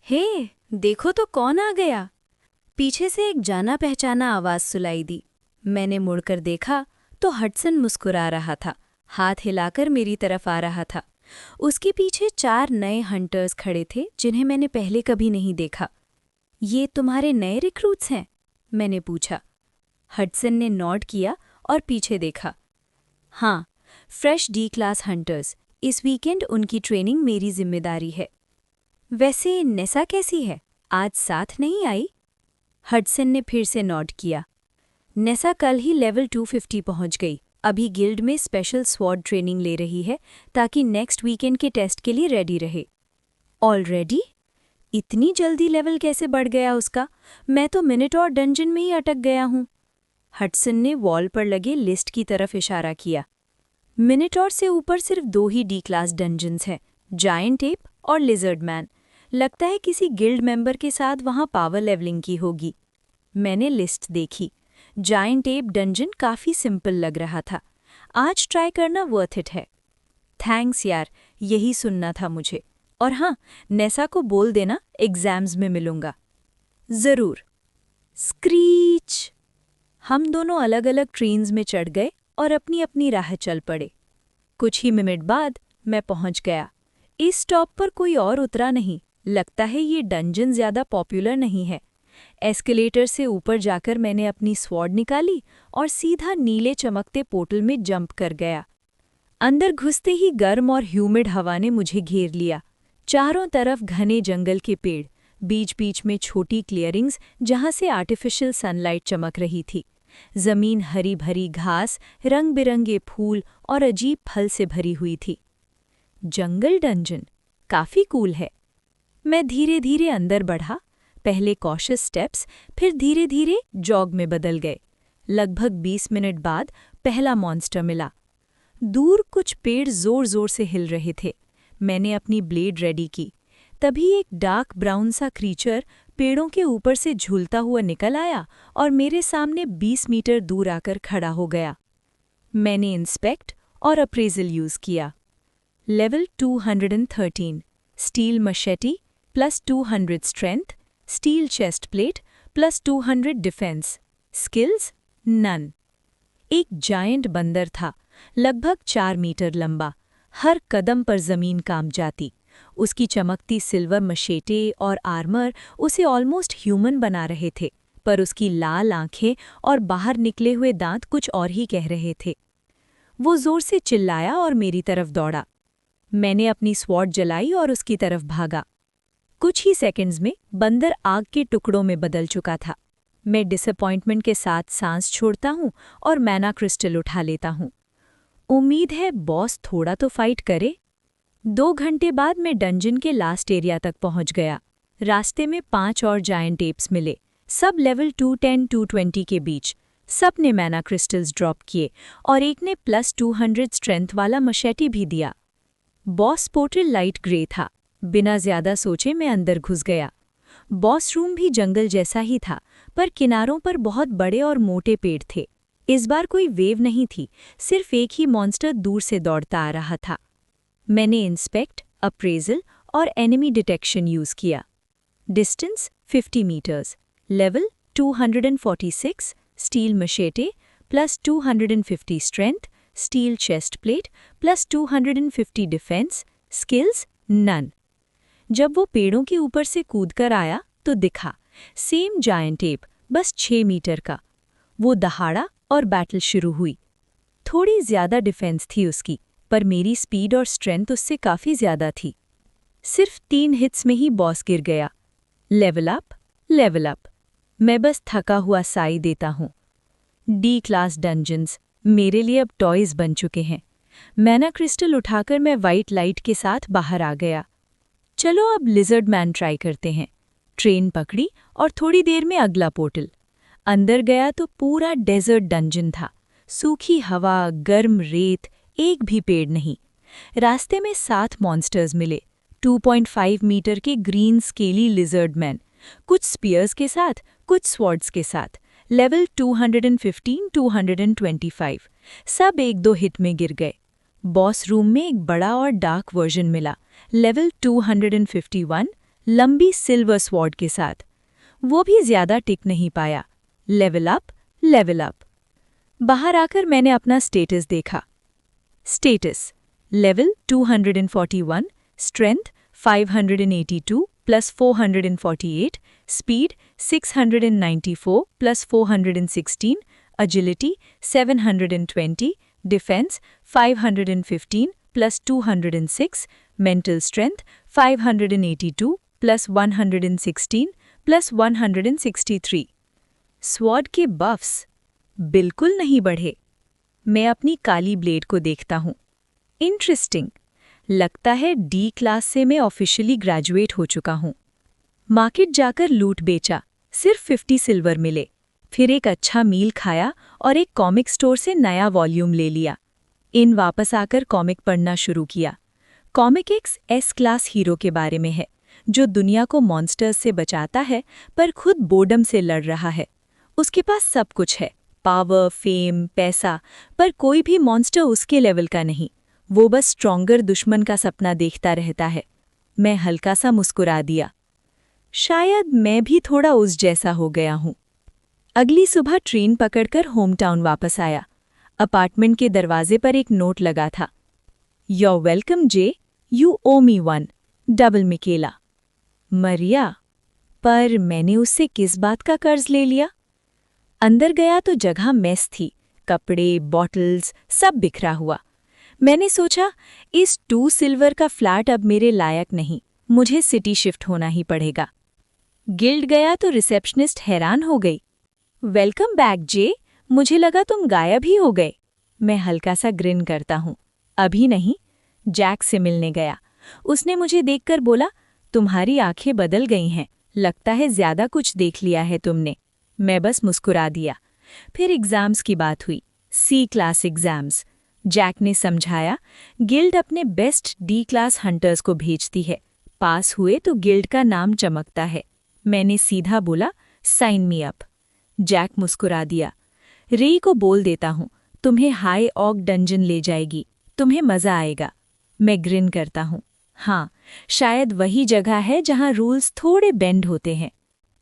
हे, देखो तो कौन आ गया। पीछे से एक जाना पहचाना आवाज सुनाई दी। मैंने मुड़कर देखा तो हडसन मुस्कुरा रहा था, हाथ हिलाकर मेरी तरफ आ रहा था। उसके पीछे 4 नए हंटर्स खड़े थे जिन्हें मैंने पहले कभी नहीं देखा। ये तुम्हारे नए रिक्रूट्स हैं? मैंने पूछा। हडसन ने नॉड किया और पीछे देखा। हाँ, फ्रेश डी क्लास हंटर्स। इस वीकेंड उनकी ट्रेनिंग मेरी जिम्मेदारी है। वैसे नेसा कैसी है? आज साथ नहीं आई? हडसन ने फिर से नॉड किया। नेसा कल ही लेवल 250 पहुंच गई। अभी गिल्ड में स्पेशल स्वॉर्ड ट्रेनिंग ले रही है ताकि नेक्स्ट वीकेंड के टेस्ट के लिए रेडी रहे। ऑलरेडी? इतनी जल्दी लेवल कैसे बढ़ गया उसका? मैं तो मिनटॉर डंजन में ही अटक गया हूँ। हडसन ने वॉल पर लगे लिस्ट की तरफ इशारा किया। मिनटॉर से ऊपर सिर्फ 2 ही डी क्लास डंजन्स हैं, जायंट एप और लिजर्ड मैन। लगता है किसी गिल्ड मेंबर के साथ वहाँ पावर लेवलिंग की होगी। मैंने लिस्ट देखी। जायंट एप डंजन काफ़ी सिंपल लग रहा था। आज ट्राई करना वर्थ इट है। थैंक्स यार, यही सुनना था मुझे। और हाँ, नेसा को बोल देना एग्जाम्स में मिलूंगा। ज़रूर। स्क्रीच। हम दोनों अलग अलग ट्रेन्स में चढ़ गए और अपनी अपनी राह चल पड़े। कुछ ही मिनट बाद मैं पहुंच गया। इस स्टॉप पर कोई और उतरा नहीं। लगता है ये डंजन ज़्यादा पॉपुलर नहीं है। एस्केलेटर से ऊपर जाकर मैंने अपनी स्वॉर्ड निकाली और सीधा नीले चमकते पोर्टल में जंप कर गया। अंदर घुसते ही गर्म और ह्यूमिड हवा ने मुझे घेर लिया। चारों तरफ घने जंगल के पेड़, बीच बीच में छोटी क्लियरिंग्स जहां से आर्टिफिशियल सनलाइट चमक रही थी। जमीन हरी भरी घास, रंग बिरंगे फूल और अजीब फल से भरी हुई थी। जंगल डंजन काफी कूल है। मैं धीरे धीरे अंदर बढ़ा। पहले कॉशियस स्टेप्स, फिर धीरे धीरे जॉग में बदल गए। लगभग 20 मिनट बाद पहला मॉन्स्टर मिला। दूर कुछ पेड़ जोर जोर से हिल रहे थे। मैंने अपनी ब्लेड रेडी की। तभी एक डार्क ब्राउन सा क्रीचर पेड़ों के ऊपर से झूलता हुआ निकल आया और मेरे सामने 20 मीटर दूर आकर खड़ा हो गया। मैंने इंस्पेक्ट और अप्रेजल यूज किया। Level 213, steel machete plus 200 strength, steel chest plate plus 200 defence, skills none. एक जायंट बंदर था, लगभग 4 मीटर लंबा। हर कदम पर जमीन कांप जाती। उसकी चमकती सिल्वर मशेटे और आर्मर उसे ऑलमोस्ट ह्यूमन बना रहे थे, पर उसकी लाल आंखें और बाहर निकले हुए दांत कुछ और ही कह रहे थे। वो जोर से चिल्लाया और मेरी तरफ दौड़ा। मैंने अपनी स्वॉर्ड जलाई और उसकी तरफ भागा। कुछ ही सेकंड्स में बंदर आग के टुकड़ों में बदल चुका था। मैं डिसअपॉइंटमेंट के साथ सांस छोड़ता हूँ और मैना क्रिस्टल उठा लेता हूँ। उम्मीद है बॉस थोड़ा तो फाइट करे। 2 घंटे बाद मैं डंजन के लास्ट एरिया तक पहुंच गया। रास्ते में 5 और जायंट एप्स मिले, सब लेवल 210-220 के बीच। सब ने मैना क्रिस्टल्स ड्रॉप किए और एक ने प्लस 200 स्ट्रेंथ वाला मशेटी भी दिया। बॉस पोर्टल लाइट ग्रे था। बिना ज्यादा सोचे मैं अंदर घुस गया। बॉस रूम भी जंगल जैसा ही था, पर किनारों पर बहुत बड़े और मोटे पेड़ थे। इस बार कोई वेव नहीं थी, सिर्फ एक ही मॉन्स्टर दूर से दौड़ता आ रहा था। मैंने इंस्पेक्ट, अप्रेजल और एनिमी डिटेक्शन यूज किया। Distance 50 metres, level 246, steel machete plus 250 strength, steel chest plate plus 250 defence, skills none. जब वो पेड़ों के ऊपर से कूदकर आया तो दिखा सेम जायंट एप, बस 6 मीटर का। वो दहाड़ा और बैटल शुरू हुई। थोड़ी ज्यादा डिफेंस थी उसकी, पर मेरी स्पीड और स्ट्रेंथ उससे काफ़ी ज्यादा थी। सिर्फ 3 हिट्स में ही बॉस गिर गया। Level up, level up. मैं बस थका हुआ साई देता हूँ। डी क्लास डंजन्स मेरे लिए अब टॉयज बन चुके हैं। मैना क्रिस्टल उठाकर मैं वाइट लाइट के साथ बाहर आ गया। चलो अब लिजर्ड मैन ट्राई करते हैं। ट्रेन पकड़ी और थोड़ी देर में अगला पोर्टल। अंदर गया तो पूरा डेजर्ट डंजन था। सूखी हवा, गर्म रेत, एक भी पेड़ नहीं। रास्ते में 7 मॉन्स्टर्स मिले। 2.5 मीटर के ग्रीन स्केली लिजर्ड मैन, कुछ स्पीयर्स के साथ, कुछ स्वॉर्ड्स के साथ। लेवल 215-225, सब 1-2 हिट में गिर गए। बॉस रूम में एक बड़ा और डार्क वर्जन मिला, लेवल 251, लंबी सिल्वर स्वॉर्ड के साथ। वो भी ज्यादा टिक नहीं पाया। Level up, level up. बाहर आकर मैंने अपना स्टेटस देखा। Status level 241, strength 582 plus 448, speed 694 plus 416, agility 720, defence 515 plus 206, mental strength 582 plus 116 plus 163। Sword के बफ्स बिल्कुल नहीं बढ़े। मैं अपनी काली ब्लेड को देखता हूँ। इंटरेस्टिंग, लगता है डी क्लास से मैं ऑफिशियली ग्रेजुएट हो चुका हूँ। मार्केट जाकर लूट बेचा, सिर्फ 50 सिल्वर मिले। फिर एक अच्छा मील खाया और एक कॉमिक स्टोर से नया वॉल्यूम ले लिया। इन वापस आकर कॉमिक पढ़ना शुरू किया। कॉमिक एक एस क्लास हीरो के बारे में है, जो दुनिया को मॉन्स्टर्स से बचाता है पर खुद बोर्डम से लड़ रहा है। उसके पास सब कुछ है, पावर, फेम, पैसा, पर कोई भी मॉन्स्टर उसके लेवल का नहीं। वो बस स्ट्रॉन्गर दुश्मन का सपना देखता रहता है। मैं हल्का सा मुस्कुरा दिया। शायद मैं भी थोड़ा उस जैसा हो गया हूँ। अगली सुबह ट्रेन पकड़कर होम टाउन वापस आया। अपार्टमेंट के दरवाजे पर एक नोट लगा था। Your welcome J, you owe me one, double Michaela. Maria, पर मैंने उससे किस बात का कर्ज ले लिया? अंदर गया तो जगह मेस थी, कपड़े, बॉटल्स, सब बिखरा हुआ। मैंने सोचा, इस 2 सिल्वर का फ्लैट अब मेरे लायक नहीं, मुझे सिटी शिफ्ट होना ही पड़ेगा। गिल्ड गया तो रिसेप्शनिस्ट हैरान हो गई। वेलकम बैक जे, मुझे लगा तुम गायब ही हो गए। मैं हल्का सा ग्रिन करता हूँ। अभी नहीं। जैक से मिलने गया। उसने मुझे देखकर बोला, तुम्हारी आंखें बदल गई हैं, लगता है ज्यादा कुछ देख लिया है तुमने। मैं बस मुस्कुरा दिया। फिर एग्जाम्स की बात हुई, सी क्लास एग्जाम्स। जैक ने समझाया, गिल्ड अपने बेस्ट डी क्लास हंटर्स को भेजती है, पास हुए तो गिल्ड का नाम चमकता है। मैंने सीधा बोला, साइन मी अप। जैक मुस्कुरा दिया। रे को बोल देता हूँ, तुम्हें हाई ऑक डंजन ले जाएगी, तुम्हें मजा आएगा। मैं ग्रिन करता हूँ। हाँ, शायद वही जगह है जहाँ रूल्स थोड़े बेंड होते हैं।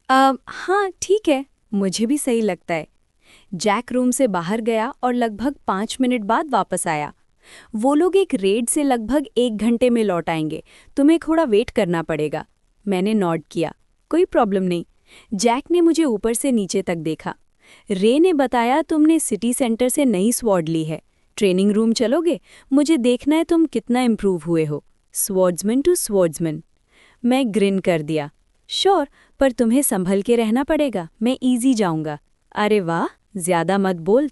हाँ ठीक है, मुझे भी सही लगता है। जैक रूम से बाहर गया और लगभग 5 मिनट बाद वापस आया। वो लोग एक रेड से लगभग 1 घंटे में लौट आएंगे, तुम्हें थोड़ा वेट करना पड़ेगा। मैंने नॉड किया, कोई प्रॉब्लम नहीं। जैक ने मुझे ऊपर से नीचे तक देखा। रे ने बताया, तुमने सिटी सेंटर से नई स्वॉर्ड ली है, ट्रेनिंग रूम चलोगे? मुझे देखना है तुम कितना इम्प्रूव हुए हो, स्वॉर्ड्समैन टू स्वॉर्ड्समैन। मैं ग्रिन कर दिया। श्योर, पर तुम्हें संभल के रहना पड़ेगा, मैं इजी जाऊंगा। अरे वाह, ज्यादा मत बोल।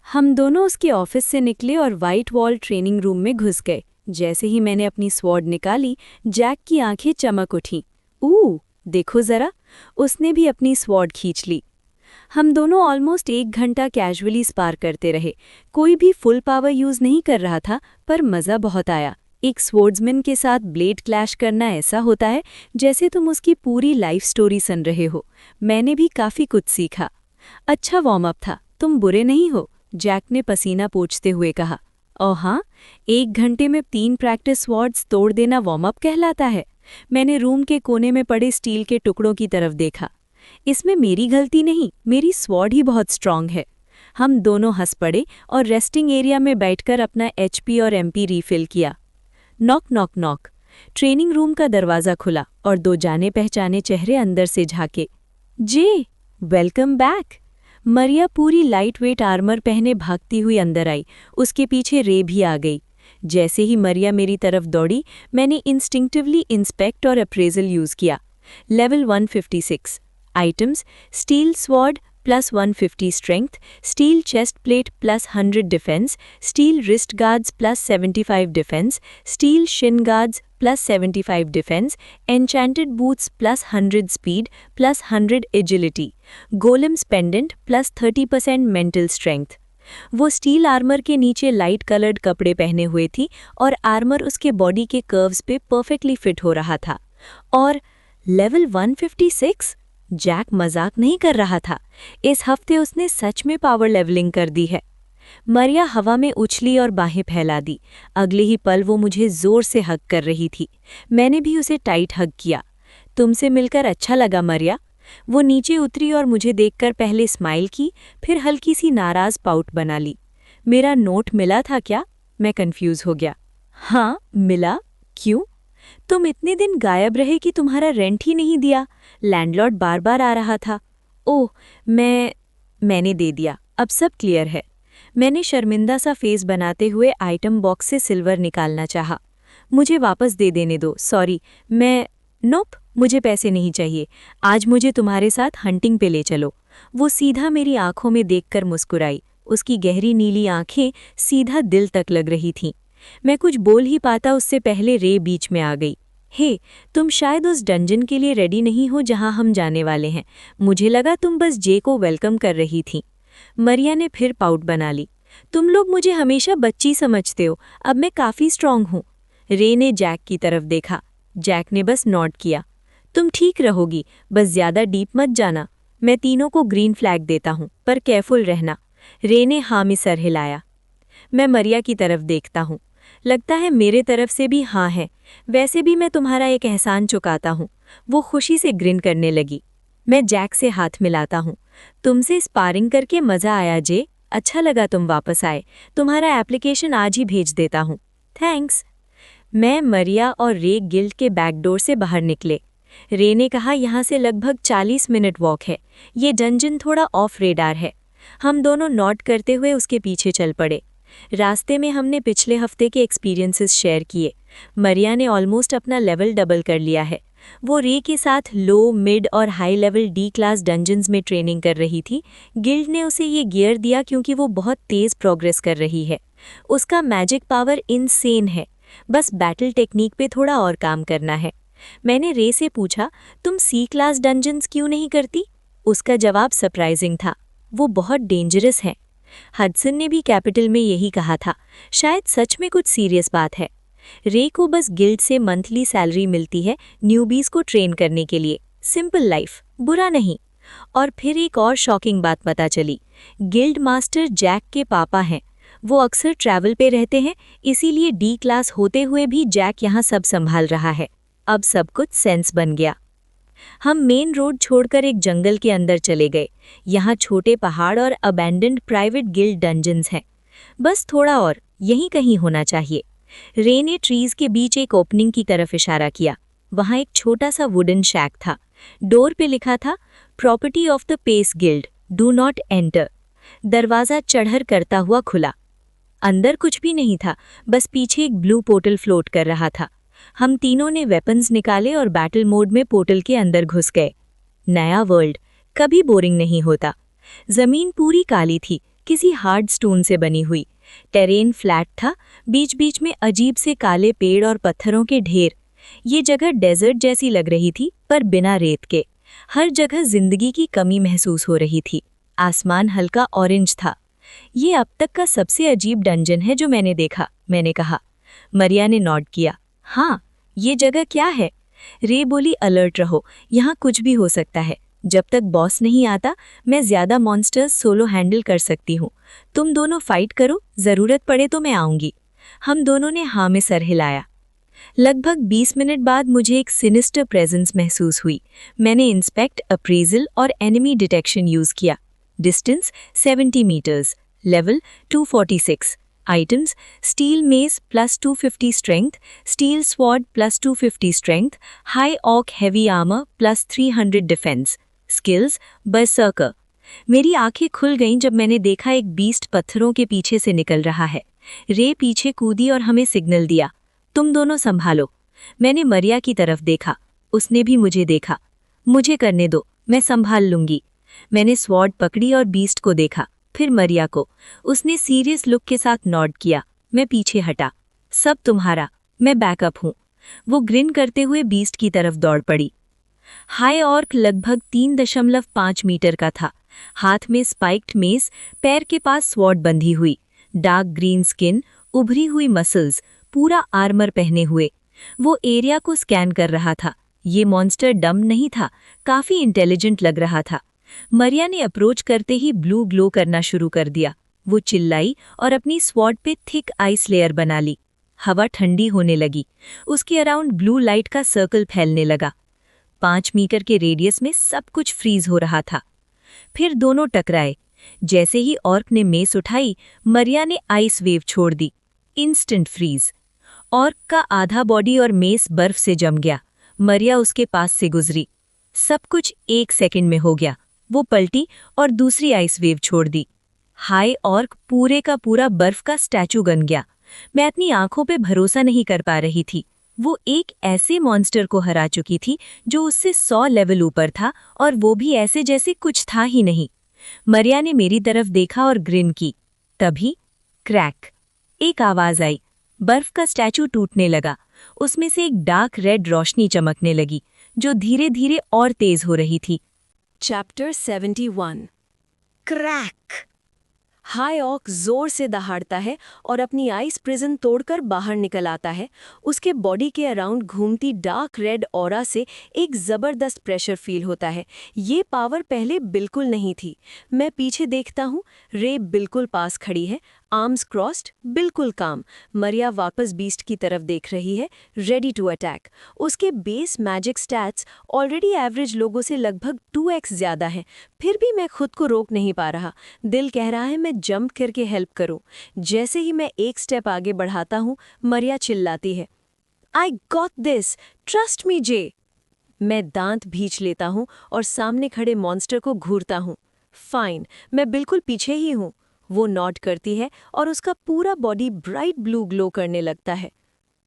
हम दोनों उसके ऑफिस से निकले और वाइट वॉल ट्रेनिंग रूम में घुस गए। जैसे ही मैंने अपनी स्वॉर्ड निकाली, जैक की आंखें चमक उठीं। देखो जरा, उसने भी अपनी स्वॉर्ड खींच ली। हम दोनों ऑलमोस्ट 1 घंटा कैजुअली स्पार करते रहे। कोई भी फुल पावर यूज नहीं कर रहा था, पर मज़ा बहुत आया। एक स्वॉर्ड्समैन के साथ ब्लेड क्लैश करना ऐसा होता है जैसे तुम उसकी पूरी लाइफ स्टोरी सुन रहे हो। मैंने भी काफ़ी कुछ सीखा। अच्छा वार्म अप था, तुम बुरे नहीं हो, जैक ने पसीना पोंछते हुए कहा। और हाँ, 1 घंटे में 3 प्रैक्टिस स्वॉर्ड्स तोड़ देना वार्म अप कहलाता है। मैंने रूम के कोने में पड़े स्टील के टुकड़ों की तरफ देखा। इसमें मेरी गलती नहीं, मेरी स्वॉर्ड ही बहुत स्ट्रांग है। हम दोनों हंस पड़े और रेस्टिंग एरिया में बैठकर अपना HP और MP रीफिल किया। Knock knock knock. Training room का दरवाज़ा खुला और 2 जाने पहचाने चेहरे अंदर से झांके। जे, वेलकम बैक। मरिया पूरी लाइट वेट आर्मर पहने भागती हुई अंदर आई। उसके पीछे रे भी आ गई। जैसे ही मरिया मेरी तरफ दौड़ी, मैंने इंस्टिंक्टिवली इंस्पेक्ट और अप्रेजल यूज़ किया। Level 156। Items, steel sword plus 150 strength, steel chest plate plus 100 defence, steel wrist guards plus 75 defence, steel Shin guards plus 75 defence, enchanted boots plus 100 speed plus 100 agility, golems pendant plus 30% mental strength. वो steel armour के नीचे light coloured कपड़े पहने हुए थी और armour उसके body के कर्व्स पे परफेक्टली फिट हो रहा था। और लेवल 156? जैक मजाक नहीं कर रहा था। इस हफ्ते उसने सच में पावर लेवलिंग कर दी है। मरिया हवा में उछली और बाहें फैला दी। अगले ही पल वो मुझे जोर से हग कर रही थी। मैंने भी उसे टाइट हग किया। तुमसे मिलकर अच्छा लगा मरिया। वो नीचे उतरी और मुझे देखकर पहले स्माइल की, फिर हल्की सी नाराज पाउट बना ली। मेरा नोट मिला था क्या? मैं कंफ्यूज हो गया। हाँ मिला। क्यों? तुम इतने दिन गायब रहे कि तुम्हारा रेंट ही नहीं दिया। लैंडलॉर्ड बार बार आ रहा था। ओह, मैंने दे दिया, अब सब क्लियर है। मैंने शर्मिंदा सा फेस बनाते हुए आइटम बॉक्स से सिल्वर निकालना चाहा। मुझे वापस दे देने दो, सॉरी। नोप, मुझे पैसे नहीं चाहिए। आज मुझे तुम्हारे साथ हंटिंग पे ले चलो। वो सीधा मेरी आंखों में देखकर मुस्कुराई। उसकी गहरी नीली आंखें सीधा दिल तक लग रही थीं। मैं कुछ बोल ही पाता उससे पहले रे बीच में आ गई। हे, तुम शायद उस डंजन के लिए रेडी नहीं हो जहां हम जाने वाले हैं। मुझे लगा तुम बस जे को वेलकम कर रही थीं। मरिया ने फिर पाउट बना ली। तुम लोग मुझे हमेशा बच्ची समझते हो, अब मैं काफ़ी स्ट्रांग हूँ। रे ने जैक की तरफ देखा। जैक ने बस नॉड किया। तुम ठीक रहोगी, बस ज़्यादा डीप मत जाना। मैं तीनों को ग्रीन फ्लैग देता हूँ, पर केयरफुल रहना। रे ने हाँ में सर हिलाया। मैं मरिया की तरफ देखता हूँ। लगता है मेरे तरफ से भी हाँ है। वैसे भी मैं तुम्हारा एक एहसान चुकाता हूँ। वो खुशी से ग्रिन करने लगी। मैं जैक से हाथ मिलाता हूँ। तुमसे स्पारिंग करके मज़ा आया जे। अच्छा लगा तुम वापस आए। तुम्हारा एप्लीकेशन आज ही भेज देता हूँ। थैंक्स। मैं, मरिया और रे गिल्ड के बैकडोर से बाहर निकले। रे ने कहा यहाँ से लगभग 40 मिनट वॉक है। ये डंजन थोड़ा ऑफ रेडार है। हम दोनों नॉट करते हुए उसके पीछे चल पड़े। रास्ते में हमने पिछले हफ्ते के एक्सपीरियंसेस शेयर किए। मरिया ने ऑलमोस्ट अपना लेवल डबल कर लिया है। वो रे के साथ लो, मिड और high level D class dungeons में ट्रेनिंग कर रही थी। गिल्ड ने उसे ये गियर दिया क्योंकि वो बहुत तेज़ प्रोग्रेस कर रही है। उसका मैजिक पावर इनसेन है। बस बैटल टेक्निक पे थोड़ा और काम करना है। मैंने रे से पूछा, तुम सी क्लास डंजन्स क्यों नहीं करती? उसका जवाब सरप्राइजिंग था। वो बहुत डेंजरस है। हडसन ने भी कैपिटल में यही कहा था। शायद सच में कुछ सीरियस बात है। रे को बस गिल्ड से मंथली सैलरी मिलती है न्यूबीज को ट्रेन करने के लिए। सिंपल लाइफ, बुरा नहीं। और फिर एक और शॉकिंग बात पता चली। गिल्ड मास्टर जैक के पापा हैं। वो अक्सर ट्रैवल पे रहते हैं, इसीलिए डी क्लास होते हुए भी जैक यहाँ सब संभाल रहा है। अब सब कुछ सेंस बन गया। हम मेन रोड छोड़कर एक जंगल के अंदर चले गए। यहाँ छोटे पहाड़ और अबैंडन्ड प्राइवेट गिल्ड डंजन्स हैं। बस थोड़ा और, यहीं कहीं होना चाहिए। रे ने ट्रीज के बीच एक ओपनिंग की तरफ इशारा किया। वहाँ एक छोटा सा वुडन शैक था। डोर पे लिखा था, property of the pace guild, do not enter. दरवाज़ा चढ़र करता हुआ खुला। अंदर कुछ भी नहीं था, बस पीछे एक ब्लू पोर्टल फ्लोट कर रहा था। हम तीनों ने वेपन्स निकाले और बैटल मोड में पोर्टल के अंदर घुस गए। नया वर्ल्ड, कभी बोरिंग नहीं होता। जमीन पूरी काली थी, किसी हार्ड स्टोन से बनी हुई। टेरेन फ्लैट था, बीच बीच में अजीब से काले पेड़ और पत्थरों के ढेर। ये जगह डेजर्ट जैसी लग रही थी, पर बिना रेत के। हर जगह जिंदगी की कमी महसूस हो रही थी। आसमान हल्का ऑरेंज था। ये अब तक का सबसे अजीब डंजन है जो मैंने देखा, मैंने कहा। मरिया ने नॉड किया। हाँ, ये जगह क्या है? रे बोली, अलर्ट रहो, यहाँ कुछ भी हो सकता है। जब तक बॉस नहीं आता, मैं ज़्यादा मॉन्स्टर्स सोलो हैंडल कर सकती हूँ। तुम दोनों फाइट करो, ज़रूरत पड़े तो मैं आऊँगी। हम दोनों ने हाँ में सर हिलाया। लगभग 20 मिनट बाद मुझे एक सिनिस्टर प्रेजेंस महसूस हुई। मैंने इंस्पेक्ट, अप्रेजल और एनिमी डिटेक्शन यूज़ किया। Distance 70 metres, level 246। Items, steel mace plus 250 strength, steel sword plus 250 strength, high orc heavy armour plus 300 defence. Skills, berserker. मेरी आंखें खुल गईं जब मैंने देखा एक बीस्ट पत्थरों के पीछे से निकल रहा है। रे पीछे कूदी और हमें सिग्नल दिया, तुम दोनों संभालो। मैंने मरिया की तरफ देखा, उसने भी मुझे देखा। मुझे करने दो, मैं संभाल लूंगी। मैंने स्वॉर्ड पकड़ी और बीस्ट को देखा, फिर मरिया को। उसने सीरियस लुक के साथ नॉड किया। मैं पीछे हटा। सब तुम्हारा, मैं बैकअप हूँ। वो ग्रिन करते हुए बीस्ट की तरफ दौड़ पड़ी। हाई ऑर्क लगभग 3.5 मीटर का था। हाथ में स्पाइक्ड मेस, पैर के पास स्वॉर्ड बंधी हुई। डार्क ग्रीन स्किन, उभरी हुई मसल्स, पूरा आर्मर पहने हुए। वो एरिया को स्कैन कर रहा था। ये मॉन्स्टर डम नहीं था, काफी इंटेलिजेंट लग रहा था। मरिया ने अप्रोच करते ही ब्लू ग्लो करना शुरू कर दिया। वो चिल्लाई और अपनी स्वॉर्ड पे थिक आइस लेयर बना ली। हवा ठंडी होने लगी। उसके अराउंड ब्लू लाइट का सर्कल फैलने लगा। 5 मीटर के रेडियस में सब कुछ फ्रीज हो रहा था। फिर दोनों टकराए। जैसे ही ऑर्क ने मेस उठाई, मरिया ने आइस वेव छोड़ दी। Instant freeze. ऑर्क का आधा बॉडी और मेस बर्फ से जम गया। मरिया उसके पास से गुजरी। सब कुछ 1 सेकंड में हो गया। वो पलटी और दूसरी आइस वेव छोड़ दी। हाय, ऑर्क पूरे का पूरा बर्फ का स्टैचू बन गया। मैं अपनी आंखों पे भरोसा नहीं कर पा रही थी। वो एक ऐसे मॉन्स्टर को हरा चुकी थी जो उससे 100 लेवल ऊपर था, और वो भी ऐसे जैसे कुछ था ही नहीं। मरिया ने मेरी तरफ देखा और ग्रिन की। तभी क्रैक, एक आवाज आई। बर्फ का स्टैचू टूटने लगा। उसमें से एक डार्क रेड रोशनी चमकने लगी, जो धीरे धीरे और तेज हो रही थी। चैप्टर 71। क्रैक। हाई ऑक जोर से दहाड़ता है और अपनी आइस प्रिजन तोड़कर बाहर निकल आता है। उसके बॉडी के अराउंड घूमती डार्क रेड ऑरा से एक जबरदस्त प्रेशर फील होता है। ये पावर पहले बिल्कुल नहीं थी। मैं पीछे देखता हूँ, रे बिल्कुल पास खड़ी है, आर्म्स क्रॉस्ड, बिल्कुल काम। मरिया वापस बीस्ट की तरफ देख रही है, रेडी टू अटैक। उसके base magic stats already average लोगों से लगभग 2x ज्यादा हैं। फिर भी मैं खुद को रोक नहीं पा रहा। दिल कह रहा है मैं जंप करके हेल्प करूं। जैसे ही मैं एक स्टेप आगे बढ़ाता हूं, मरिया चिल्लाती है, I got this, trust me J. मैं दांत भींच लेता हूं और सामने खड़े मॉन्स्टर को घूरता हूं। फाइन, मैं बिल्कुल पीछे ही हूं। वो नॉड करती है और उसका पूरा बॉडी ब्राइट ब्लू ग्लो करने लगता है।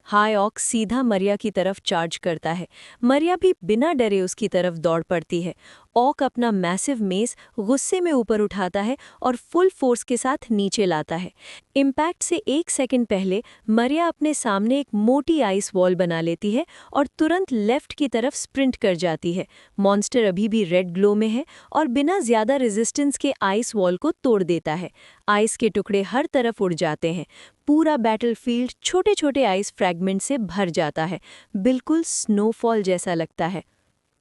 हाई ऑक सीधा मरिया की तरफ चार्ज करता है। मरिया भी बिना डरे उसकी तरफ दौड़ पड़ती है। ऑक अपना मैसिव मेस गुस्से में ऊपर उठाता है और फुल फोर्स के साथ नीचे लाता है। इम्पैक्ट से 1 सेकंड पहले मरिया अपने सामने एक मोटी आइस वॉल बना लेती है और तुरंत लेफ्ट की तरफ स्प्रिंट कर जाती है। मॉन्स्टर अभी भी रेड ग्लो में है और बिना ज्यादा रेजिस्टेंस के आइस वॉल को तोड़ देता है। आइस के टुकड़े हर तरफ उड़ जाते हैं। पूरा बैटलफील्ड छोटे छोटे आइस फ्रैगमेंट से भर जाता है। बिल्कुल स्नोफॉल जैसा लगता है।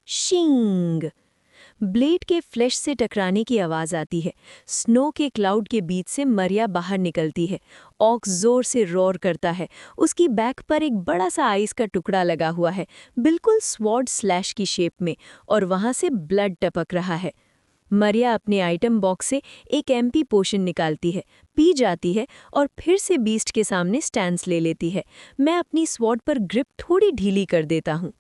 शिंग। ब्लेड के फ्लैश से टकराने की आवाज आती है। स्नो के क्लाउड के बीच से मरिया बाहर निकलती है। ऑक जोर से रोर करता है। उसकी बैक पर एक बड़ा सा आइस का टुकड़ा लगा हुआ है, बिल्कुल स्वॉर्ड स्लैश की शेप में, और वहां से ब्लड टपक रहा है। मरिया अपने आइटम बॉक्स से एक एमपी पोशन निकालती है, पी जाती है और फिर से बीस्ट के सामने स्टैंस ले लेती है। मैं अपनी स्वॉर्ड पर ग्रिप थोड़ी ढीली कर देता हूँ।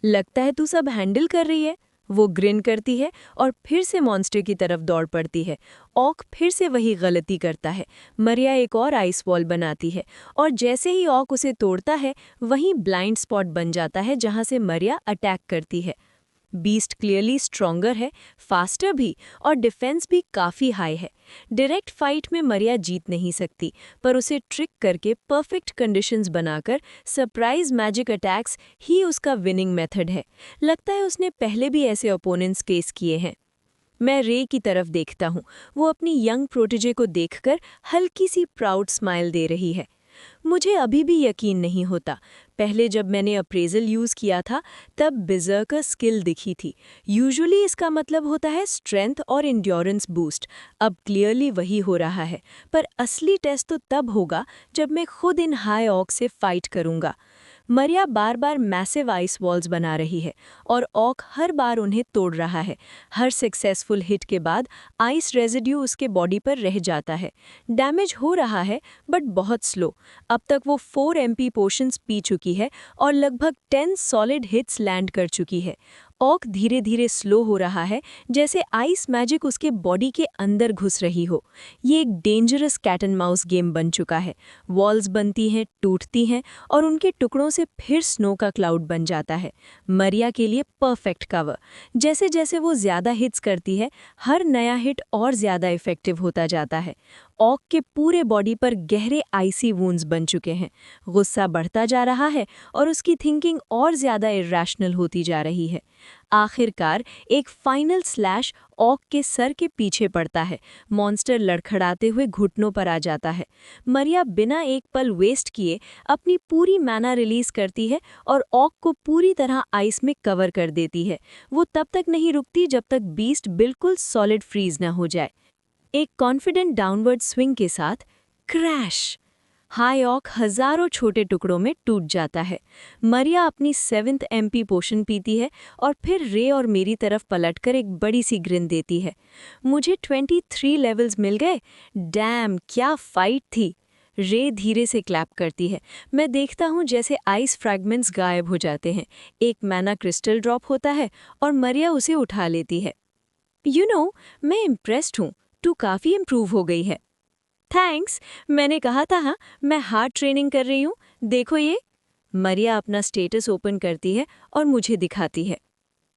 लगता है तू सब हैंडल कर रही है, वो ग्रिन करती है और फिर से मॉन्स्टर की तरफ दौड़ पड़ती है। ऑक फिर से वही गलती करता है। मरिया एक और आइस वॉल बनाती है और जैसे ही ऑक उसे तोड़ता है, वहीं ब्लाइंड स्पॉट बन जाता है जहां से मरिया अटैक करती है। बीस्ट क्लियरली स्ट्रॉन्गर है, फास्टर भी, और डिफेंस भी काफ़ी हाई है। डायरेक्ट फाइट में मरिया जीत नहीं सकती, पर उसे ट्रिक करके परफेक्ट कंडीशंस बनाकर सरप्राइज मैजिक अटैक्स ही उसका विनिंग मेथड है। लगता है उसने पहले भी ऐसे ओपोनेंट्स फेस किए हैं। मैं रे की तरफ देखता हूँ। वो अपनी यंग प्रोटेजे को देखकर हल्की सी प्राउड स्माइल दे रही है। मुझे अभी भी यकीन नहीं होता। पहले जब मैंने अप्रेजल यूज़ किया था, तब बिजर्कर स्किल दिखी थी। यूजुअली इसका मतलब होता है स्ट्रेंथ और इंड्योरेंस बूस्ट। अब क्लियरली वही हो रहा है, पर असली टेस्ट तो तब होगा जब मैं खुद इन हाई ऑक से फाइट करूंगा। मरिया बार बार मैसिव आइस वॉल्स बना रही है और ऑक हर बार उन्हें तोड़ रहा है। हर सक्सेसफुल हिट के बाद आइस रेजिड्यू उसके बॉडी पर रह जाता है। डैमेज हो रहा है, बट बहुत स्लो। अब तक वो 4 एमपी पोशंस पी चुकी है और लगभग 10 सॉलिड हिट्स लैंड कर चुकी है। ऑक धीरे धीरे स्लो हो रहा है, जैसे आइस मैजिक उसके बॉडी के अंदर घुस रही हो। ये एक dangerous cat and mouse game बन चुका है। वॉल्स बनती हैं, टूटती हैं और उनके टुकड़ों से फिर स्नो का क्लाउड बन जाता है। मरिया के लिए परफेक्ट कवर। जैसे जैसे वो ज्यादा हिट्स करती है, हर नया हिट और ज्यादा इफेक्टिव होता जाता है। ऑक के पूरे बॉडी पर गहरे आइसी वूंड्स बन चुके हैं। गुस्सा बढ़ता जा रहा है और उसकी थिंकिंग और ज्यादा इरैशनल होती जा रही है। आखिरकार एक फाइनल स्लैश ऑक के सर के पीछे पड़ता है। मॉन्स्टर लड़खड़ाते हुए घुटनों पर आ जाता है। मरिया बिना एक पल वेस्ट किए अपनी पूरी मैना रिलीज करती है और ऑक को पूरी तरह आइस में कवर कर देती है। वो तब तक नहीं रुकती जब तक बीस्ट बिल्कुल सॉलिड फ्रीज न हो जाए। एक कॉन्फिडेंट डाउनवर्ड स्विंग के साथ क्रैश। हाई ऑक हजारों छोटे टुकड़ों में टूट जाता है। मरिया अपनी 7th MP पोशन पीती है और फिर रे और मेरी तरफ पलटकर एक बड़ी सी ग्रिन देती है। मुझे 23 लेवल्स मिल गए। डैम, क्या फाइट थी। रे धीरे से क्लैप करती है। मैं देखता हूँ जैसे आइस फ्रैगमेंट्स गायब हो जाते हैं। एक मैना क्रिस्टल ड्रॉप होता है और मरिया उसे उठा लेती है। मैं इम्प्रेस्ड हूँ। तू काफ़ी इम्प्रूव हो गई है। थैंक्स, मैंने कहा था हाँ, मैं हार्ड ट्रेनिंग कर रही हूँ। देखो ये। मरिया अपना स्टेटस ओपन करती है और मुझे दिखाती है।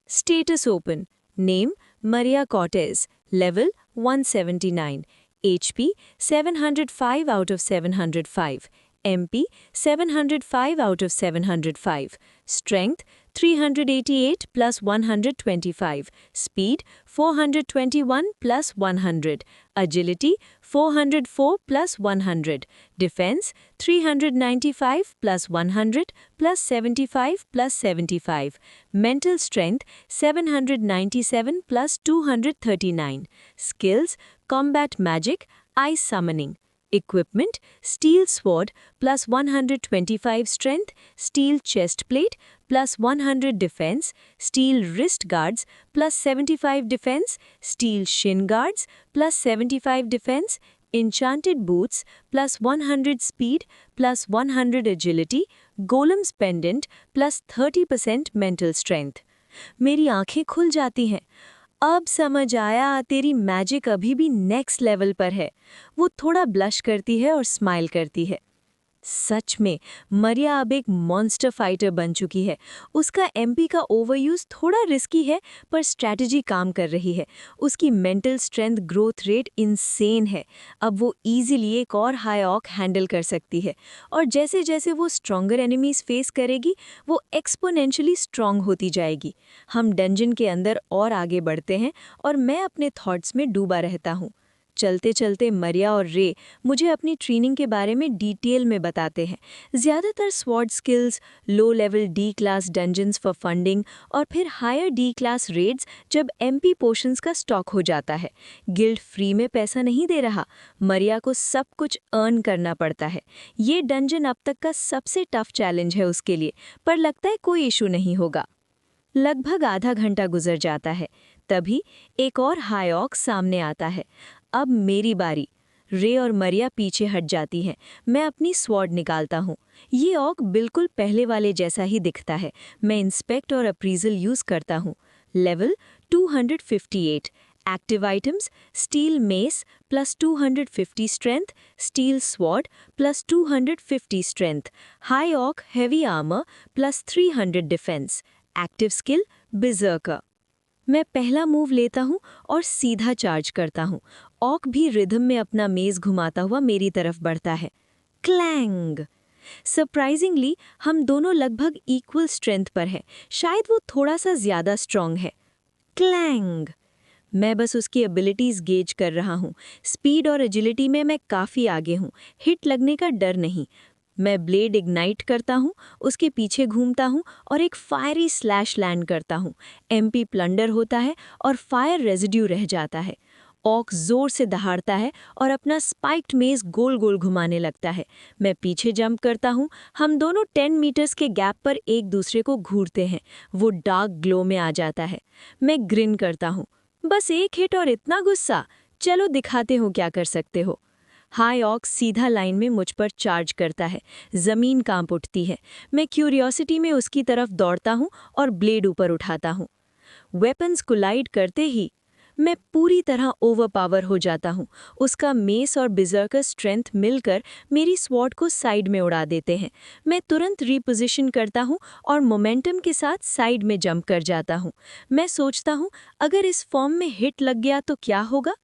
Status open. Name Maria Cortez, level 179, HP 705 out of 705, MP 705 out of 705, Strength 388 plus 125, Speed 421 plus 100, Agility 404 plus 100, Defense 395 plus 100 plus 75 plus 75, Mental Strength 797 plus 239, Skills Combat Magic, Ice Summoning. Equipment Steel Sword plus 125 Strength, Steel Chest Plate plus 100 Defense, Steel Wrist Guards plus 75 Defense, Steel Shin Guards plus 75 Defense, Enchanted Boots plus 100 Speed plus 100 Agility, Golem's Pendant plus 30% Mental Strength. मेरी आंखें खुल जाती हैं। अब समझ आया, तेरी magic अभी भी नेक्स्ट लेवल पर है। वो थोड़ा ब्लश करती है और स्माइल करती है। सच में मरिया अब एक मॉन्स्टर फाइटर बन चुकी है। उसका MP का ओवरयूज थोड़ा रिस्की है, पर स्ट्रैटेजी काम कर रही है। उसकी mental strength growth rate insane है। अब वो इजीली एक और हाई ऑक हैंडल कर सकती है, और जैसे जैसे वो स्ट्रॉन्गर एनिमीज फेस करेगी, वो एक्सपोनेंशियली स्ट्रॉन्ग होती जाएगी। हम डंजन के अंदर और आगे बढ़ते हैं और मैं अपने थॉट्स में डूबा रहता हूँ। चलते चलते मरिया और रे मुझे अपनी ट्रेनिंग के बारे में डिटेल में बताते हैं। ज़्यादातर sword skills, low level D class dungeons for funding और फिर हायर D क्लास रेड्स जब MP पोशंस का स्टॉक हो जाता है। गिल्ड फ्री में पैसा नहीं दे रहा, मरिया को सब कुछ अर्न करना पड़ता है। ये डंजन अब तक का सबसे टफ चैलेंज है उसके लिए, पर लगता है कोई इशू नहीं होगा। लगभग आधा घंटा गुजर जाता है, तभी एक और हाई ऑक सामने आता है। अब मेरी बारी। रे और मरिया पीछे हट जाती हैं। मैं अपनी स्वॉर्ड निकालता हूँ। ये ऑक बिल्कुल पहले वाले जैसा ही दिखता है। मैं इंस्पेक्ट और अप्रीजल यूज़ करता हूँ। Level 258। Active items steel mace plus 250 strength, steel sword plus 250 strength, high orc heavy armour plus 300 defence, active skill berserker. मैं पहला मूव लेता हूँ और सीधा चार्ज करता हूँ। ऑक भी रिदम में अपना मेज़ घुमाता हुआ मेरी तरफ बढ़ता है। क्लैंग! सरप्राइजिंगली हम दोनों लगभग इक्वल स्ट्रेंथ पर हैं। शायद वो थोड़ा सा ज़्यादा स्ट्रॉन्ग है। क्लैंग! मैं बस उसकी एबिलिटीज़ गेज कर रहा हूँ। स्पीड और एजिलिटी में मैं काफ़ी आगे हूँ। हिट लगने का डर नहीं। मैं ब्लेड इग्नाइट करता हूँ, उसके पीछे घूमता हूँ और एक फायरी स्लैश लैंड करता हूँ। MP प्लंडर होता है और फायर रेजिड्यू रह जाता है। ऑक जोर से दहाड़ता है और अपना स्पाइक्ड मेज गोल गोल घुमाने लगता है। मैं पीछे जंप करता हूँ। हम दोनों 10 मीटर्स के गैप पर एक दूसरे को घूरते हैं। वो डार्क ग्लो में आ जाता है। मैं ग्रिन करता हूँ। बस एक हिट और इतना गुस्सा, चलो दिखाते हो क्या कर सकते हो। हाई ऑक सीधा लाइन में मुझ पर चार्ज करता है। ज़मीन कांप उठती है। मैं क्यूरियोसिटी में उसकी तरफ दौड़ता हूँ और ब्लेड ऊपर उठाता हूँ। वेपन्स कोलाइड करते ही मैं पूरी तरह ओवरपावर हो जाता हूँ। उसका मेस और बिजर्कर स्ट्रेंथ मिलकर मेरी स्वॉर्ड को साइड में उड़ा देते हैं। मैं तुरंत रीपोजिशन करता हूँ और मोमेंटम के साथ साइड में जंप कर जाता हूँ। मैं सोचता हूँ, अगर इस फॉर्म में हिट लग गया तो क्या होगा।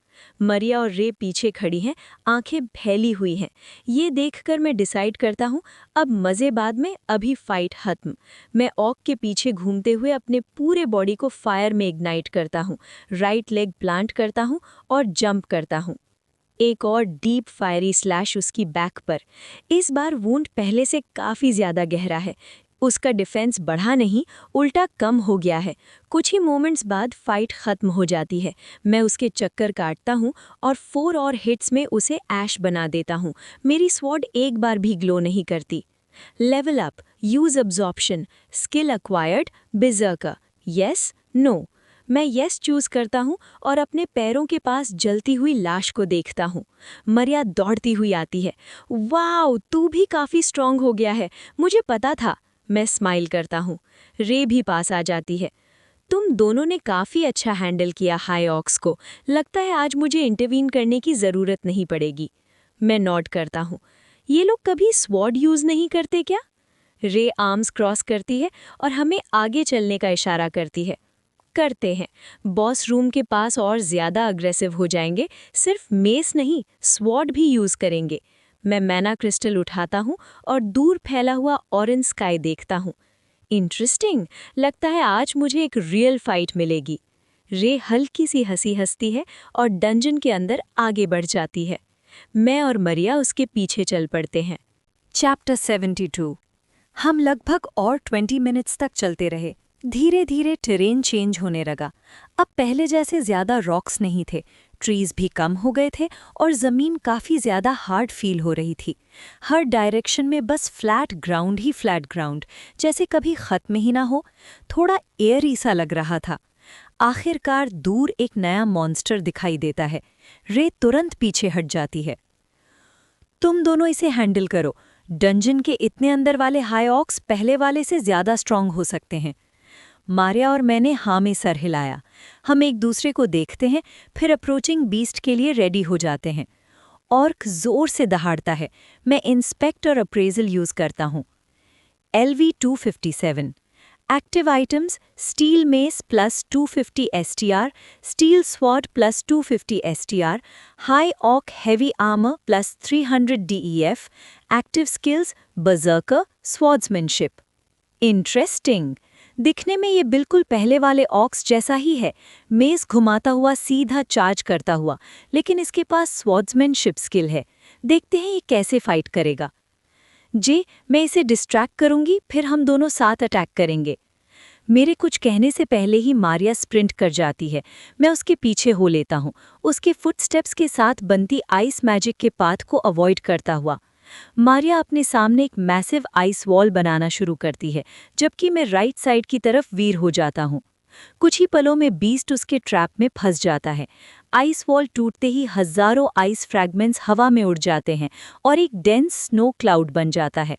मरिया और रे पीछे खड़ी हैं, आंखें फैली हुई हैं। ये देखकर मैं डिसाइड करता हूँ, अब मज़े बाद में, अभी फाइट खत्म। मैं ऑक के पीछे घूमते हुए अपने पूरे बॉडी को फायर में इग्नाइट करता हूँ, राइट लेग प्लांट करता हूँ और जंप करता हूँ। एक और डीप फायरी स्लैश उसकी बैक पर। इस बार वुंड पहले से काफ़ी ज़्यादा गहरा है। उसका डिफेंस बढ़ा नहीं, उल्टा कम हो गया है। कुछ ही मोमेंट्स बाद फाइट खत्म हो जाती है। मैं उसके चक्कर काटता हूँ और 4 और हिट्स में उसे ऐश बना देता हूँ। मेरी स्वॉर्ड एक बार भी ग्लो नहीं करती। Level up, use absorption, skill acquired, berserker, yes, no. मैं यस चूज करता हूँ और अपने पैरों के पास जलती हुई लाश को देखता हूँ। मरिया दौड़ती हुई आती है। वाओ, तू भी काफी स्ट्रांग हो गया है, मुझे पता था। मैं स्माइल करता हूँ। रे भी पास आ जाती है। तुम दोनों ने काफी अच्छा हैंडल किया हाई ऑक्स को। लगता है आज मुझे इंटरवीन करने की जरूरत नहीं पड़ेगी। मैं नॉड करता हूँ। ये लोग कभी स्वॉर्ड यूज नहीं करते क्या? रे आर्म्स क्रॉस करती है और हमें आगे चलने का इशारा करती है। करते हैं। बॉस रूम के पास और ज्यादा अग्रेसिव हो जाएंगे। सिर्फ मेस नहीं, स्वॉर्ड भी यूज करेंगे। मैं मैना क्रिस्टल उठाता हूँ और दूर फैला हुआ ऑरेंज स्काई देखता हूँ। इंटरेस्टिंग, लगता है आज मुझे एक रियल फाइट मिलेगी। रे हल्की सी हंसी हंसती है और डंजन के अंदर आगे बढ़ जाती है। मैं और मरिया उसके पीछे चल पड़ते हैं। चैप्टर 72। हम लगभग और 20 मिनट्स तक चलते रहे। धीरे धीरे टेरेन चेंज होने लगा। अब पहले जैसे ज्यादा रॉक्स नहीं थे, ट्रीज भी कम हो गए थे और जमीन काफी ज्यादा हार्ड फील हो रही थी। हर डायरेक्शन में बस फ्लैट ग्राउंड ही फ्लैट ग्राउंड, जैसे कभी खत्म ही ना हो। थोड़ा एयरी सा लग रहा था। आखिरकार दूर एक नया मॉन्स्टर दिखाई देता है। रे तुरंत पीछे हट जाती है। तुम दोनों इसे हैंडल करो। डंजन के इतने अंदर वाले हाई ऑक्स पहले वाले से ज्यादा स्ट्रांग हो सकते हैं। मारिया और मैंने हाँ में सर हिलाया। हम एक दूसरे को देखते हैं, फिर अप्रोचिंग बीस्ट के लिए रेडी हो जाते हैं। ऑर्क जोर से दहाड़ता है। मैं इंस्पेक्ट और अप्रेजल यूज करता हूँ। LV-257 active items steel mace plus 250 STR, steel sword plus 250 STR, high orc heavy armour plus 300 DEF, active skills berserker, swordsmanship. Interesting, दिखने में ये बिल्कुल पहले वाले ऑक्स जैसा ही है, मेज घुमाता हुआ सीधा चार्ज करता हुआ, लेकिन इसके पास स्वॉर्ड्समैनशिप स्किल है। देखते हैं ये कैसे फाइट करेगा। मैं इसे डिस्ट्रैक्ट करूंगी, फिर हम दोनों साथ अटैक करेंगे। मेरे कुछ कहने से पहले ही मारिया स्प्रिंट कर जाती है। मैं उसके पीछे हो लेता हूँ, उसके फुटस्टेप्स के साथ बनती आइस मैजिक के पाथ को अवॉइड करता हुआ। मारिया अपने सामने एक मैसिव आइस वॉल बनाना शुरू करती है, जबकि मैं राइट साइड की तरफ वीर हो जाता हूँ। कुछ ही पलों में बीस्ट उसके ट्रैप में फंस जाता है। आइस वॉल टूटते ही हजारों आइस फ्रैगमेंट्स हवा में उड़ जाते हैं और एक डेंस स्नो क्लाउड बन जाता है।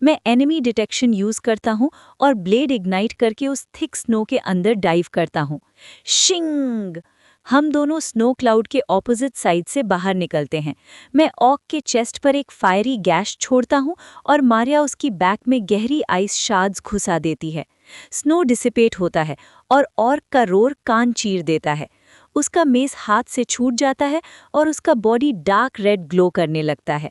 मैं एनिमी डिटेक्शन यूज करता हूँ और ब्लेड इग्नाइट करके उस थिक स्नो के अंदर डाइव करता हूँ। शिंग! हम दोनों स्नो क्लाउड के ऑपोजिट साइड से बाहर निकलते हैं। मैं ऑक के चेस्ट पर एक फायरी गैश छोड़ता हूँ और मारिया उसकी बैक में गहरी आइस शार्ड्स घुसा देती है। स्नो डिसिपेट होता है और ऑर्क का रोर कान चीर देता है। उसका मेस हाथ से छूट जाता है और उसका बॉडी डार्क रेड ग्लो करने लगता है।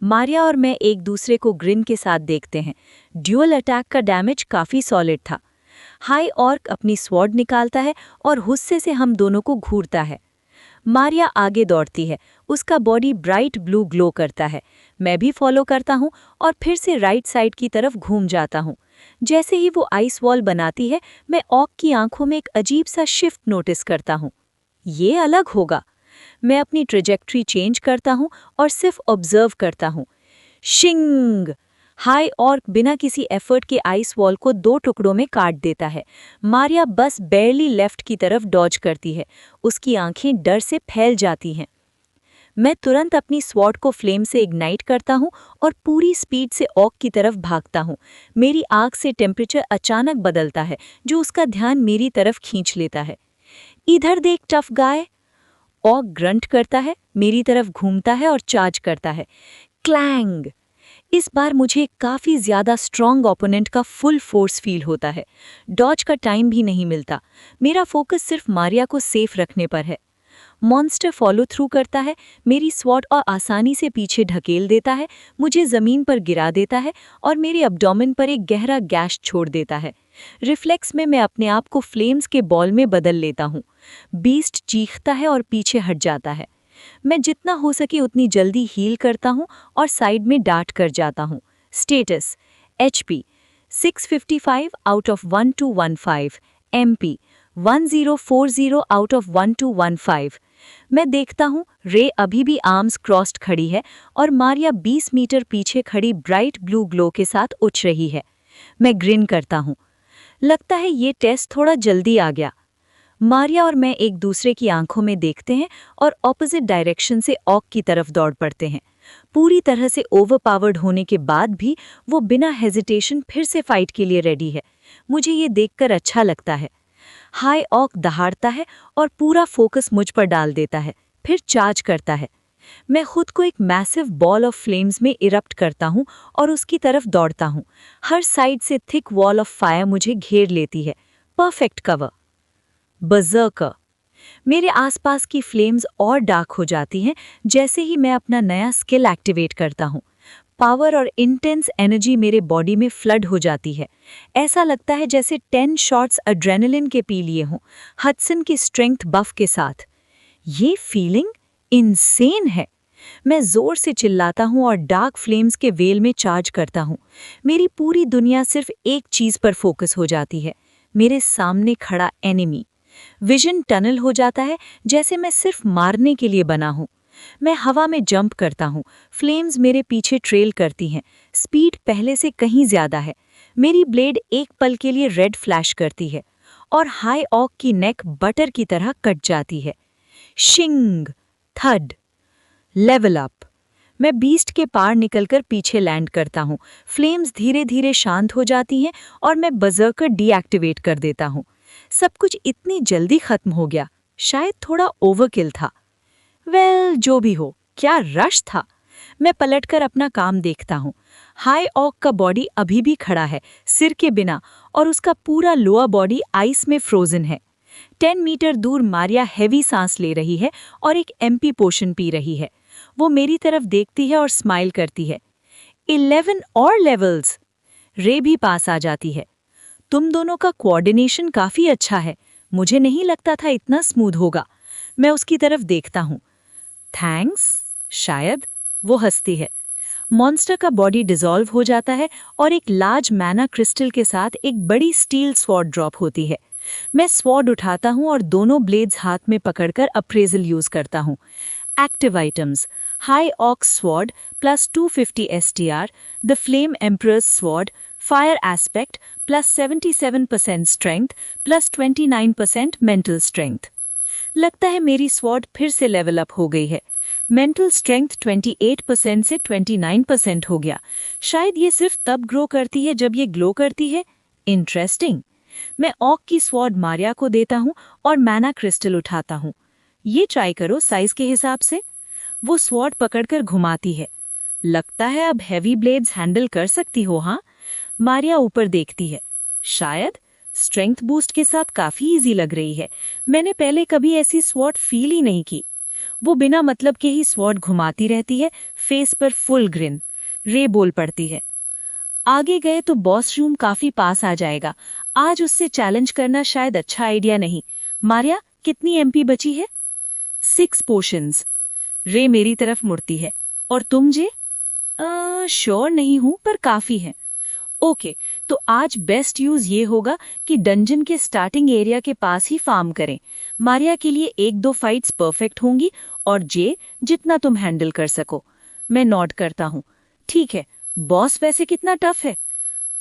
मारिया और मैं एक दूसरे को ग्रिन के साथ देखते हैं। ड्यूअल अटैक का डैमेज काफी सॉलिड था। हाई ऑर्क अपनी स्वॉर्ड निकालता है और गुस्से से हम दोनों को घूरता है। मारिया आगे दौड़ती है, उसका बॉडी ब्राइट ब्लू ग्लो करता है। मैं भी फॉलो करता हूँ और फिर से राइट साइड की तरफ घूम जाता हूँ। जैसे ही वो आइस वॉल बनाती है, मैं ऑक की आंखों में एक अजीब सा शिफ्ट नोटिस करता हूँ। ये अलग होगा। मैं अपनी ट्रेजेक्ट्री चेंज करता हूँ और सिर्फ ऑब्जर्व करता हूँ। शिंग! हाई ऑर्क बिना किसी एफर्ट के आइस वॉल को 2 टुकड़ों में काट देता है। मारिया बस बेयरली लेफ्ट की तरफ डॉज करती है। उसकी आंखें डर से फैल जाती हैं। मैं तुरंत अपनी स्वॉर्ड को फ्लेम से इग्नाइट करता हूँ और पूरी स्पीड से ऑक की तरफ भागता हूँ। मेरी आंख से टेम्परेचर अचानक बदलता है, जो उसका ध्यान मेरी तरफ खींच लेता है। इधर देख टफ गाय! ऑक ग्रंट करता है, मेरी तरफ घूमता है और चार्ज करता है। क्लैंग! इस बार मुझे काफी ज्यादा स्ट्रॉन्ग ओपोनेंट का फुल फोर्स फील होता है। डॉज का टाइम भी नहीं मिलता। मेरा फोकस सिर्फ मारिया को सेफ रखने पर है। मॉन्स्टर फॉलो थ्रू करता है, मेरी स्वॉर्ड और आसानी से पीछे ढकेल देता है, मुझे जमीन पर गिरा देता है और मेरे अब्डोमेन पर एक गहरा गैश छोड़ देता है। रिफ्लेक्स में मैं अपने आप को फ्लेम्स के बॉल में बदल लेता हूँ। बीस्ट चीखता है और पीछे हट जाता है। मैं जितना हो सके उतनी जल्दी हील करता हूँ और साइड में डार्ट कर जाता हूँ। Status HP 655 out of 1215, MP 1040 out of 1215। मैं देखता हूँ रे अभी भी आर्म्स क्रॉस्ड खड़ी है और मारिया 20 मीटर पीछे खड़ी ब्राइट ब्लू ग्लो के साथ उछ रही है। मैं ग्रिन करता हूँ। लगता है ये टेस्ट थोड़ा जल्दी आ गया। मारिया और मैं एक दूसरे की आंखों में देखते हैं और ऑपोजिट डायरेक्शन से ऑक की तरफ दौड़ पड़ते हैं। पूरी तरह से ओवरपावर्ड होने के बाद भी वो बिना हेजिटेशन फिर से फाइट के लिए रेडी है। मुझे ये देखकर अच्छा लगता है। हाई ऑक दहाड़ता है और पूरा फोकस मुझ पर डाल देता है, फिर चार्ज करता है। मैं खुद को एक मैसिव बॉल ऑफ फ्लेम्स में इरप्ट करता हूँ और उसकी तरफ दौड़ता हूँ। हर साइड से थिक वॉल ऑफ फायर मुझे घेर लेती है। Perfect cover. बर्जर्कर। मेरे आसपास की फ्लेम्स और डार्क हो जाती हैं जैसे ही मैं अपना नया स्किल एक्टिवेट करता हूँ। पावर और इंटेंस एनर्जी मेरे बॉडी में फ्लड हो जाती है। ऐसा लगता है जैसे 10 शॉट्स एड्रेनलिन के पी लिए हों, हडसन की स्ट्रेंथ बफ के साथ। ये फीलिंग इनसेन है। मैं जोर से चिल्लाता हूँ और डार्क फ्लेम्स के वेल में चार्ज करता हूँ। मेरी पूरी दुनिया सिर्फ एक चीज़ पर फोकस हो जाती है, मेरे सामने खड़ा एनिमी। विजन टनल हो जाता है जैसे मैं सिर्फ मारने के लिए बना हूँ। मैं हवा में जंप करता हूँ, फ्लेम्स मेरे पीछे ट्रेल करती हैं। स्पीड पहले से कहीं ज्यादा है। मेरी ब्लेड एक पल के लिए रेड फ्लैश करती है और हाई ऑक की नेक बटर की तरह कट जाती है। शिंग, थड, लेवल अप। मैं बीस्ट के पार निकलकर पीछे लैंड करता हूँ। फ्लेम्स धीरे धीरे शांत हो जाती हैं और मैं बर्जर्कर डीएक्टिवेट कर देता हूँ। सब कुछ इतनी जल्दी खत्म हो गया, शायद थोड़ा ओवरकिल था। वेल, जो भी हो, क्या रश था। मैं पलटकर अपना काम देखता हूँ। हाई ऑक का बॉडी अभी भी खड़ा है, सिर के बिना, और उसका पूरा लोअर बॉडी आइस में फ्रोजन है। 10 मीटर दूर मारिया हैवी सांस ले रही है और एक एमपी पोशन पी रही है। वो मेरी तरफ देखती है और स्माइल करती है। 11 और लेवल्स। रे भी पास आ जाती है। तुम दोनों का कोऑर्डिनेशन काफी अच्छा है। मुझे नहीं लगता था इतना स्मूथ होगा। मैं उसकी तरफ देखता हूँ। थैंक्स, शायद। वो हंसती है। मॉन्स्टर का बॉडी डिसॉल्व हो जाता है और एक लार्ज मैना क्रिस्टल के साथ एक बड़ी स्टील स्वॉर्ड ड्रॉप होती है। मैं स्वॉर्ड उठाता हूँ और दोनों ब्लेड्स हाथ में पकड़कर अप्रेजल यूज करता हूँ। Active items: high orc's sword plus 250 STR, the flame emperor's sword, fire aspect plus 77% strength plus 29% mental strength. लगता है मेरी स्वॉर्ड फिर से लेवल अप हो गई है। मेंटल स्ट्रेंथ 28% से 29% हो गया। शायद ये सिर्फ तब ग्रो करती है जब ये ग्लो करती है। इंटरेस्टिंग। मैं ऑक की स्वॉर्ड मारिया को देता हूँ और मैना क्रिस्टल उठाता हूँ। ये ट्राई करो साइज के हिसाब से। वो स्वॉर्ड पकड़कर घुमाती है। लगता है अब हैवी ब्लेड्स हैंडल कर सकती हो। हाँ। मारिया ऊपर देखती है। शायद। स्ट्रेंथ बूस्ट के साथ काफी इजी लग रही है। मैंने पहले कभी ऐसी स्वॉर्ड फील ही नहीं की। वो बिना मतलब के ही स्वॉर्ड घुमाती रहती है, फेस पर फुल ग्रिन। रे बोल पड़ती है, आगे गए तो बॉस रूम काफी पास आ जाएगा। आज उससे चैलेंज करना शायद अच्छा आइडिया नहीं। मारिया, कितनी एमपी बची है? 6 पोशंस। रे मेरी तरफ मुड़ती है। और तुम जे? श्योर नहीं हूं, पर काफी है। ओके, तो आज बेस्ट यूज ये होगा कि डंजन के स्टार्टिंग एरिया के पास ही फार्म करें। मारिया के लिए 1-2 फाइट्स परफेक्ट होंगी और जे जितना तुम हैंडल कर सको। मैं नॉट करता हूँ। ठीक है। बॉस वैसे कितना टफ है?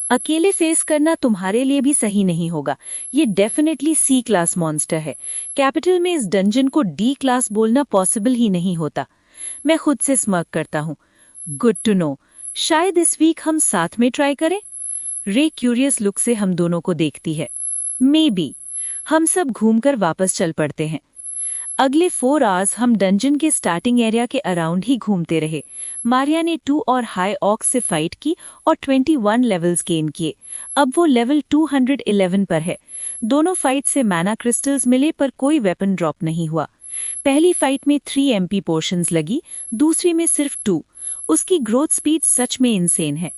अकेले फेस करना तुम्हारे लिए भी सही नहीं होगा। ये डेफिनेटली C क्लास मॉन्स्टर है। कैपिटल में इस डंजन को D क्लास बोलना पॉसिबल ही नहीं होता। मैं खुद से स्मर्क करता हूँ। Good to know. शायद इस वीक हम साथ में ट्राई करें। रे क्यूरियस लुक से हम दोनों को देखती है। May be. हम सब घूमकर वापस चल पड़ते हैं। अगले 4 आवर्स हम डंजन के स्टार्टिंग एरिया के अराउंड ही घूमते रहे। मारिया ने 2 और हाई ऑक्स से फाइट की और 21 लेवल्स गेन किए। अब वो लेवल 211 पर है। दोनों फाइट से मैना क्रिस्टल्स मिले पर कोई वेपन ड्रॉप नहीं हुआ। पहली फाइट में 3 MP पोर्शंस लगी, दूसरी में सिर्फ 2। उसकी ग्रोथ स्पीड सच में इनसेन है।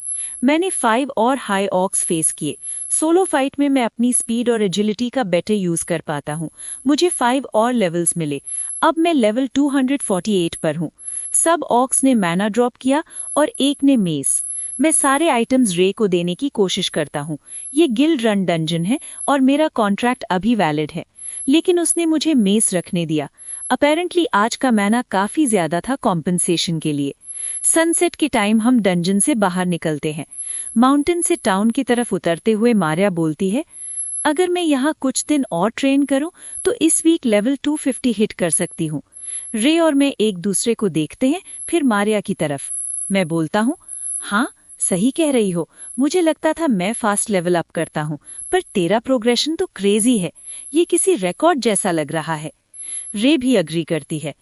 मैंने 5 और हाई ऑक्स फेस किए। सोलो फाइट में मैं अपनी स्पीड और एजिलिटी का बेटर यूज कर पाता हूँ। मुझे 5 और लेवल्स मिले। अब मैं लेवल 248 पर हूँ। सब ऑक्स ने मैना ड्रॉप किया और एक ने मेस। मैं सारे आइटम्स रे को देने की कोशिश करता हूँ। ये गिल्ड रन डंजन है और मेरा कॉन्ट्रैक्ट अभी वैलिड है, लेकिन उसने मुझे मेस रखने दिया। अपेरेंटली आज का मैना काफी ज्यादा था कॉम्पनसेशन के लिए। सनसेट के टाइम हम डंजन से बाहर निकलते हैं। माउंटेन से टाउन की तरफ उतरते हुए मारिया बोलती है, अगर मैं यहाँ कुछ दिन और ट्रेन करूं तो इस वीक लेवल 250 हिट कर सकती हूँ। रे और मैं एक दूसरे को देखते हैं, फिर मारिया की तरफ। मैं बोलता हूँ, हाँ सही कह रही हो, मुझे लगता था मैं फास्ट लेवल अप करता हूँ, पर तेरा प्रोग्रेशन तो क्रेजी है, ये किसी रिकॉर्ड जैसा लग रहा है। रे भी अग्री करती है,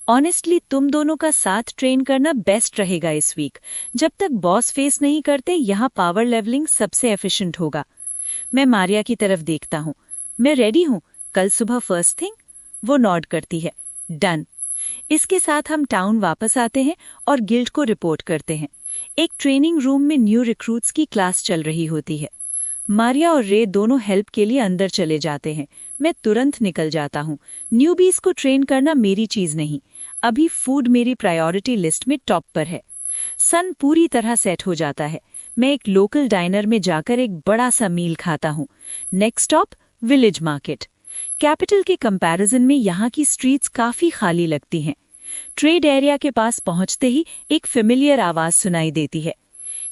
ऑनेस्टली तुम दोनों का साथ ट्रेन करना बेस्ट रहेगा इस वीक। जब तक बॉस फेस नहीं करते यहाँ पावर लेवलिंग सबसे एफिशिएंट होगा। मैं मारिया की तरफ देखता हूँ, मैं रेडी हूँ, कल सुबह फर्स्ट थिंग। वो नॉड करती है, डन। इसके साथ हम टाउन वापस आते हैं और गिल्ड को रिपोर्ट करते हैं। एक ट्रेनिंग रूम में न्यू रिक्रूट्स की क्लास चल रही होती है। मारिया और रे दोनों हेल्प के लिए अंदर चले जाते हैं। मैं तुरंत निकल जाता हूँ। न्यूबीज को ट्रेन करना मेरी चीज नहीं, अभी फूड मेरी प्रायोरिटी लिस्ट में टॉप पर है। सन पूरी तरह सेट हो जाता है। मैं एक लोकल डाइनर में जाकर एक बड़ा सा मील खाता हूँ। Next stop village market. Capital के कंपैरिजन में यहाँ की स्ट्रीट्स काफी खाली लगती हैं। ट्रेड एरिया के पास पहुंचते ही एक फेमिलियर आवाज सुनाई देती है,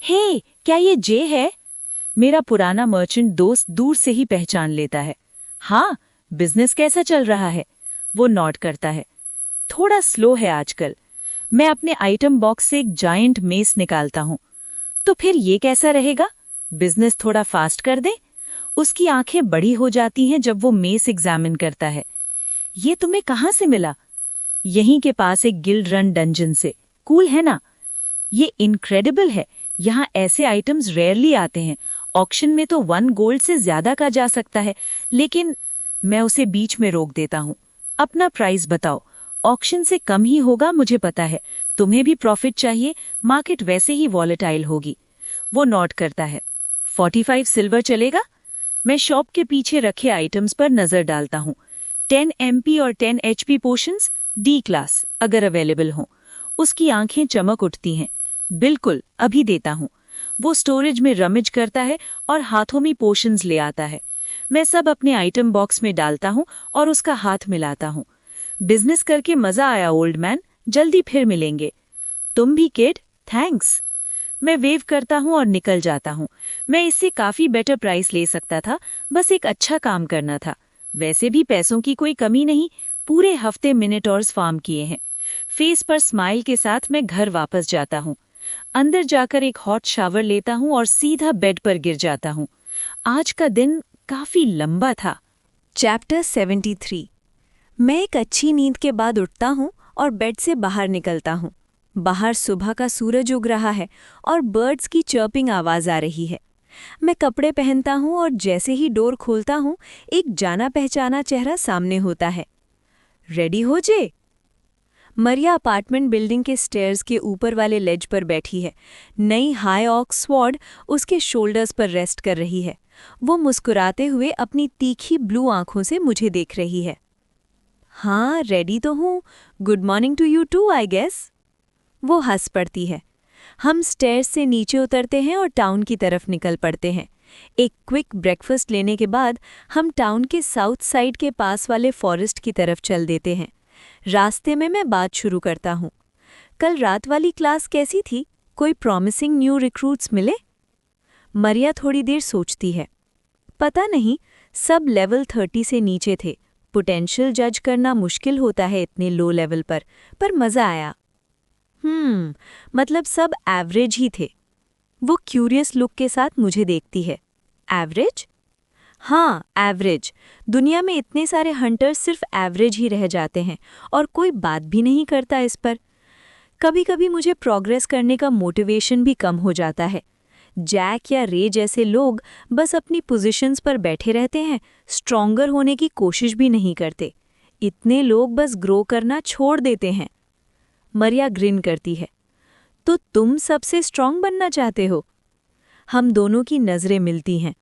हे, क्या ये जे है? मेरा पुराना मर्चेंट दोस्त दूर से ही पहचान लेता है। हाँ, बिजनेस कैसा चल रहा है? वो नॉड करता है। थोड़ा स्लो है आजकल। मैं अपने आइटम बॉक्स से एक जायंट मेस निकालता हूँ। तो फिर ये कैसा रहेगा? बिजनेस थोड़ा फास्ट कर दे? उसकी आंखें बड़ी हो जाती हैं जब वो मेस एग्जामिन करता है। ये तुम्हें कहाँ से मिला? यहीं के पास एक गिल्ड रन डंजन से। कूल है ना? ये इनक्रेडिबल है। यहाँ ऐसे आइटम्स रेयरली आते हैं। ऑक्शन में तो 1 गोल्ड से ज्यादा का जा सकता है, लेकिन मैं उसे बीच में रोक देता हूँ। अपना प्राइस बताओ। ऑक्शन से कम ही होगा, मुझे पता है। तुम्हें भी प्रॉफिट चाहिए, मार्केट वैसे ही वॉलेटाइल होगी। वो नोट करता है। 45 सिल्वर चलेगा? मैं शॉप के पीछे रखे आइटम्स पर नजर डालता हूँ। 10 MP और 10 HP पोशंस डी क्लास अगर अवेलेबल हों। उसकी आंखें चमक उठती हैं। बिल्कुल, अभी देता हूँ। वो स्टोरेज में रमिज करता है और हाथों में पोशंस ले आता है। मैं सब अपने आइटम बॉक्स में डालता हूँ और उसका हाथ मिलाता हूँ। बिजनेस करके मजा आया ओल्ड मैन, जल्दी फिर मिलेंगे। तुम भी किड, थैंक्स। मैं वेव करता हूँ और निकल जाता हूँ। मैं इससे काफी बेटर प्राइस ले सकता था, बस एक अच्छा काम करना था। वैसे भी पैसों की कोई कमी नहीं, पूरे हफ्ते मिनटॉर्स फार्म किए हैं। फेस पर स्माइल के साथ मैं घर वापस जाता हूँ। अंदर जाकर एक हॉट शावर लेता हूँ और सीधा बेड पर गिर जाता हूँ। आज का दिन काफी लंबा था। चैप्टर 73। मैं एक अच्छी नींद के बाद उठता हूँ और बेड से बाहर निकलता हूँ। बाहर सुबह का सूरज उग रहा है और बर्ड्स की चर्पिंग आवाज आ रही है। मैं कपड़े पहनता हूँ और जैसे ही डोर खोलता हूँ, एक जाना पहचाना चेहरा सामने होता है। रेडी हो जे? मरिया अपार्टमेंट बिल्डिंग के स्टेयर्स के ऊपर वाले लेज पर बैठी है। नई हाई ऑक स्वॉर्ड उसके शोल्डर्स पर रेस्ट कर रही है। वो मुस्कुराते हुए अपनी तीखी ब्लू आंखों से मुझे देख रही है। हाँ, रेडी तो हूँ। Good morning to you too, I guess. वो हंस पड़ती है। हम स्टेयर्स से नीचे उतरते हैं और टाउन की तरफ निकल पड़ते हैं। एक क्विक ब्रेकफास्ट लेने के बाद हम टाउन के साउथ साइड के पास वाले फॉरेस्ट की तरफ चल देते हैं। रास्ते में मैं बात शुरू करता हूँ। कल रात वाली क्लास कैसी थी? कोई प्रॉमिसिंग न्यू रिक्रूट्स मिले? मरिया थोड़ी देर सोचती है। पता नहीं, सब लेवल 30 से नीचे थे। पोटेंशियल जज करना मुश्किल होता है इतने लो लेवल पर मज़ा आया। मतलब सब एवरेज ही थे। वो क्यूरियस लुक के साथ मुझे देखती है। एवरेज? हाँ, एवरेज। दुनिया में इतने सारे हंटर्स सिर्फ एवरेज ही रह जाते हैं और कोई बात भी नहीं करता इस पर। कभी कभी मुझे प्रोग्रेस करने का मोटिवेशन भी कम हो जाता है। जैक या रे जैसे लोग बस अपनी पोजीशंस पर बैठे रहते हैं, स्ट्रॉन्गर होने की कोशिश भी नहीं करते। इतने लोग बस ग्रो करना छोड़ देते हैं। मरिया ग्रिन करती है। तो तुम सबसे स्ट्रॉन्ग बनना चाहते हो? हम दोनों की नज़रें मिलती हैं।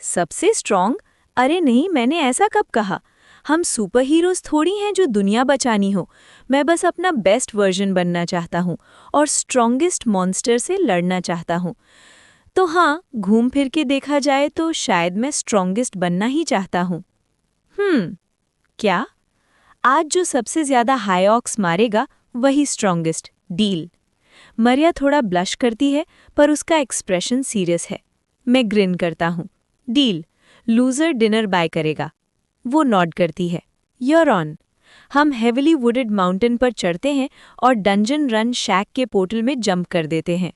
सबसे स्ट्रॉन्ग? अरे नहीं, मैंने ऐसा कब कहा? हम सुपर हीरोज थोड़ी हैं जो दुनिया बचानी हो। मैं बस अपना बेस्ट वर्जन बनना चाहता हूँ और स्ट्रॉन्गेस्ट मॉन्स्टर से लड़ना चाहता हूँ। तो हाँ, घूम फिर के देखा जाए तो शायद मैं स्ट्रॉन्गेस्ट बनना ही चाहता हूँ। क्या? आज जो सबसे ज्यादा हाई ऑक्स मारेगा वही स्ट्रॉन्गेस्ट। डील। मरिया थोड़ा ब्लश करती है पर उसका एक्सप्रेशन सीरियस है। मैं ग्रिन करता हूँ। डील। लूजर डिनर बाय करेगा। वो नॉड करती है। You're on. हम हेविली वुडेड माउंटेन पर चढ़ते हैं और डंजन रन शैक के पोर्टल में जंप कर देते हैं।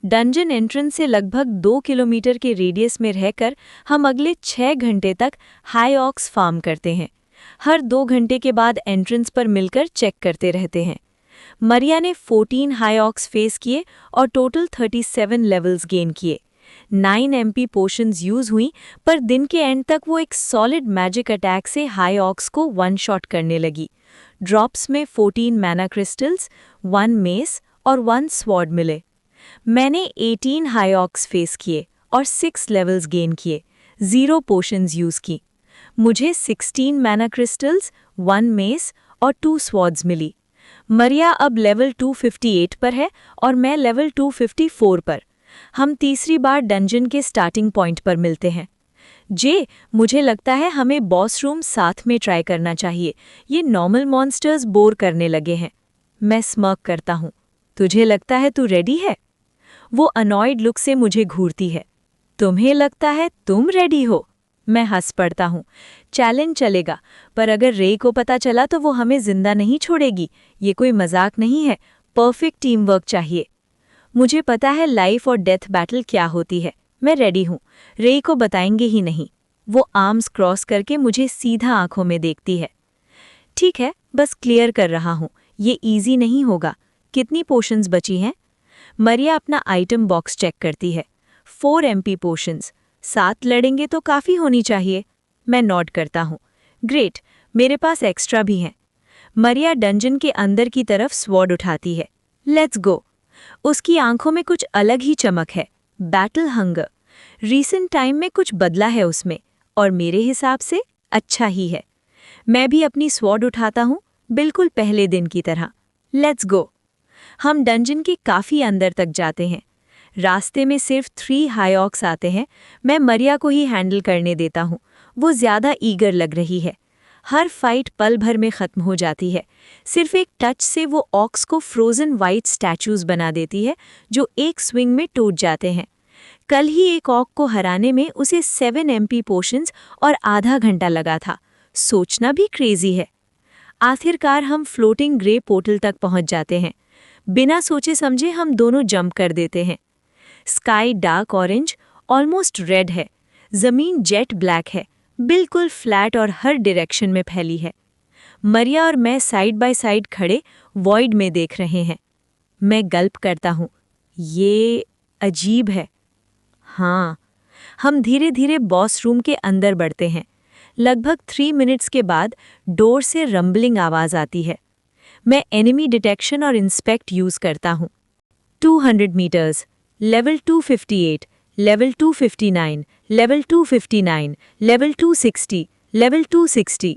डंजन एंट्रेंस से लगभग 2 किलोमीटर के रेडियस में रहकर हम अगले 6 घंटे तक हाई ऑक्स फार्म करते हैं। हर 2 घंटे के बाद एंट्रेंस पर मिलकर चेक करते रहते हैं। मरिया ने 14 हाई ऑक्स फेस किए और टोटल 37 लेवल्स गेन किए। 9 MP पोशंस यूज हुई, पर दिन के एंड तक वो एक सॉलिड मैजिक अटैक से हाई ऑक्स को वन शॉट करने लगी। ड्रॉप्स में 14 मैना क्रिस्टल्स, 1 मेस और 1 स्वॉर्ड मिले। मैंने 18 हाई ऑक्स फेस किए और 6 लेवल्स गेन किए, 0 पोशंस यूज की। मुझे 16 मैना क्रिस्टल्स, 1 मेस और 2 स्वॉर्ड्स मिली। मरिया अब लेवल 258 पर है और मैं लेवल 254 पर। हम तीसरी बार डंजन के स्टार्टिंग पॉइंट पर मिलते हैं। मुझे लगता है हमें बॉस रूम साथ में ट्राई करना चाहिए। ये नॉर्मल मॉन्स्टर्स बोर करने लगे हैं। मैं स्मर्क करता हूँ। तुझे लगता है तू रेडी है? वो अनॉयड लुक से मुझे घूरती है। तुम्हें लगता है तुम रेडी हो? मैं हंस पड़ता हूँ। चैलेंज चलेगा, पर अगर रे को पता चला तो वो हमें जिंदा नहीं छोड़ेगी। ये कोई मजाक नहीं है। परफेक्ट टीम वर्क चाहिए। मुझे पता है लाइफ और डेथ बैटल क्या होती है। मैं रेडी हूँ। रे को बताएंगे ही नहीं। वो आर्म्स क्रॉस करके मुझे सीधा आंखों में देखती है। ठीक है, बस क्लियर कर रहा हूँ, ये इजी नहीं होगा। कितनी पोशंस बची हैं? मरिया अपना आइटम बॉक्स चेक करती है। 4 MP पोशंस। 7 लड़ेंगे तो काफ़ी होनी चाहिए। मैं नोट करता हूँ। ग्रेट, मेरे पास एक्स्ट्रा भी हैं। मरिया डंजन के अंदर की तरफ स्वॉर्ड उठाती है। Let's go. उसकी आंखों में कुछ अलग ही चमक है। Battle hunger. रीसेंट टाइम में कुछ बदला है उसमें, और मेरे हिसाब से अच्छा ही है। मैं भी अपनी स्वॉर्ड उठाता हूँ, बिल्कुल पहले दिन की तरह। Let's go. हम डंजन के काफ़ी अंदर तक जाते हैं। रास्ते में सिर्फ 3 हाई ऑक्स आते हैं। मैं मरिया को ही हैंडल करने देता हूँ। वो ज़्यादा ईगर लग रही है। हर फाइट पल भर में ख़त्म हो जाती है। सिर्फ एक टच से वो ऑक्स को फ्रोज़न वाइट स्टैचूज़ बना देती है, जो एक स्विंग में टूट जाते हैं। कल ही एक ऑक को हराने में उसे 7 MP पोशंस और आधा घंटा लगा था। सोचना भी क्रेजी है। आखिरकार हम फ्लोटिंग ग्रे पोर्टल तक पहुंच जाते हैं। बिना सोचे समझे हम दोनों जंप कर देते हैं। Sky dark orange, almost red है। ज़मीन जेट ब्लैक है, बिल्कुल फ्लैट और हर डायरेक्शन में फैली है। मरिया और मैं साइड बाय साइड खड़े वॉइड में देख रहे हैं। मैं गल्प करता हूँ। ये अजीब है। हाँ। हम धीरे धीरे बॉस रूम के अंदर बढ़ते हैं। लगभग 3 मिनट्स के बाद डोर से रंबलिंग आवाज़ आती है। मैं एनिमी डिटेक्शन और इंस्पेक्ट यूज़ करता हूँ। 200 meters, level 258, level 259, level 259, level 260, level 260,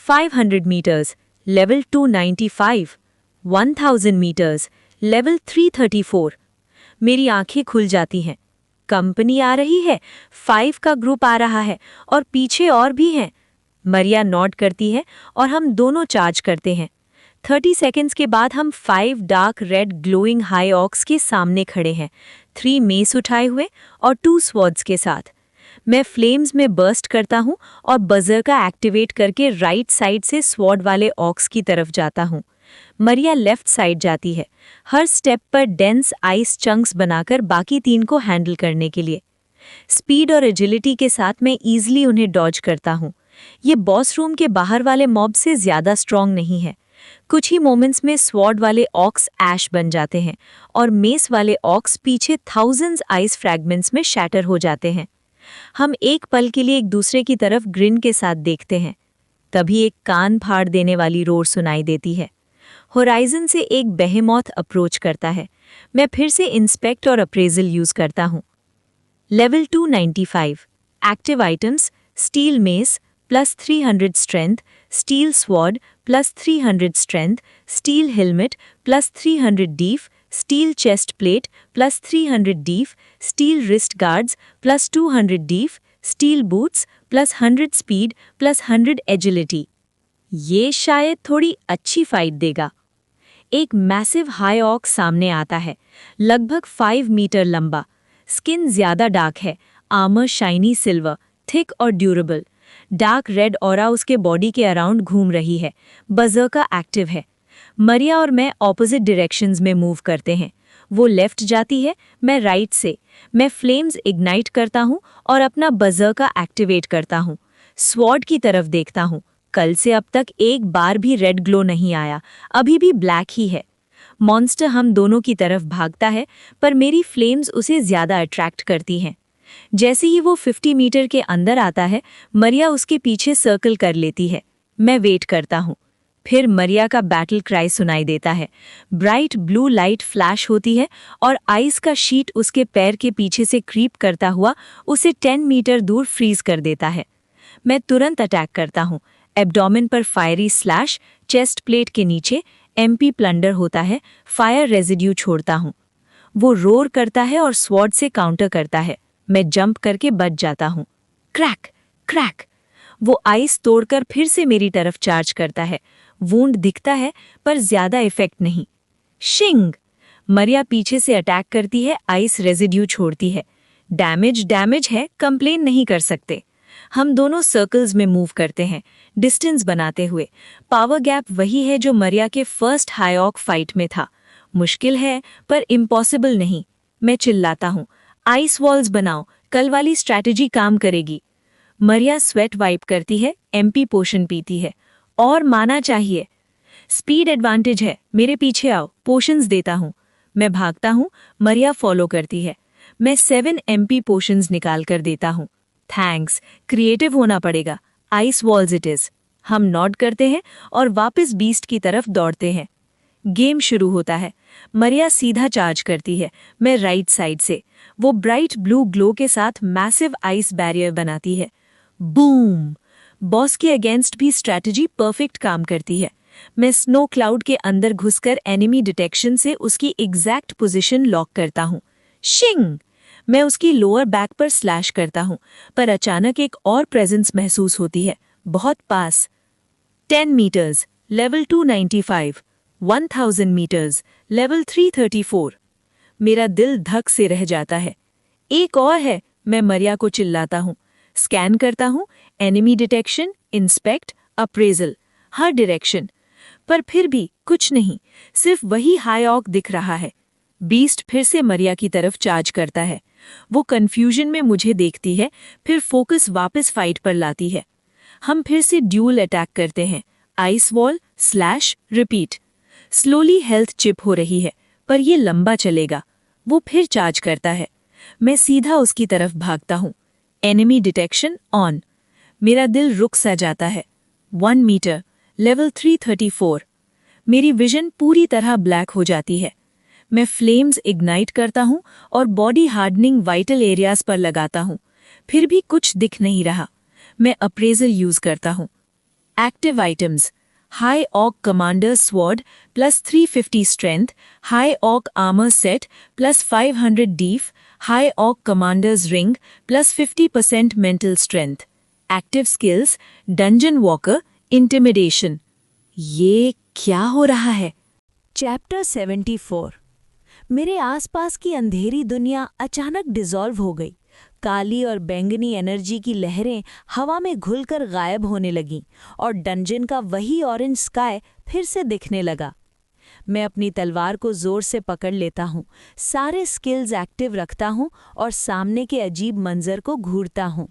500 meters, level 295, 1000 meters, level 334। मेरी आंखें खुल जाती हैं। कंपनी आ रही है, 5 का ग्रुप आ रहा है और पीछे और भी हैं। मरिया नॉड करती है और हम दोनों चार्ज करते हैं। 30 सेकेंड्स के बाद हम 5 dark red glowing high orcs के सामने खड़े हैं, 3 मेस उठाए हुए और 2 स्वॉर्ड्स के साथ। मैं फ्लेम्स में बर्स्ट करता हूँ और बजर का एक्टिवेट करके राइट साइड से स्वॉर्ड वाले ऑक्स की तरफ जाता हूँ। मरिया लेफ्ट साइड जाती है, हर स्टेप पर डेंस आइस चंक्स बनाकर बाकी 3 को हैंडल करने के लिए। स्पीड और एजिलिटी के साथ मैं ईजिली उन्हें डॉज करता हूँ। ये बॉस रूम के बाहर वाले मॉब से ज़्यादा स्ट्रॉन्ग नहीं है। कुछ ही मोमेंट्स में स्वॉर्ड वाले ऑक्स ऐश बन जाते हैं और मेस वाले ऑक्स पीछे थाउजेंड्स आइस फ्रैगमेंट्स में शैटर हो जाते हैं। हम एक पल के लिए एक दूसरे की तरफ ग्रिन के साथ देखते हैं। तभी एक कान फाड़ देने वाली रोर सुनाई देती है। होराइजन से एक बेहेमॉथ अप्रोच करता है। मैं फिर से इंस्पेक्ट और अप्रेजल यूज करता हूँ। Level 295, active items, steel mace, plus 300 strength, steel sword plus 300 strength, steel helmet plus 300 deaf, steel chest plate plus 300 deaf, steel wrist guards plus 200 deaf, steel boots plus 100 speed plus 100 agility. ये शायद थोड़ी अच्छी fight देगा। एक massive high ऑक सामने आता है, लगभग 5 मीटर लंबा। स्किन ज्यादा डार्क है, आर्मर शाइनी सिल्वर, थिक और ड्यूरेबल। डार्क रेड ऑरा उसके बॉडी के अराउंड घूम रही है। बजर्का एक्टिव है। मरिया और मैं ऑपोजिट डायरेक्शंस में मूव करते हैं। वो लेफ्ट जाती है, मैं राइट से। मैं फ्लेम्स इग्नाइट करता हूँ और अपना बजर्का एक्टिवेट करता हूँ। स्वॉर्ड की तरफ देखता हूँ। कल से अब तक एक बार भी रेड ग्लो नहीं आया, अभी भी ब्लैक ही है। मॉन्स्टर हम दोनों की तरफ भागता है, पर मेरी फ्लेम्स उसे ज्यादा अट्रैक्ट करती हैं। जैसे ही वो 50 मीटर के अंदर आता है, मरिया उसके पीछे सर्कल कर लेती है। मैं वेट करता हूँ। फिर मरिया का बैटल क्राई सुनाई देता है। ब्राइट ब्लू लाइट फ्लैश होती है और आइस का शीट उसके पैर के पीछे से क्रीप करता हुआ उसे 10 मीटर दूर फ्रीज कर देता है। मैं तुरंत अटैक करता हूँ। एब्डोमेन पर फायरी स्लैश, चेस्ट प्लेट के नीचे MP प्लंडर होता है, फायर रेजिड्यू छोड़ता हूँ। वो रोर करता है और स्वॉर्ड से काउंटर करता है। मैं जंप करके बच जाता हूँ। क्रैक क्रैक, वो आइस तोड़कर फिर से मेरी तरफ चार्ज करता है। वूंड दिखता है पर ज्यादा इफेक्ट नहीं। शिंग, मरिया पीछे से अटैक करती है, आइस रेजिड्यू छोड़ती है। डैमेज है, कंप्लेन नहीं कर सकते। हम दोनों सर्कल्स में मूव करते हैं, डिस्टेंस बनाते हुए। पावर गैप वही है जो मरिया के फर्स्ट हाईऑक फाइट में था। मुश्किल है पर इम्पॉसिबल नहीं। मैं चिल्लाता हूँ, आइस वॉल्स बनाओ, कल वाली स्ट्रैटेजी काम करेगी। मरिया स्वेट वाइप करती है, MP पोशन पीती है। और माना चाहिए। स्पीड एडवांटेज है, मेरे पीछे आओ, पोशंस देता हूँ। मैं भागता हूँ, मरिया फॉलो करती है। मैं 7 MP पोशंस निकाल कर देता हूँ। थैंक्स, क्रिएटिव होना पड़ेगा। Ice walls it is. हम नॉड करते हैं और वापस बीस्ट की तरफ दौड़ते हैं। गेम शुरू होता है। मरिया सीधा चार्ज करती है, मैं राइट साइड से। वो ब्राइट ब्लू ग्लो के साथ मैसिव आइस बैरियर बनाती है। बूम! बॉस के अगेंस्ट भी स्ट्रैटेजी परफेक्ट काम करती है। मैं स्नो क्लाउड के अंदर घुसकर एनिमी डिटेक्शन से उसकी एग्जैक्ट पोजीशन लॉक करता हूँ। शिंग! मैं उसकी लोअर बैक पर स्लैश करता हूँ, पर अचानक एक और प्रेजेंस महसूस होती है, बहुत पास। 10 मीटर्स, लेवल 295, 1000 मीटर्स, लेवल 334। मेरा दिल धक से रह जाता है। एक और है, मैं मरिया को चिल्लाता हूँ। स्कैन करता हूँ, एनिमी डिटेक्शन, इंस्पेक्ट, अप्रेजल, हर डायरेक्शन। पर फिर भी कुछ नहीं, सिर्फ वही हाईऑक दिख रहा है। बीस्ट फिर से मरिया की तरफ चार्ज करता है। वो कंफ्यूजन में मुझे देखती है, फिर फोकस वापस फाइट पर लाती है। हम फिर से ड्यूल अटैक करते हैं। Ice wall slash repeat. Slowly health chip हो रही है, पर ये लंबा चलेगा। वो फिर चार्ज करता है। मैं सीधा उसकी तरफ भागता हूँ। Enemy detection on. मेरा दिल रुक सा जाता है। 1 मीटर, लेवल 334। मेरी विजन पूरी तरह ब्लैक हो जाती है। मैं फ्लेम्स इग्नाइट करता हूँ और बॉडी हार्डनिंग वाइटल एरियाज पर लगाता हूँ, फिर भी कुछ दिख नहीं रहा। मैं अप्रेजल यूज करता हूँ। Active items: high orc commander sword plus 350 strength, high orc armour set plus 500 def, high orc commander's ring plus 50% mental strength. Active skills: dungeon walker, intimidation. ये क्या हो रहा है? चैप्टर 74। मेरे आसपास की अंधेरी दुनिया अचानक डिसॉल्व हो गई। काली और बैंगनी एनर्जी की लहरें हवा में घुलकर गायब होने लगीं और डंजन का वही ऑरेंज स्काई फिर से दिखने लगा। मैं अपनी तलवार को जोर से पकड़ लेता हूँ, सारे स्किल्स एक्टिव रखता हूँ और सामने के अजीब मंजर को घूरता हूँ।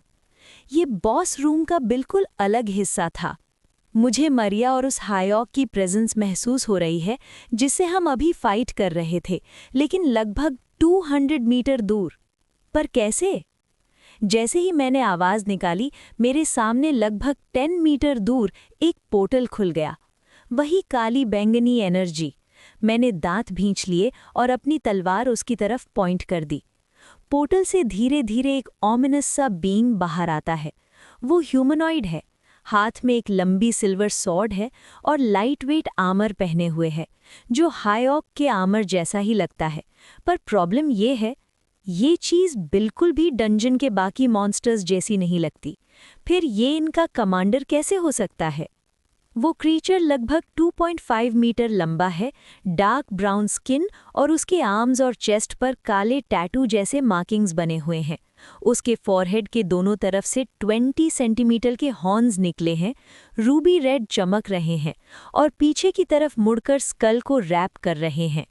ये बॉस रूम का बिल्कुल अलग हिस्सा था। मुझे मरिया और उस हाईऑक की प्रेजेंस महसूस हो रही है जिसे हम अभी फाइट कर रहे थे, लेकिन लगभग 200 मीटर दूर। पर कैसे? जैसे ही मैंने आवाज निकाली, मेरे सामने लगभग 10 मीटर दूर एक पोर्टल खुल गया। वही काली बैंगनी एनर्जी। मैंने दांत भींच लिए और अपनी तलवार उसकी तरफ पॉइंट कर दी। पोर्टल से धीरे धीरे एक ऑमिनस सा बीइंग बाहर आता है। वो ह्यूमनॉइड है, हाथ में एक लंबी सिल्वर सॉर्ड है और लाइट वेट आर्मर पहने हुए है, जो हाईऑक के आर्मर जैसा ही लगता है। पर प्रॉब्लम ये है, ये चीज़ बिल्कुल भी डंजन के बाकी मॉन्स्टर्स जैसी नहीं लगती। फिर ये इनका कमांडर कैसे हो सकता है? वो क्रीचर लगभग 2.5 मीटर लंबा है, डार्क ब्राउन स्किन और उसके आर्म्स और चेस्ट पर काले टैटू जैसे मार्किंग्स बने हुए हैं। उसके फॉरहेड के दोनों तरफ से 20 सेंटीमीटर के हॉर्न्स निकले हैं, रूबी रेड चमक रहे हैं और पीछे की तरफ मुड़कर स्कल को रैप कर रहे हैं।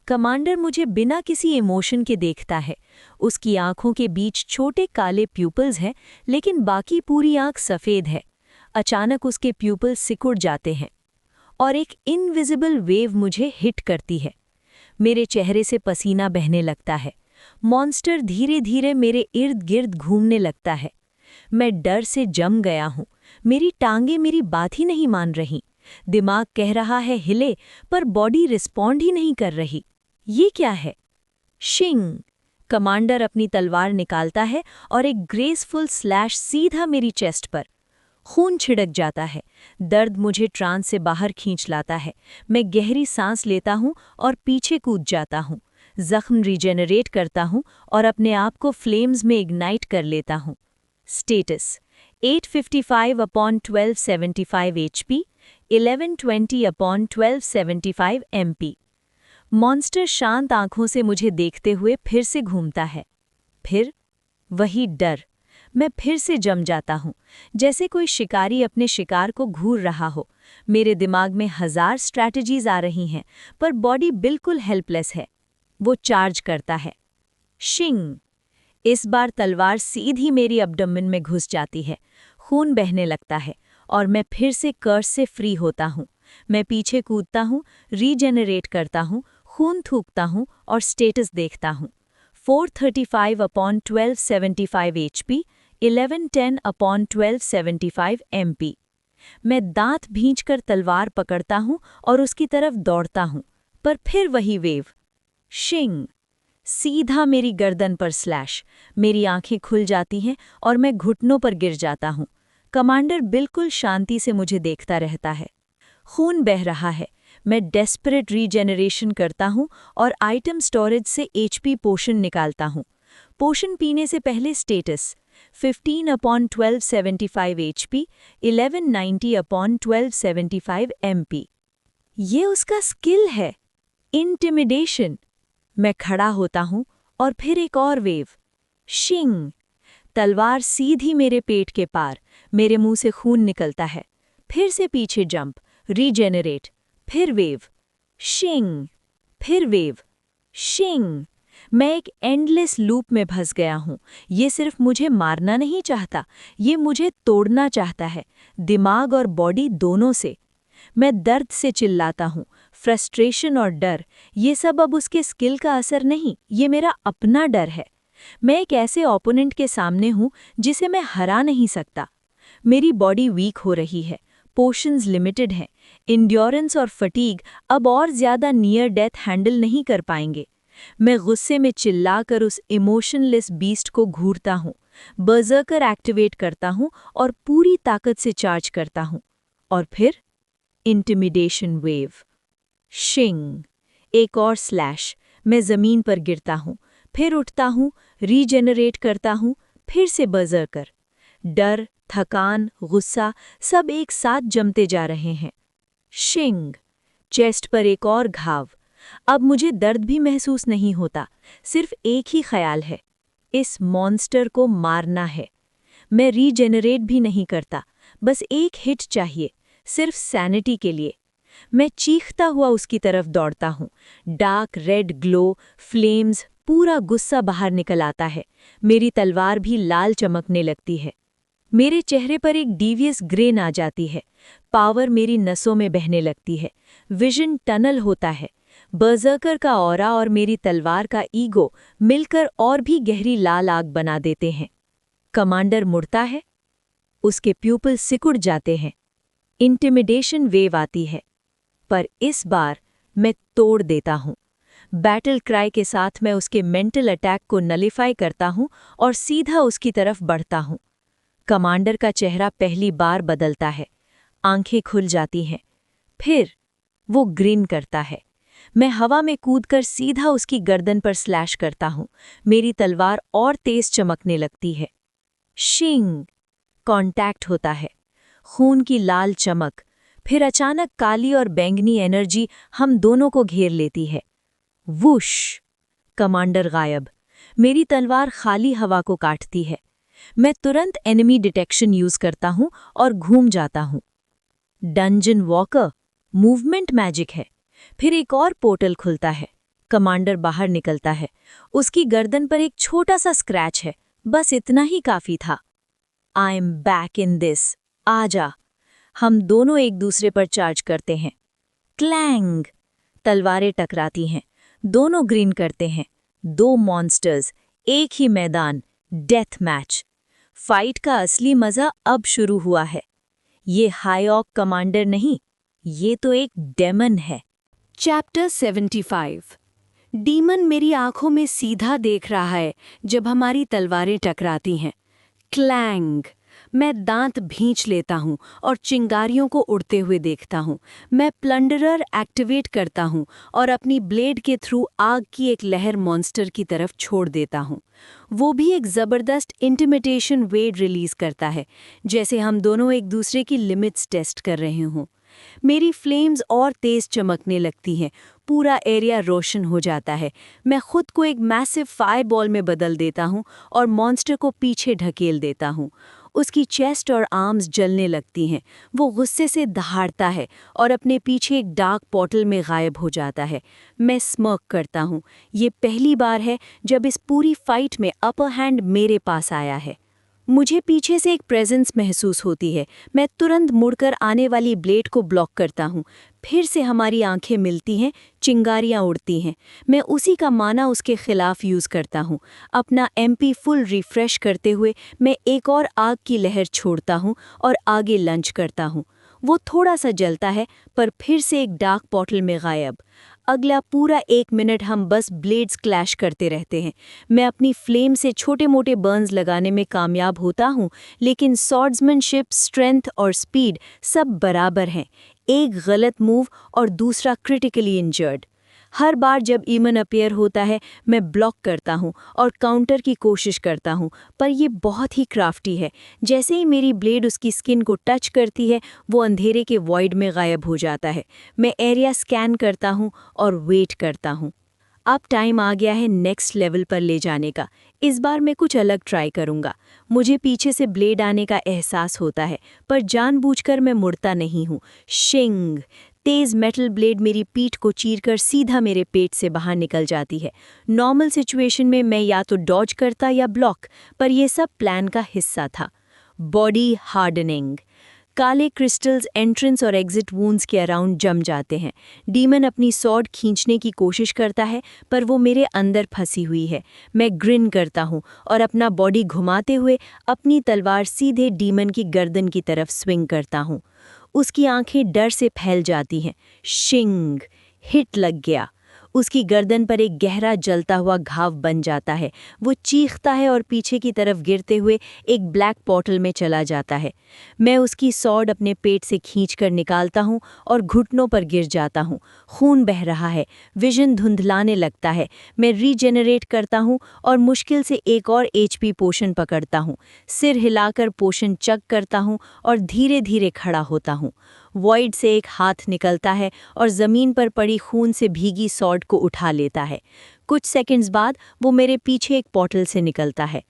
कमांडर मुझे बिना किसी इमोशन के देखता है। उसकी आंखों के बीच छोटे काले प्यूपल्स हैं, लेकिन बाकी पूरी आंख सफ़ेद है। अचानक उसके प्यूपल सिकुड़ जाते हैं और एक इनविजिबल वेव मुझे हिट करती है। मेरे चेहरे से पसीना बहने लगता है। मॉन्स्टर धीरे धीरे मेरे इर्द गिर्द घूमने लगता है। मैं डर से जम गया हूँ। मेरी टांगें मेरी बात ही नहीं मान रही। दिमाग कह रहा है हिले, पर बॉडी रिस्पॉन्ड ही नहीं कर रही। ये क्या है? शिंग! कमांडर अपनी तलवार निकालता है और एक ग्रेसफुल स्लैश सीधा मेरी चेस्ट पर। खून छिड़क जाता है। दर्द मुझे ट्रांस से बाहर खींच लाता है। मैं गहरी सांस लेता हूँ और पीछे कूद जाता हूँ। जख्म रीजेनरेट करता हूँ और अपने आप को फ्लेम्स में इग्नाइट कर लेता हूँ। Status 855/1275 HP, 1120/1275 MP। मॉन्स्टर शांत आंखों से मुझे देखते हुए फिर से घूमता है। फिर वही डर। मैं फिर से जम जाता हूँ, जैसे कोई शिकारी अपने शिकार को घूर रहा हो। मेरे दिमाग में 1000 स्ट्रैटेजीज आ रही हैं, पर बॉडी बिल्कुल हेल्पलेस है। वो चार्ज करता है। शिंग! इस बार तलवार सीधी मेरी अब्डोमेन में घुस जाती है। खून बहने लगता है और मैं फिर से कर्स से फ्री होता हूँ। मैं पीछे कूदता हूँ, रीजेनरेट करता हूँ, खून थूकता हूँ और स्टेटस देखता हूँ। 435/1275 HP, 1110/1275 MP। मैं दांत भींचकर तलवार पकड़ता हूँ और उसकी तरफ दौड़ता हूँ, पर फिर वही वेव। शिंग! सीधा मेरी गर्दन पर स्लैश। मेरी आंखें खुल जाती हैं और मैं घुटनों पर गिर जाता हूँ। कमांडर बिल्कुल शांति से मुझे देखता रहता है। खून बह रहा है। मैं डेस्परेट रीजेनरेशन करता हूँ और आइटम स्टोरेज से HP पोशन निकालता हूँ। पोशन पीने से पहले स्टेटस 15/1275 HP, 1190/1275 MP। ये उसका स्किल है, इंटिमिडेशन। मैं खड़ा होता हूँ और फिर एक और वेव। शिंग! तलवार सीधी मेरे पेट के पार। मेरे मुंह से खून निकलता है। फिर से पीछे जंप, रीजेनरेट, फिर वेव। शिंग! फिर वेव। शिंग! मैं एक एंडलेस लूप में फंस गया हूँ। ये सिर्फ मुझे मारना नहीं चाहता, ये मुझे तोड़ना चाहता है, दिमाग और बॉडी दोनों से। मैं दर्द से चिल्लाता हूँ, फ्रस्ट्रेशन और डर। ये सब अब उसके स्किल का असर नहीं, ये मेरा अपना डर है। मैं एक ऐसे ओपोनेंट के सामने हूँ जिसे मैं हरा नहीं सकता। मेरी बॉडी वीक हो रही है, पोशंस लिमिटेड हैं, इंड्योरेंस और फटीग अब और ज़्यादा नियर डेथ हैंडल नहीं कर पाएंगे। मैं गुस्से में चिल्लाकर उस इमोशनलेस बीस्ट को घूरता हूँ, बर्जर्कर एक्टिवेट करता हूँ और पूरी ताकत से चार्ज करता हूँ। और फिर इंटिमिडेशन वेव। शिंग! एक और स्लैश। मैं ज़मीन पर गिरता हूँ, फिर उठता हूँ, रीजेनरेट करता हूँ, फिर से बर्जर्कर। डर, थकान, गुस्सा सब एक साथ जमते जा रहे हैं। शिंग! चेस्ट पर एक और घाव। अब मुझे दर्द भी महसूस नहीं होता, सिर्फ एक ही ख्याल है, इस मॉन्स्टर को मारना है। मैं रीजेनरेट भी नहीं करता, बस एक हिट चाहिए, सिर्फ सैनिटी के लिए। मैं चीखता हुआ उसकी तरफ दौड़ता हूँ। डार्क रेड ग्लो, फ्लेम्स, पूरा गुस्सा बाहर निकल आता है। मेरी तलवार भी लाल चमकने लगती है। मेरे चेहरे पर एक डीवियस ग्रेन आ जाती है। पावर मेरी नसों में बहने लगती है। विजन टनल होता है। बर्जर्कर का ऑरा और मेरी तलवार का ईगो मिलकर और भी गहरी लाल आग बना देते हैं। कमांडर मुड़ता है, उसके प्यूपल सिकुड़ जाते हैं। इंटिमिडेशन वेव आती है, पर इस बार मैं तोड़ देता हूँ। बैटल क्राई के साथ मैं उसके मेंटल अटैक को नलिफाई करता हूँ और सीधा उसकी तरफ बढ़ता हूँ। कमांडर का चेहरा पहली बार बदलता है, आंखें खुल जाती हैं। फिर वो ग्रीन करता है। मैं हवा में कूदकर सीधा उसकी गर्दन पर स्लैश करता हूं। मेरी तलवार और तेज चमकने लगती है। शिंग! कांटेक्ट होता है। खून की लाल चमक, फिर अचानक काली और बैंगनी एनर्जी हम दोनों को घेर लेती है। वुश! कमांडर गायब। मेरी तलवार खाली हवा को काटती है। मैं तुरंत एनिमी डिटेक्शन यूज करता हूं और घूम जाता हूं। डंजन वॉकर, मूवमेंट मैजिक है। फिर एक और पोर्टल खुलता है। कमांडर बाहर निकलता है। उसकी गर्दन पर एक छोटा सा स्क्रैच है, बस इतना ही काफी था। I am back in this, आजा। हम दोनों एक दूसरे पर चार्ज करते हैं। क्लैंग! तलवारें टकराती हैं। दोनों ग्रीन करते हैं। दो मॉन्स्टर्स, एक ही मैदान, डेथ मैच। फाइट का असली मजा अब शुरू हुआ है। ये हाईऑक कमांडर नहीं, ये तो एक डेमन है। चैप्टर 75। डीमन मेरी आंखों में सीधा देख रहा है जब हमारी तलवारें टकराती हैं। क्लैंग! मैं दांत भींच लेता हूँ और चिंगारियों को उड़ते हुए देखता हूँ। मैं प्लंडरर एक्टिवेट करता हूँ और अपनी ब्लेड के थ्रू आग की एक लहर मॉन्स्टर की तरफ छोड़ देता हूँ। वो भी एक ज़बरदस्त इंटिमिडेशन वेव रिलीज करता है, जैसे हम दोनों एक दूसरे की लिमिट्स टेस्ट कर रहे हों। मेरी फ्लेम्स और तेज चमकने लगती हैं। पूरा एरिया रोशन हो जाता है। मैं खुद को एक मैसिव फायरबॉल में बदल देता हूँ और मॉन्स्टर को पीछे ढकेल देता हूँ। उसकी चेस्ट और आर्म्स जलने लगती हैं। वो गुस्से से दहाड़ता है और अपने पीछे एक डार्क पोर्टल में गायब हो जाता है। मैं स्मर्क करता हूँ। ये पहली बार है जब इस पूरी फाइट में अपर हैंड मेरे पास आया है। मुझे पीछे से एक प्रेजेंस महसूस होती है। मैं तुरंत मुड़कर आने वाली ब्लेड को ब्लॉक करता हूँ। फिर से हमारी आंखें मिलती हैं, चिंगारियाँ उड़ती हैं। मैं उसी का माना उसके खिलाफ यूज़ करता हूँ। अपना एमपी फुल रिफ्रेश करते हुए मैं एक और आग की लहर छोड़ता हूँ और आगे लंच करता हूँ। वो थोड़ा सा जलता है, पर फिर से एक डार्क पोर्टल में गायब। अगला पूरा 1 मिनट हम बस ब्लेड्स क्लैश करते रहते हैं। मैं अपनी फ्लेम से छोटे मोटे बर्न्स लगाने में कामयाब होता हूँ, लेकिन स्वॉर्ड्समैनशिप, स्ट्रेंथ और स्पीड सब बराबर हैं। एक गलत मूव और दूसरा क्रिटिकली इंजर्ड। हर बार जब ईमन अपीयर होता है, मैं ब्लॉक करता हूँ और काउंटर की कोशिश करता हूँ, पर ये बहुत ही क्राफ्टी है। जैसे ही मेरी ब्लेड उसकी स्किन को टच करती है, वो अंधेरे के वॉइड में गायब हो जाता है। मैं एरिया स्कैन करता हूँ और वेट करता हूँ। अब टाइम आ गया है नेक्स्ट लेवल पर ले जाने का। इस बार मैं कुछ अलग ट्राई करूँगा। मुझे पीछे से ब्लेड आने का एहसास होता है, पर जानबूझकर मैं मुड़ता नहीं हूँ। शिंग! तेज़ मेटल ब्लेड मेरी पीठ को चीरकर सीधा मेरे पेट से बाहर निकल जाती है। नॉर्मल सिचुएशन में मैं या तो डॉज करता या ब्लॉक, पर यह सब प्लान का हिस्सा था। Body hardening. काले क्रिस्टल्स एंट्रेंस और एग्जिट वूंड्स के अराउंड जम जाते हैं। डीमन अपनी सॉर्ड खींचने की कोशिश करता है, पर वो मेरे अंदर फंसी हुई है। मैं ग्रिन करता हूँ और अपना बॉडी घुमाते हुए अपनी तलवार सीधे डीमन की गर्दन की तरफ स्विंग करता हूँ। उसकी आंखें डर से फैल जाती हैं। शिंग! हिट लग गया। उसकी गर्दन पर एक गहरा जलता हुआ घाव बन जाता है। वो चीखता है और पीछे की तरफ गिरते हुए एक ब्लैक पोर्टल में चला जाता है। मैं उसकी सॉर्ड अपने पेट से खींचकर निकालता हूँ और घुटनों पर गिर जाता हूँ। खून बह रहा है, विजन धुंधलाने लगता है। मैं रीजेनरेट करता हूँ और मुश्किल से एक और एचपी पोशन पकड़ता हूँ। सिर हिलाकर पोशन चक करता हूँ और धीरे धीरे खड़ा होता हूँ। वॉइड से एक हाथ निकलता है और ज़मीन पर पड़ी खून से भीगी सॉर्ड को उठा लेता है। कुछ सेकंड्स बाद वो मेरे पीछे एक पोर्टल से निकलता है।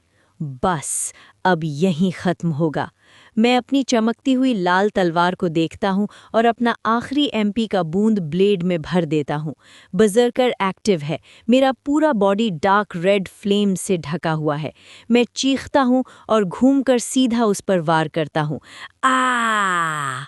बस अब यहीं ख़त्म होगा। मैं अपनी चमकती हुई लाल तलवार को देखता हूँ और अपना आखिरी एमपी का बूंद ब्लेड में भर देता हूँ। बजर्कर एक्टिव है। मेरा पूरा बॉडी डार्क रेड फ्लेम से ढका हुआ है। मैं चीखता हूँ और घूमकर सीधा उस पर वार करता हूँ। आ!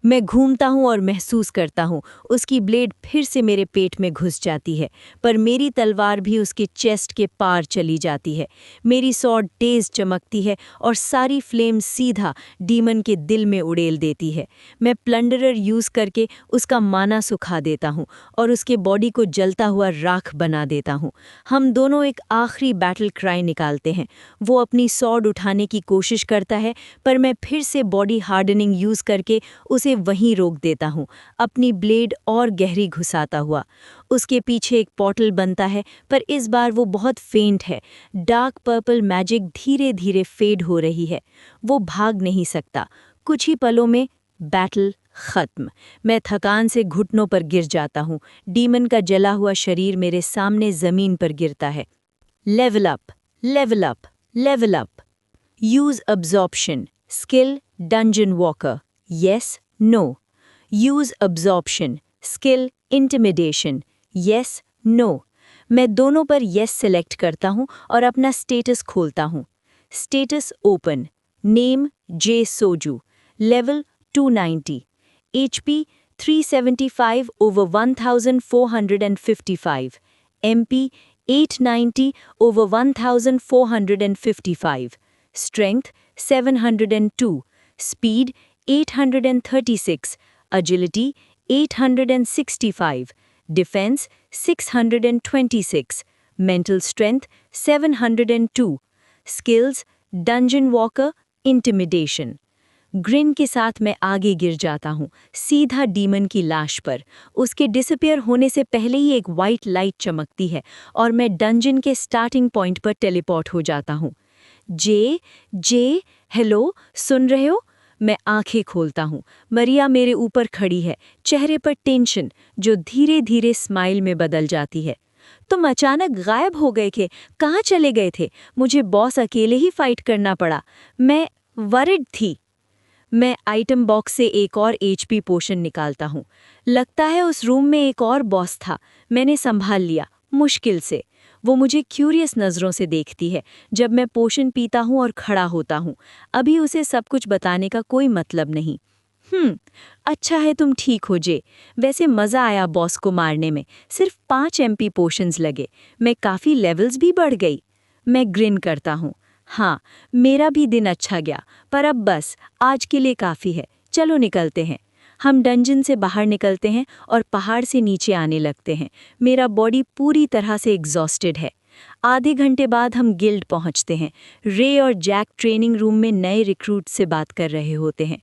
मैं घूमता हूँ और महसूस करता हूँ उसकी ब्लेड फिर से मेरे पेट में घुस जाती है, पर मेरी तलवार भी उसके चेस्ट के पार चली जाती है। मेरी सॉर्ड तेज चमकती है और सारी फ्लेम सीधा डीमन के दिल में उड़ेल देती है। मैं प्लंडरर यूज़ करके उसका माना सुखा देता हूँ और उसके बॉडी को जलता हुआ राख बना देता हूँ। हम दोनों एक आखिरी बैटल क्राई निकालते हैं। वो अपनी सॉर्ड उठाने की कोशिश करता है, पर मैं फिर से बॉडी हार्डनिंग यूज़ करके उसे वहीं रोक देता हूँ, अपनी ब्लेड और गहरी घुसाता हुआ। उसके पीछे एक पोर्टल बनता है, पर इस बार वो बहुत फेंट है। डार्क पर्पल मैजिक धीरे धीरे फेड हो रही है। वो भाग नहीं सकता। कुछ ही पलों में बैटल खत्म। मैं थकान से घुटनों पर गिर जाता हूँ। डीमन का जला हुआ शरीर मेरे सामने जमीन पर गिरता है। Level up, level up, level up. Use absorption, skill dungeon walker, yes no. Use absorption, skill intimidation, yes no. मैं दोनों पर यस सेलेक्ट करता हूँ और अपना स्टेटस खोलता हूँ। Status open. नेम जे सोजू। Level 290। HP 375 over 1455. MP 890 over 1455. Strength 702. Speed 836. Agility 865. Defense 626. Mental strength 702. Skills Dungeon Walker, Intimidation. Green के साथ मैं आगे गिर जाता हूँ, सीधा डीमन की लाश पर। उसके डिसअपियर होने से पहले ही एक वाइट लाइट चमकती है और मैं डंजन के स्टार्टिंग पॉइंट पर टेलीपोर्ट हो जाता हूँ। जे, हेलो, सुन रहे हो? मैं आंखें खोलता हूँ। मरिया मेरे ऊपर खड़ी है, चेहरे पर टेंशन जो धीरे धीरे स्माइल में बदल जाती है। तुम अचानक गायब हो गए थे, कहाँ चले गए थे? मुझे बॉस अकेले ही फाइट करना पड़ा। मैं वरिड थी। मैं आइटम बॉक्स से एक और HP पोशन निकालता हूँ। लगता है उस रूम में एक और बॉस था। मैंने संभाल लिया, मुश्किल से। वो मुझे क्यूरियस नज़रों से देखती है जब मैं पोशन पीता हूँ और खड़ा होता हूँ। अभी उसे सब कुछ बताने का कोई मतलब नहीं। अच्छा है तुम ठीक हो जे। वैसे मज़ा आया बॉस को मारने में। सिर्फ 5 MP पोशंस लगे। मैं काफ़ी लेवल्स भी बढ़ गई। मैं ग्रिन करता हूँ। हाँ, मेरा भी दिन अच्छा गया, पर अब बस आज के लिए काफ़ी है। चलो निकलते हैं। हम डंजन से बाहर निकलते हैं और पहाड़ से नीचे आने लगते हैं। मेरा बॉडी पूरी तरह से एग्जॉस्टेड है। आधे घंटे बाद हम गिल्ड पहुंचते हैं। रे और जैक ट्रेनिंग रूम में नए रिक्रूट से बात कर रहे होते हैं।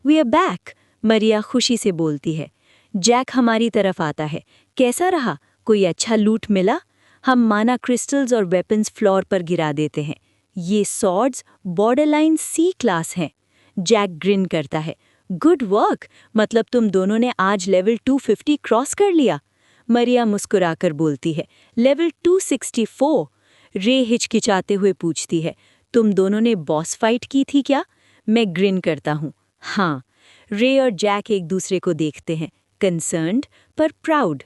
वी आर बैक, मरिया खुशी से बोलती है। जैक हमारी तरफ आता है। कैसा रहा? कोई अच्छा लूट मिला? हम माना क्रिस्टल्स और वेपन्स फ्लोर पर गिरा देते हैं। ये सॉर्ड्स बॉर्डरलाइन C क्लास हैं। जैक ग्रिन करता है। गुड वर्क, मतलब तुम दोनों ने आज लेवल 250 क्रॉस कर लिया। मरिया मुस्कुराकर बोलती है, लेवल 264। रे हिचकिचाते हुए पूछती है, तुम दोनों ने बॉस फाइट की थी क्या? मैं ग्रिन करता हूँ, हाँ। रे और जैक एक दूसरे को देखते हैं, कंसर्न्ड पर प्राउड।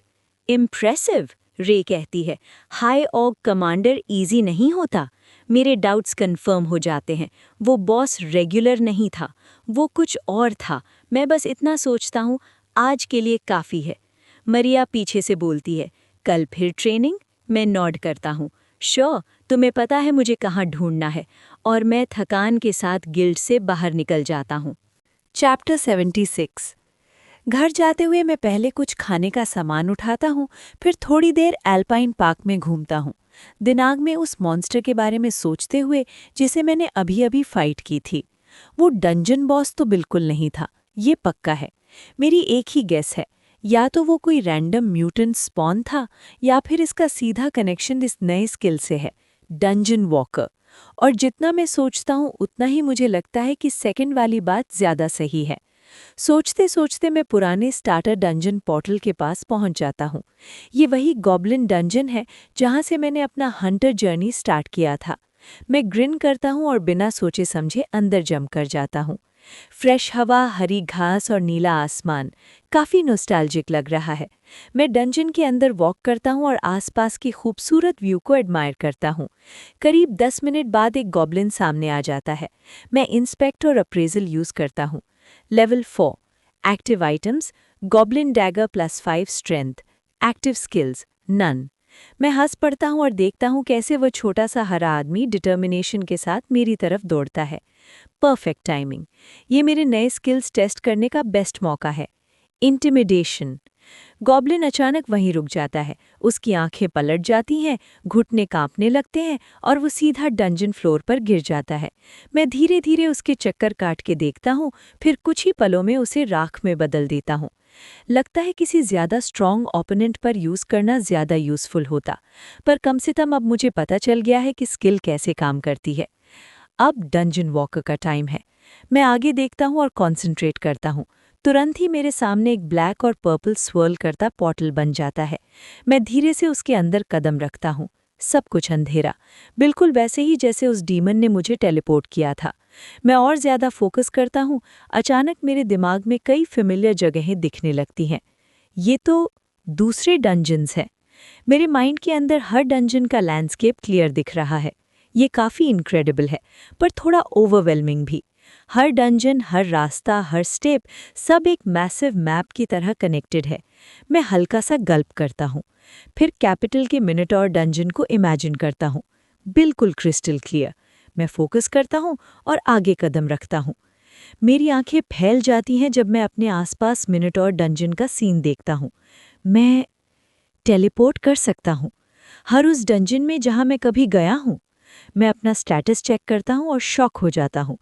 इम्प्रेसिव, रे कहती है। हाई ऑग कमांडर इजी नहीं होता। मेरे डाउट्स कंफर्म हो जाते हैं। वो बॉस रेगुलर नहीं था, वो कुछ और था। मैं बस इतना सोचता हूँ, आज के लिए काफ़ी है। मरिया पीछे से बोलती है, कल फिर ट्रेनिंग? मैं नॉड करता हूँ, श्योर, तुम्हें पता है मुझे कहाँ ढूंढना है। और मैं थकान के साथ गिल्ड से बाहर निकल जाता हूँ। चैप्टर 76। घर जाते हुए मैं पहले कुछ खाने का सामान उठाता हूँ, फिर थोड़ी देर एल्पाइन पार्क में घूमता हूँ, दिमाग में उस मॉन्स्टर के बारे में सोचते हुए जिसे मैंने अभी अभी फाइट की थी। वो डंजन बॉस तो बिल्कुल नहीं था, ये पक्का है। मेरी एक ही गेस है, या तो वो कोई रैंडम म्यूटेंट स्पॉन था या फिर इसका सीधा कनेक्शन इस नए स्किल से है, डंजन वॉकर। और जितना मैं सोचता हूँ उतना ही मुझे लगता है कि सेकंड वाली बात ज़्यादा सही है। सोचते सोचते मैं पुराने स्टार्टर डंजन पोर्टल के पास पहुंच जाता हूँ। ये वही गॉब्लिन डंजन है जहां से मैंने अपना हंटर जर्नी स्टार्ट किया था। मैं ग्रिन करता हूँ और बिना सोचे समझे अंदर जम कर जाता हूँ। फ्रेश हवा, हरी घास और नीला आसमान काफ़ी नॉस्टैल्जिक लग रहा है। मैं डंजन के अंदर वॉक करता हूँ और आसपास की खूबसूरत व्यू को एडमायर करता हूँ। करीब 10 मिनट बाद एक गॉब्लिन सामने आ जाता है। मैं इंस्पेक्ट और अप्रेजल यूज़ करता हूँ। Level 4, active items goblin dagger +5 strength, active skills none. मैं हंस पड़ता हूँ और देखता हूँ कैसे वो छोटा सा हरा आदमी डिटर्मिनेशन के साथ मेरी तरफ दौड़ता है। Perfect timing. ये मेरे नए स्किल्स टेस्ट करने का बेस्ट मौका है। इंटिमिडेशन। गॉब्लिन अचानक वहीं रुक जाता है, उसकी आंखें पलट जाती हैं, घुटने कांपने लगते हैं और वो सीधा डंजन फ्लोर पर गिर जाता है। मैं धीरे धीरे उसके चक्कर काट के देखता हूँ, फिर कुछ ही पलों में उसे राख में बदल देता हूँ। लगता है किसी ज्यादा स्ट्रॉन्ग ओपोनेंट पर यूज करना ज्यादा यूजफुल होता, पर कम से कम अब मुझे पता चल गया है कि स्किल कैसे काम करती है। अब डंजन वॉकर का टाइम है। मैं आगे देखता हूँ और कॉन्सेंट्रेट करता हूँ। तुरंत ही मेरे सामने एक ब्लैक और पर्पल स्वर्ल करता पोर्टल बन जाता है। मैं धीरे से उसके अंदर कदम रखता हूँ। सब कुछ अंधेरा, बिल्कुल वैसे ही जैसे उस डीमन ने मुझे टेलीपोर्ट किया था। मैं और ज्यादा फोकस करता हूँ। अचानक मेरे दिमाग में कई फेमिलियर जगहें दिखने लगती हैं। ये तो दूसरे डंजन्स हैं। मेरे माइंड के अंदर हर डंजन का लैंडस्केप क्लियर दिख रहा है। ये काफ़ी इनक्रेडिबल है, पर थोड़ा ओवरवेलमिंग भी। हर डंजन, हर रास्ता, हर स्टेप, सब एक मैसिव मैप की तरह कनेक्टेड है। मैं हल्का सा गल्प करता हूँ, फिर कैपिटल के मिनटॉर डंजन को इमेजिन करता हूँ। बिल्कुल क्रिस्टल क्लियर। मैं फोकस करता हूँ और आगे कदम रखता हूँ। मेरी आंखें फैल जाती हैं जब मैं अपने आसपास मिनटॉर डंजन का सीन देखता हूँ। मैं टेलीपोर्ट कर सकता हूँ हर उस डंजन में जहाँ मैं कभी गया हूँ। मैं अपना स्टेटस चेक करता हूँ और शॉक हो जाता हूँ।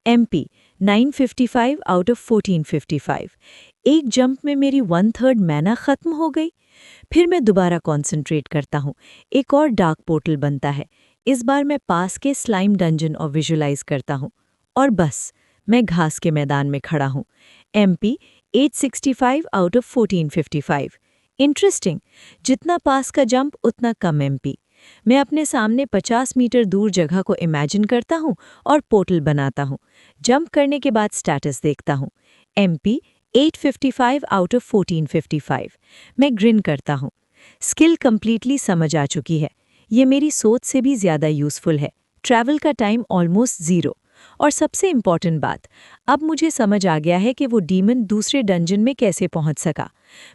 MP 955 out of 1455। एक जंप में मेरी 1/3 मैना खत्म हो गई। फिर मैं दोबारा कॉन्सेंट्रेट करता हूँ। एक और डार्क पोर्टल बनता है। इस बार मैं पास के स्लाइम डंजन और विजुलाइज करता हूँ। और बस मैं घास के मैदान में खड़ा हूँ। MP 865 out of 1455। इंटरेस्टिंग, जितना पास का जंप उतना कम MP। मैं अपने सामने 50 मीटर दूर जगह को इमेजिन करता हूँ और पोर्टल बनाता हूँ। जंप करने के बाद स्टेटस देखता हूँ। MP 855 out of 1455। मैं ग्रिन करता हूँ। स्किल कंप्लीटली समझ आ चुकी है। ये मेरी सोच से भी ज़्यादा यूज़फुल है। ट्रैवल का टाइम ऑलमोस्ट 0। और सबसे इम्पॉर्टेंट बात, अब मुझे समझ आ गया है कि वो डीमन दूसरे डंजन में कैसे पहुंच सका।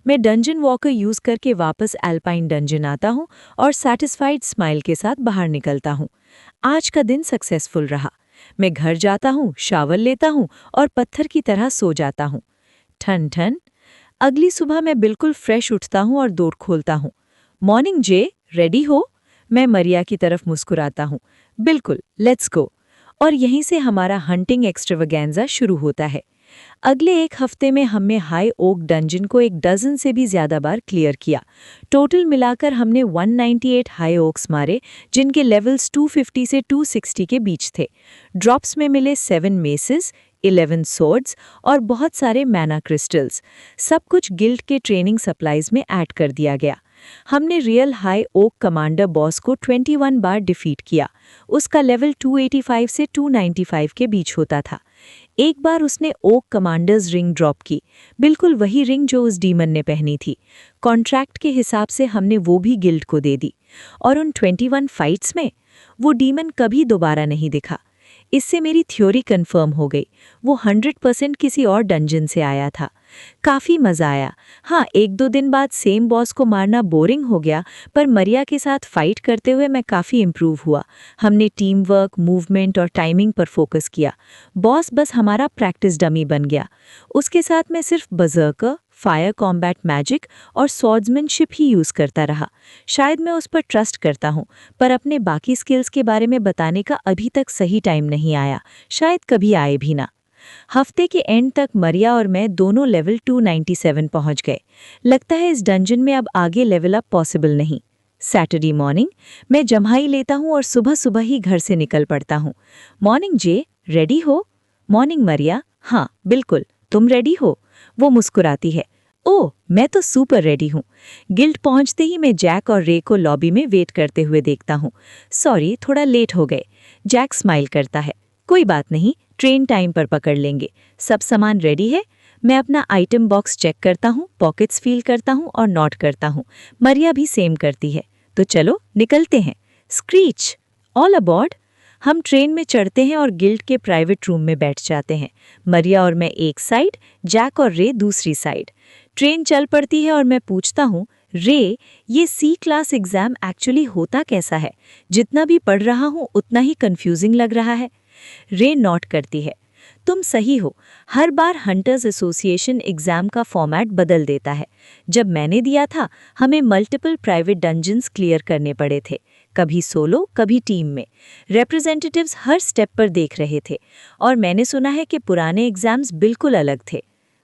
मैं डंजन वॉकर यूज करके वापस एल्पाइन डंजन आता हूं और सैटिस्फाइड स्माइल के साथ बाहर निकलता हूं। आज का दिन सक्सेसफुल रहा। मैं घर जाता हूं, शावर लेता हूं और पत्थर की तरह सो जाता हूं। ठन ठन। अगली सुबह मैं बिल्कुल फ्रेश उठता हूं और डोर खोलता हूं। मॉर्निंग जे, रेडी हो? मैं मरिया की तरफ मुस्कुराता हूं। बिल्कुल, लेट्स गो। और यहीं से हमारा हंटिंग एक्स्ट्रावेगेंजा शुरू होता है। अगले एक हफ्ते में हमने हाई ओक डंजन को 1 डज़न से भी ज़्यादा बार क्लियर किया। टोटल मिलाकर हमने 198 हाई ओक्स मारे, जिनके लेवल्स 250 से 260 के बीच थे। ड्रॉप्स में मिले 7 मेसेस, 11 सॉर्ड्स और बहुत सारे मैना क्रिस्टल्स। सब कुछ गिल्ड के ट्रेनिंग सप्लाइज में ऐड कर दिया गया। हमने real high orc commander boss को 21 बार डिफीट किया। उसका लेवल 285 से 295 के बीच होता था। एक बार उसने ओक कमांडर्स रिंग ड्रॉप की, बिल्कुल वही रिंग जो उस डीमन ने पहनी थी। कॉन्ट्रैक्ट के हिसाब से हमने वो भी गिल्ड को दे दी। और उन 21 फाइट्स में वो डीमन कभी दोबारा नहीं दिखा। इससे मेरी थ्योरी कंफर्म हो गई, वो 100% किसी और डंजन से आया था। काफ़ी मज़ा आया। हाँ, 1-2 दिन बाद सेम बॉस को मारना बोरिंग हो गया, पर मरिया के साथ फाइट करते हुए मैं काफ़ी इम्प्रूव हुआ। हमने टीम वर्क, मूवमेंट और टाइमिंग पर फोकस किया। बॉस बस हमारा प्रैक्टिस डमी बन गया। उसके साथ मैं सिर्फ बजर्कर, फायर कॉम्बैट मैजिक और स्वॉर्ड्समैनशिप ही यूज़ करता रहा। शायद मैं उस पर ट्रस्ट करता हूँ, पर अपने बाकी स्किल्स के बारे में बताने का अभी तक सही टाइम नहीं आया। शायद कभी आए भी ना। हफ्ते के एंड तक मरिया और मैं दोनों लेवल 297 पहुंच गए। लगता है इस डंजन में अब आगे लेवल अप पॉसिबल नहीं। सैटरडे मॉर्निंग मैं जम्हाई लेता हूं और सुबह सुबह ही घर से निकल पड़ता हूं। मॉर्निंग जे, रेडी हो? मॉर्निंग मरिया, हाँ बिल्कुल, तुम रेडी हो? वो मुस्कुराती है। ओह, मैं तो सुपर रेडी हूँ। गिल्ड पहुंचते ही मैं जैक और रे को लॉबी में वेट करते हुए देखता हूँ। सॉरी, थोड़ा लेट हो गए। जैक स्माइल करता है। कोई बात नहीं, ट्रेन टाइम पर पकड़ लेंगे। सब सामान रेडी है? मैं अपना आइटम बॉक्स चेक करता हूँ, पॉकेट्स फील करता हूँ और नोट करता हूँ। मरिया भी सेम करती है। तो चलो निकलते हैं। Screech, all aboard. हम ट्रेन में चढ़ते हैं और गिल्ड के प्राइवेट रूम में बैठ जाते हैं। मरिया और मैं एक साइड, जैक और रे दूसरी साइड। ट्रेन चल पड़ती है और मैं पूछता हूँ, रे, ये सी क्लास एग्जाम एक्चुअली होता कैसा है? जितना भी पढ़ रहा हूँ उतना ही कंफ्यूजिंग लग रहा है। रे नोट करती है, तुम सही हो, हर बार हंटर्स एसोसिएशन एग्जाम का फॉर्मेट बदल देता है। जब मैंने दिया था, हमें मल्टीपल प्राइवेट डंजन्स क्लियर करने पड़े थे, कभी सोलो कभी टीम में। रिप्रेजेंटेटिव्स हर स्टेप पर देख रहे थे और मैंने सुना है कि पुराने एग्जाम्स बिल्कुल अलग थे।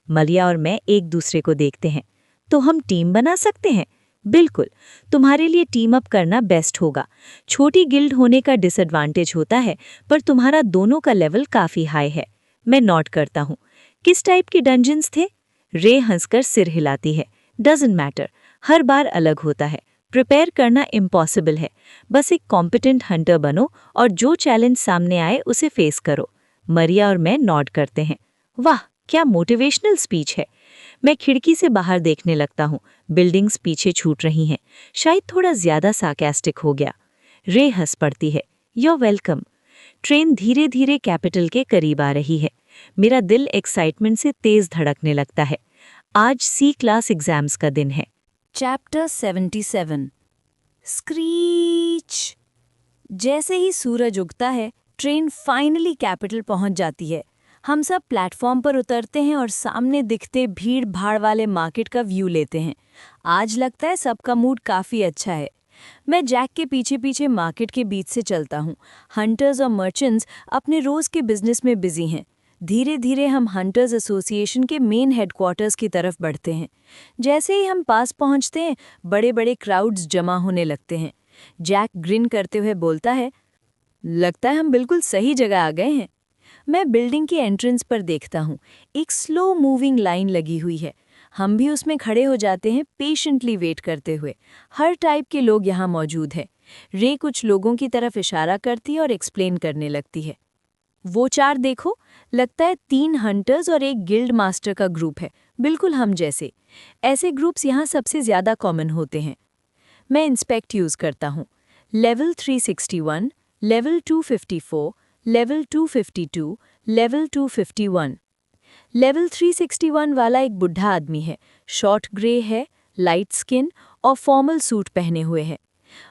मरिया और मैं एक दूसरे को देखते हैं। तो हम टीम बना सकते हैं? बिल्कुल, तुम्हारे लिए टीम अप करना बेस्ट होगा। छोटी गिल्ड होने का डिसएडवांटेज होता है, पर तुम्हारा दोनों का लेवल काफी हाई है। मैं नोट करता हूँ। किस टाइप के डंजन्स थे? रे हंसकर सिर हिलाती है। डजंट मैटर, हर बार अलग होता है। प्रिपेयर करना इम्पॉसिबल है। बस एक कॉम्पिटेंट हंटर बनो और जो चैलेंज सामने आए उसे फेस करो। मरिया और मैं नोट करते हैं। वाह, क्या मोटिवेशनल स्पीच है। मैं खिड़की से बाहर देखने लगता हूँ। बिल्डिंग्स पीछे छूट रही हैं। शायद थोड़ा ज्यादा सार्कास्टिक हो गया। रे हंस पड़ती है। You welcome. ट्रेन धीरे धीरे कैपिटल के करीब आ रही है। मेरा दिल एक्साइटमेंट से तेज धड़कने लगता है। आज सी क्लास एग्जाम्स का दिन है। Chapter 77 screech. जैसे ही सूरज उगता है, ट्रेन फाइनली कैपिटल पहुंच जाती है। हम सब प्लेटफॉर्म पर उतरते हैं और सामने दिखते भीड़ भाड़ वाले मार्केट का व्यू लेते हैं। आज लगता है सबका मूड काफ़ी अच्छा है। मैं जैक के पीछे पीछे मार्केट के बीच से चलता हूँ। हंटर्स और मर्चेंट्स अपने रोज़ के बिजनेस में बिजी हैं। धीरे धीरे हम हंटर्स एसोसिएशन के मेन हेडक्वार्टर्स की तरफ बढ़ते हैं। जैसे ही हम पास पहुँचते हैं, बड़े बड़े क्राउड्स जमा होने लगते हैं। जैक ग्रिन करते हुए बोलता है, लगता है हम बिल्कुल सही जगह आ गए हैं। मैं बिल्डिंग के एंट्रेंस पर देखता हूँ। एक स्लो मूविंग लाइन लगी हुई है। हम भी उसमें खड़े हो जाते हैं, पेशेंटली वेट करते हुए। हर टाइप के लोग यहाँ मौजूद हैं। रे कुछ लोगों की तरफ इशारा करती है और एक्सप्लेन करने लगती है। वो चार देखो, लगता है 3 हंटर्स और एक गिल्ड मास्टर का ग्रुप है, बिल्कुल हम जैसे। ऐसे ग्रुप्स यहाँ सबसे ज़्यादा कॉमन होते हैं। मैं इंस्पेक्ट यूज़ करता हूँ। Level 361, level 254, level 252, level 251। Level 361 वाला एक बुढ़ा आदमी है। शॉर्ट ग्रे है, लाइट स्किन और फॉर्मल सूट पहने हुए है।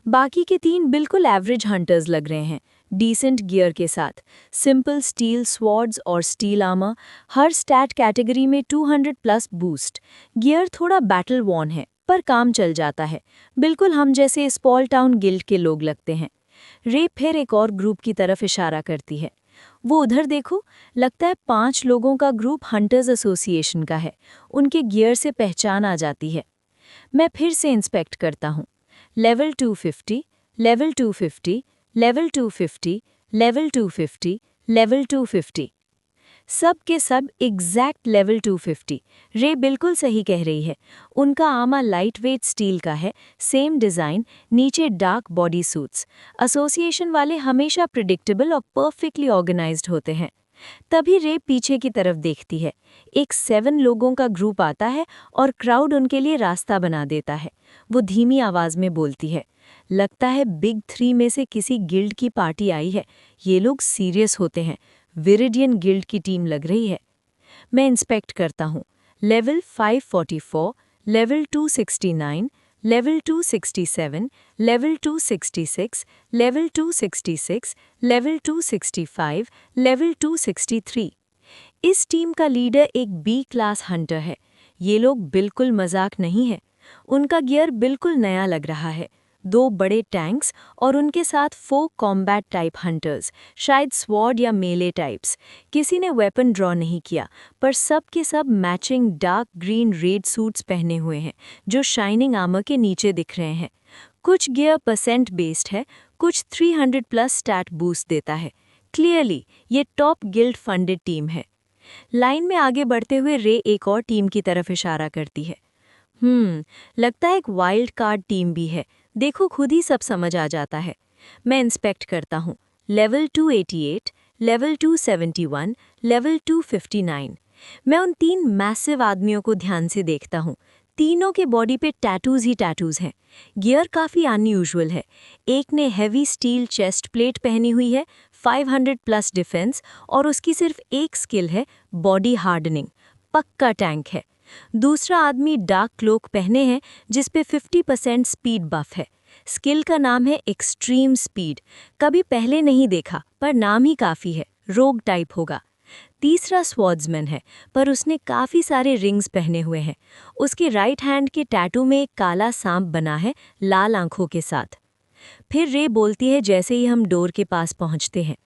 बाकी के 3 बिल्कुल एवरेज हंटर्स लग रहे हैं, डिसेंट गियर के साथ। सिंपल स्टील स्वॉर्ड्स और स्टील आर्मर, हर स्टैट कैटेगरी में 200+ बूस्ट। गियर थोड़ा बैटल वॉर्न है, पर काम चल जाता है। बिल्कुल हम जैसे स्मॉल टाउन गिल्ड के लोग लगते हैं। रे फिर एक और ग्रुप की तरफ इशारा करती है। वो उधर देखो, लगता है 5 लोगों का ग्रुप हंटर्स एसोसिएशन का है। उनके गियर से पहचान आ जाती है। मैं फिर से इंस्पेक्ट करता हूँ। Level 250, level 250, level 250, level 250, level 250। सब के सब एग्जैक्ट लेवल 250। रे बिल्कुल सही कह रही है। उनका आर्मर लाइट वेट स्टील का है, सेम डिज़ाइन, नीचे डार्क बॉडी सूट्स। एसोसिएशन वाले हमेशा प्रिडिक्टेबल और परफेक्टली ऑर्गेनाइज्ड होते हैं। तभी रे पीछे की तरफ देखती है। एक 7 लोगों का ग्रुप आता है और क्राउड उनके लिए रास्ता बना देता है। वो धीमी आवाज़ में बोलती है, लगता है बिग 3 में से किसी गिल्ड की पार्टी आई है। ये लोग सीरियस होते हैं। विरिडियन गिल्ड की टीम लग रही है। मैं इंस्पेक्ट करता हूँ। Level 544, level 269, level 267, level 266, level 266, level 265, level 263। इस टीम का लीडर एक बी क्लास हंटर है। ये लोग बिल्कुल मजाक नहीं है। उनका गियर बिल्कुल नया लग रहा है। 2 बड़े टैंक्स और उनके साथ 4 कॉम्बैट टाइप हंटर्स, शायद स्वॉर्ड या मेले टाइप्स। किसी ने वेपन ड्रॉ नहीं किया, पर सब के सब matching dark green red suits पहने हुए हैं, जो शाइनिंग आर्मर के नीचे दिख रहे हैं। कुछ गियर परसेंट बेस्ड है, कुछ 300+ स्टैट बूस्ट देता है। क्लियरली ये टॉप गिल्ड फंडेड टीम है। लाइन में आगे बढ़ते हुए रे एक और टीम की तरफ इशारा करती है। लगता है एक वाइल्ड कार्ड टीम भी है। देखो खुद ही सब समझ आ जाता है। मैं इंस्पेक्ट करता हूँ। Level 288, level 271, level 259। मैं उन 3 मैसिव आदमियों को ध्यान से देखता हूँ। तीनों के बॉडी पे टैटूज ही टैटूज हैं। गियर काफ़ी अनयूजुअल है। एक ने हैवी स्टील चेस्ट प्लेट पहनी हुई है, 500 प्लस डिफेंस और उसकी सिर्फ एक स्किल है बॉडी हार्डनिंग, पक्का टैंक है। दूसरा आदमी डार्क क्लोक पहने हैं जिस पे 50% स्पीड बफ है। स्किल का नाम है एक्सट्रीम स्पीड। कभी पहले नहीं देखा पर नाम ही काफ़ी है, रोग टाइप होगा। तीसरा स्वॉर्ड्समैन है पर उसने काफ़ी सारे रिंग्स पहने हुए हैं। उसके राइट हैंड के टैटू में एक काला सांप बना है लाल आंखों के साथ। फिर रे बोलती है जैसे ही हम डोर के पास पहुंचते हैं,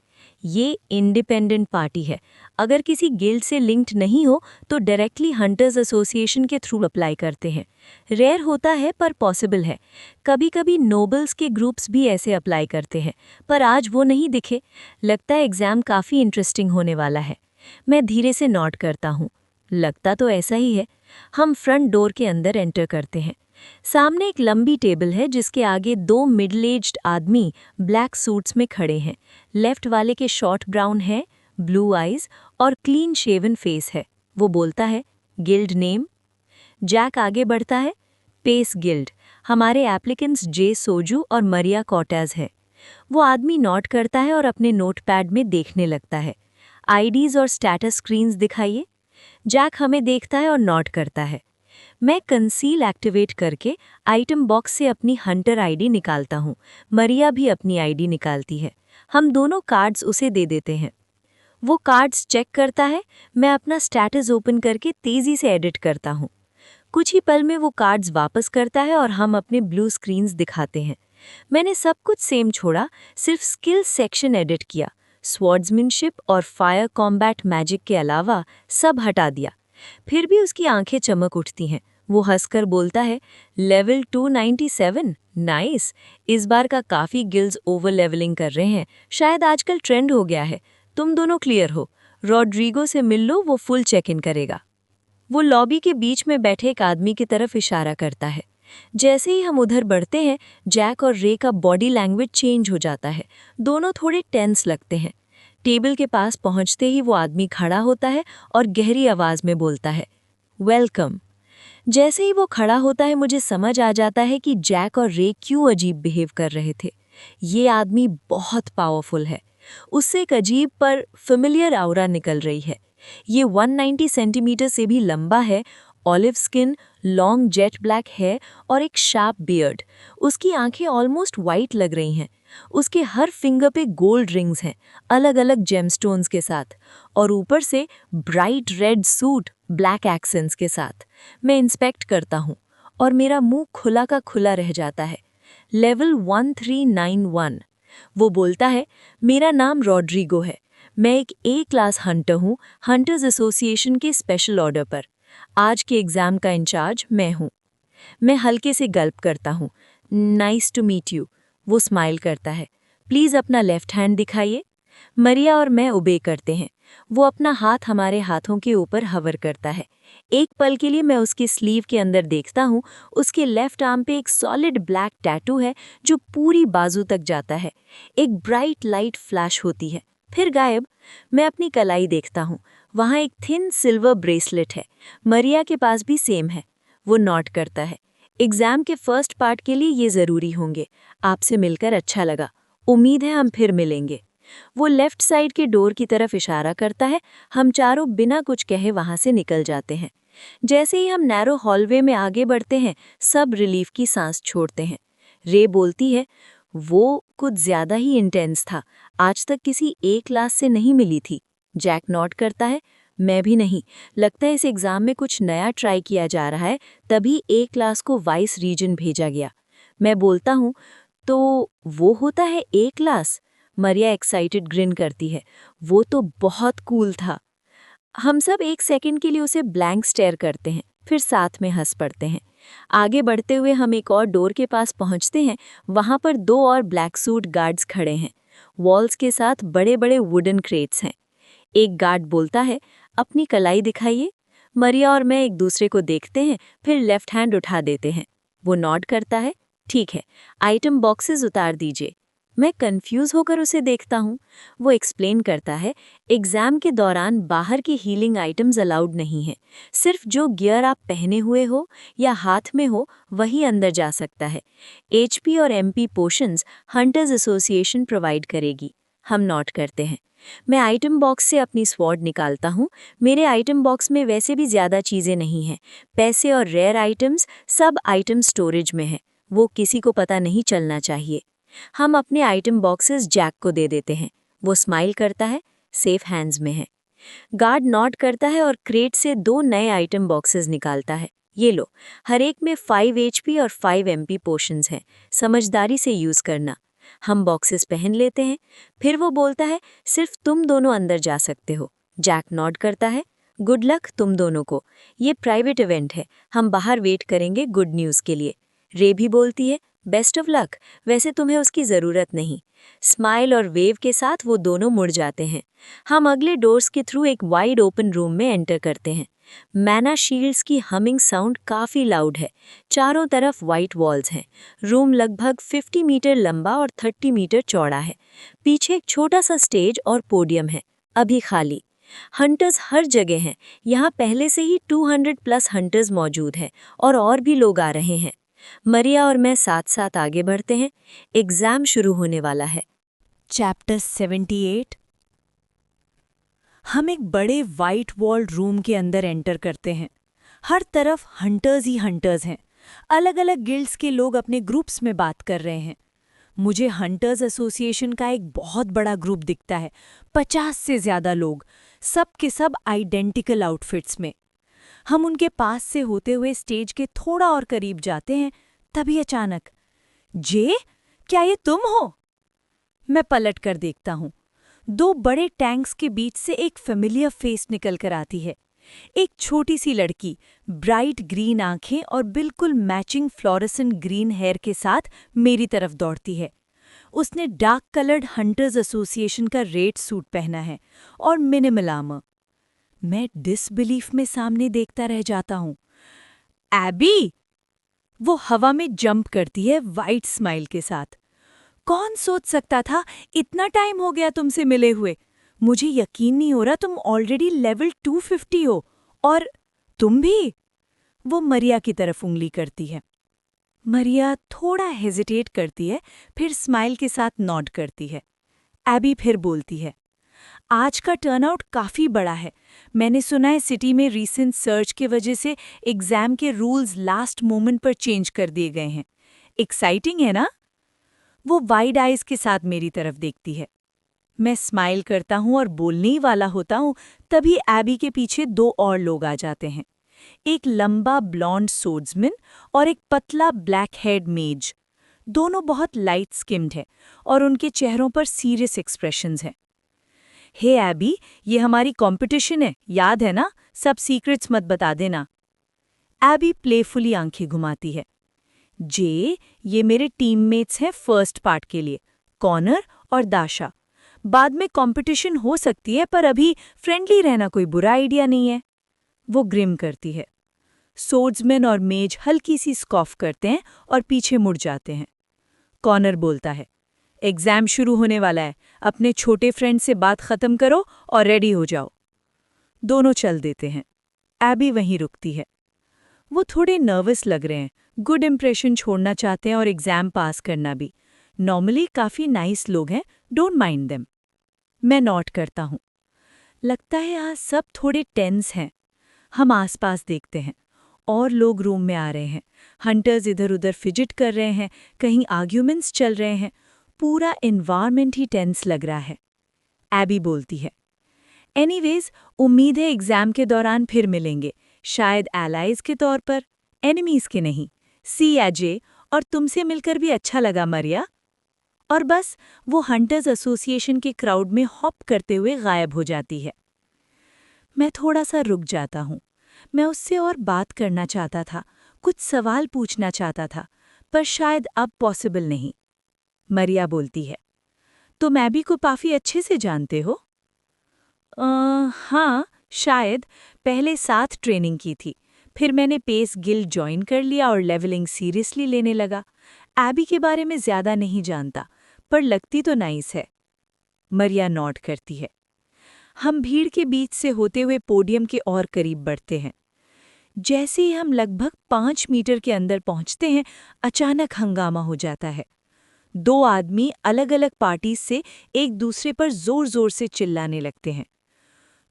ये इंडिपेंडेंट पार्टी है। अगर किसी गिल्ड से लिंक्ड नहीं हो तो डायरेक्टली हंटर्स एसोसिएशन के थ्रू अप्लाई करते हैं। रेयर होता है पर पॉसिबल है। कभी कभी नोबल्स के ग्रुप्स भी ऐसे अप्लाई करते हैं, पर आज वो नहीं दिखे। लगता है एग्ज़ाम काफ़ी इंटरेस्टिंग होने वाला है। मैं धीरे से नोट करता हूँ। लगता तो ऐसा ही है। हम फ्रंट डोर के अंदर एंटर करते हैं। सामने एक लंबी टेबल है जिसके आगे 2 मिडल एज्ड आदमी ब्लैक सूट्स में खड़े हैं। लेफ्ट वाले के शॉर्ट ब्राउन है, ब्लू आईज और क्लीन शेवन फेस है। वो बोलता है, गिल्ड नेम। जैक आगे बढ़ता है, पेस गिल्ड। हमारे एप्लीकेंट्स जे सोजू और मरिया कॉर्टेज है। वो आदमी नोट करता है और अपने नोटपैड में देखने लगता है। आईडीज और स्टेटस स्क्रीन्स दिखाइए। जैक हमें देखता है और नोट करता है। मैं कंसील एक्टिवेट करके आइटम बॉक्स से अपनी हंटर आईडी निकालता हूँ। मरिया भी अपनी आईडी निकालती है। हम दोनों कार्ड्स उसे दे देते हैं। वो कार्ड्स चेक करता है। मैं अपना स्टेटस ओपन करके तेज़ी से एडिट करता हूँ। कुछ ही पल में वो कार्ड्स वापस करता है और हम अपने ब्लू स्क्रीन्स दिखाते हैं। मैंने सब कुछ सेम छोड़ा, सिर्फ स्किल सेक्शन एडिट किया। स्वॉर्ड्समैनशिप और फायर कॉम्बैट मैजिक के अलावा सब हटा दिया। फिर भी उसकी आंखें चमक उठती हैं। वो हंसकर बोलता है, लेवल 297, नाइस। इस बार का काफ़ी गिल्ड्स ओवर लेवलिंग कर रहे हैं। शायद आजकल ट्रेंड हो गया है। तुम दोनों क्लियर हो। रॉड्रिगो से मिल लो, वो फुल चेक इन करेगा। वो लॉबी के बीच में बैठे एक आदमी की तरफ इशारा करता है। जैसे ही हम उधर बढ़ते हैं, जैक और रे का बॉडी लैंग्वेज चेंज हो जाता है। दोनों थोड़े टेंस लगते हैं। टेबल के पास पहुंचते ही वो आदमी खड़ा होता है और गहरी आवाज़ में बोलता है, वेलकम। जैसे ही वो खड़ा होता है मुझे समझ आ जाता है कि जैक और रे क्यों अजीब बिहेव कर रहे थे। ये आदमी बहुत पावरफुल है। उससे एक अजीब पर फेमिलियर ऑरा निकल रही है। ये 190 सेंटीमीटर से भी लंबा है, olive skin, long jet black hair और एक शार्प बियर्ड। उसकी आंखें ऑलमोस्ट वाइट लग रही हैं। उसके हर फिंगर पे गोल्ड रिंग्स हैं, अलग अलग जेमस्टोन्स के साथ, और ऊपर से bright red suit black accents के साथ। मैं इंस्पेक्ट करता हूँ और मेरा मुंह खुला का खुला रह जाता है। लेवल 1391। वो बोलता है, मेरा नाम रॉड्रिगो है। मैं एक ए क्लास हंटर हूँ, हंटर्स एसोसिएशन के स्पेशल ऑर्डर पर। आज के एग्ज़ाम का इंचार्ज मैं हूँ। मैं हल्के से गल्प करता हूँ। Nice to meet you. वो स्माइल करता है। प्लीज़ अपना लेफ्ट हैंड दिखाइए। मरिया और मैं ओबे करते हैं। वो अपना हाथ हमारे हाथों के ऊपर हवर करता है। एक पल के लिए मैं उसके स्लीव के अंदर देखता हूँ। उसके लेफ्ट आर्म पे एक सॉलिड ब्लैक टैटू है जो पूरी बाजू तक जाता है। एक ब्राइट लाइट फ्लैश होती है, फिर गायब। मैं अपनी कलाई देखता हूँ। वहाँ एक थिन सिल्वर ब्रेसलेट है। मरिया के पास भी सेम है। वो नोट करता है। एग्ज़ाम के फर्स्ट पार्ट के लिए ये ज़रूरी होंगे। आपसे मिलकर अच्छा लगा। उम्मीद है हम फिर मिलेंगे। वो लेफ्ट साइड के डोर की तरफ इशारा करता है। हम चारों बिना कुछ कहे वहाँ से निकल जाते हैं। जैसे ही हम नैरो हॉलवे में आगे बढ़ते हैं, सब रिलीफ की सांस छोड़ते हैं। रे बोलती है, वो कुछ ज़्यादा ही इंटेंस था। आज तक किसी ए क्लास से नहीं मिली थी। जैक नोट करता है, मैं भी नहीं। लगता है इस एग्ज़ाम में कुछ नया ट्राई किया जा रहा है, तभी ए क्लास को वाइस रीजन भेजा गया। मैं बोलता हूँ, तो वो होता है ए क्लास? मरिया एक्साइटेड ग्रिन करती है। वो तो बहुत कूल था। हम सब एक सेकंड के लिए उसे ब्लैंक स्टेयर करते हैं, फिर साथ में हंस पड़ते हैं। आगे बढ़ते हुए हम एक और डोर के पास पहुंचते हैं। वहां पर 2 और ब्लैक सूट गार्ड्स खड़े हैं। वॉल्स के साथ बड़े बड़े वुडन क्रेट्स हैं। एक गार्ड बोलता है, अपनी कलाई दिखाइए। मरिया और मैं एक दूसरे को देखते हैं, फिर लेफ्ट हैंड उठा देते हैं। वो नॉड करता है, ठीक है, आइटम बॉक्सेस उतार दीजिए। मैं कंफ्यूज होकर उसे देखता हूँ। वो एक्सप्लेन करता है, एग्जाम के दौरान बाहर की हीलिंग आइटम्स अलाउड नहीं हैं। सिर्फ जो गियर आप पहने हुए हो या हाथ में हो वही अंदर जा सकता है। एचपी और MP potions hunters association provide करेगी। हम नोट करते हैं। मैं आइटम बॉक्स से अपनी स्वॉर्ड निकालता हूँ। मेरे आइटम बॉक्स में वैसे भी ज़्यादा चीज़ें नहीं हैं। पैसे और रेयर आइटम्स सब आइटम स्टोरेज में हैं। वो किसी को पता नहीं चलना चाहिए। हम अपने आइटम बॉक्सेस जैक को दे देते हैं। वो स्माइल करता है, सेफ हैंड्स में है। गार्ड नॉट करता है और क्रेट से 2 नए आइटम बॉक्सेस निकालता है। ये लो, हर एक में 5 HP और 5 MP पोर्शंस हैं। समझदारी से यूज़ करना। हम बॉक्सेस पहन लेते हैं। फिर वो बोलता है, सिर्फ तुम दोनों अंदर जा सकते हो। जैक नॉड करता है, गुड लक तुम दोनों को। ये प्राइवेट इवेंट है, हम बाहर वेट करेंगे गुड न्यूज़ के लिए। रे भी बोलती है, बेस्ट ऑफ लक, वैसे तुम्हें उसकी ज़रूरत नहीं। स्माइल और वेव के साथ वो दोनों मुड़ जाते हैं। हम अगले डोर्स के थ्रू एक वाइड ओपन रूम में एंटर करते हैं। मैना शील्ड्स की हमिंग साउंड काफ़ी लाउड है। चारों तरफ वाइट वॉल्स हैं। रूम लगभग 50 मीटर लंबा और 30 मीटर चौड़ा है। पीछे एक छोटा सा स्टेज और पोडियम है, अभी खाली। हंटर्स हर जगह हैं। यहाँ पहले से ही 200+ हंटर्स मौजूद हैं और भी लोग आ रहे हैं। मरिया और मैं साथ साथ आगे बढ़ते हैं। एग्जाम शुरू होने वाला है। चैप्टर 78। हम एक बड़े वाइट वॉल्ड रूम के अंदर एंटर करते हैं। हर तरफ हंटर्स ही हंटर्स हैं। अलग अलग गिल्ड्स के लोग अपने ग्रुप्स में बात कर रहे हैं। मुझे हंटर्स एसोसिएशन का एक बहुत बड़ा ग्रुप दिखता है, 50 से ज़्यादा लोग, सब के सब आइडेंटिकल आउटफिट्स में। हम उनके पास से होते हुए स्टेज के थोड़ा और करीब जाते हैं, तभी अचानक, जे, क्या ये तुम हो? मैं पलट कर देखता हूँ। 2 बड़े टैंक्स के बीच से एक फेमिलियर फेस निकल कर आती है। एक छोटी सी लड़की, ब्राइट ग्रीन आंखें और बिल्कुल मैचिंग फ्लोरेसेंट ग्रीन हेयर के साथ मेरी तरफ दौड़ती है। उसने डार्क कलर्ड हंटर्स एसोसिएशन का रेड सूट पहना है और मिनिमल आर्मर। मैं डिसबिलीफ में सामने देखता रह जाता हूँ। एबी! वो हवा में जंप करती है वाइट स्माइल के साथ। कौन सोच सकता था इतना टाइम हो गया तुमसे मिले हुए। मुझे यकीन नहीं हो रहा तुम ऑलरेडी लेवल 250 हो। और तुम भी? वो मरिया की तरफ उंगली करती है। मरिया थोड़ा हेजिटेट करती है, फिर स्माइल के साथ नॉड करती है। एबी फिर बोलती है, आज का टर्नआउट काफ़ी बड़ा है। मैंने सुना है सिटी में रीसेंट सर्च के वजह से एग्ज़ाम के रूल्स लास्ट मोमेंट पर चेंज कर दिए गए हैं। एक्साइटिंग है ना? वो वाइड आइज के साथ मेरी तरफ देखती है। मैं स्माइल करता हूँ और बोलने ही वाला होता हूँ, तभी एबी के पीछे 2 और लोग आ जाते हैं। एक लंबा ब्लॉन्ड सोर्ड्समैन और एक पतला ब्लैक हेड मेज। दोनों बहुत लाइट स्किम्ड है और उनके चेहरों पर सीरियस एक्सप्रेशंस हैं। हे एबी, ये हमारी कंपटीशन है, याद है ना? सब सीक्रेट्स मत बता देना। एबी प्लेफुली आंखें घुमाती है। जे, ये मेरे टीममेट्स हैं फर्स्ट पार्ट के लिए, कॉनर और दाशा। बाद में कंपटीशन हो सकती है, पर अभी फ्रेंडली रहना कोई बुरा आइडिया नहीं है। वो ग्रिम करती है। सोर्ड्समैन और मेज हल्की सी स्कॉफ करते हैं और पीछे मुड़ जाते हैं। कॉनर बोलता है, एग्जाम शुरू होने वाला है, अपने छोटे फ्रेंड से बात खत्म करो और रेडी हो जाओ। दोनों चल देते हैं। एबी वहीं रुकती है। वो थोड़े नर्वस लग रहे हैं, गुड इंप्रेशन छोड़ना चाहते हैं और एग्जाम पास करना भी। नॉर्मली काफ़ी नाइस लोग हैं, डोंट माइंड देम। मैं नोट करता हूँ। लगता है आज सब थोड़े टेंस हैं। हम आसपास देखते हैं, और लोग रूम में आ रहे हैं। हंटर्स इधर उधर फिजिट कर रहे हैं, कहीं आर्ग्यूमेंट्स चल रहे हैं। पूरा एनवायरनमेंट ही टेंस लग रहा है। एबी बोलती है, एनीवेज, उम्मीद है एग्जाम के दौरान फिर मिलेंगे, शायद एलाइज के तौर पर, एनिमीज के नहीं। सी एजे, और तुमसे मिलकर भी अच्छा लगा मरिया। और बस वो हंटर्स एसोसिएशन के क्राउड में हॉप करते हुए गायब हो जाती है। मैं थोड़ा सा रुक जाता हूँ। मैं उससे और बात करना चाहता था, कुछ सवाल पूछना चाहता था, पर शायद अब पॉसिबल नहीं। मरिया बोलती है, तुम एबी को काफ़ी अच्छे से जानते हो? हाँ, शायद। पहले साथ ट्रेनिंग की थी, फिर मैंने पेस गिल्ड ज्वाइन कर लिया और लेवलिंग सीरियसली लेने लगा। एबी के बारे में ज़्यादा नहीं जानता, पर लगती तो नाइस है। मरिया नॉड करती है। हम भीड़ के बीच से होते हुए पोडियम के और करीब बढ़ते हैं। जैसे ही हम लगभग 5 मीटर के अंदर पहुंचते हैं, अचानक हंगामा हो जाता है। दो आदमी अलग अलग पार्टीज से एक दूसरे पर जोर जोर से चिल्लाने लगते हैं।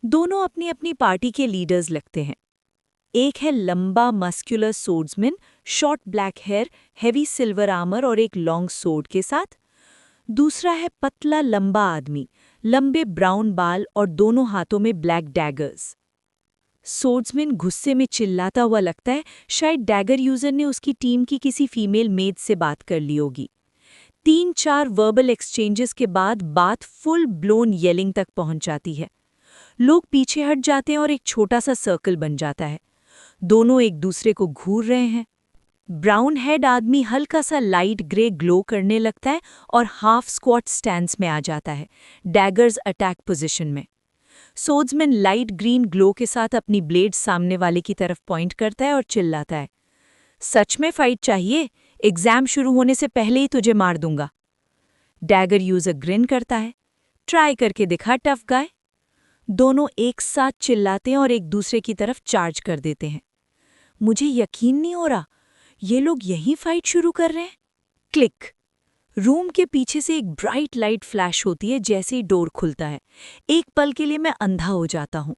दोनों अपनी अपनी पार्टी के लीडर्स लगते हैं। एक है लंबा muscular swordsman, short black hair, heavy silver armour और एक लॉन्ग सोर्ड के साथ। दूसरा है पतला लंबा आदमी, लंबे ब्राउन बाल और दोनों हाथों में ब्लैक डैगर्स। सोर्ड्समैन गुस्से में चिल्लाता हुआ लगता है, शायद डैगर यूजर ने उसकी टीम की किसी फीमेल मेड से बात कर ली होगी। 3-4 वर्बल एक्सचेंजेस के बाद बात फुल ब्लोन येलिंग तक पहुंच जाती है। लोग पीछे हट जाते हैं और एक छोटा सा सर्कल बन जाता है। दोनों एक दूसरे को घूर रहे हैं। ब्राउन हेड आदमी हल्का सा लाइट ग्रे ग्लो करने लगता है और हाफ स्क्वाट स्टैंस में आ जाता है, डैगर्स अटैक पोजीशन में। सोर्ड्समैन लाइट ग्रीन ग्लो के साथ अपनी ब्लेड सामने वाले की तरफ पॉइंट करता है और चिल्लाता है, सच में फाइट चाहिए? एग्जाम शुरू होने से पहले ही तुझे मार दूंगा। डैगर यूजर ग्रिन करता है, ट्राई करके दिखा टफ गाय। दोनों एक साथ चिल्लाते हैं और एक दूसरे की तरफ चार्ज कर देते हैं। मुझे यकीन नहीं हो रहा, ये लोग यहीं फाइट शुरू कर रहे हैं। क्लिक। रूम के पीछे से एक ब्राइट लाइट फ्लैश होती है जैसे ही डोर खुलता है। एक पल के लिए मैं अंधा हो जाता हूं।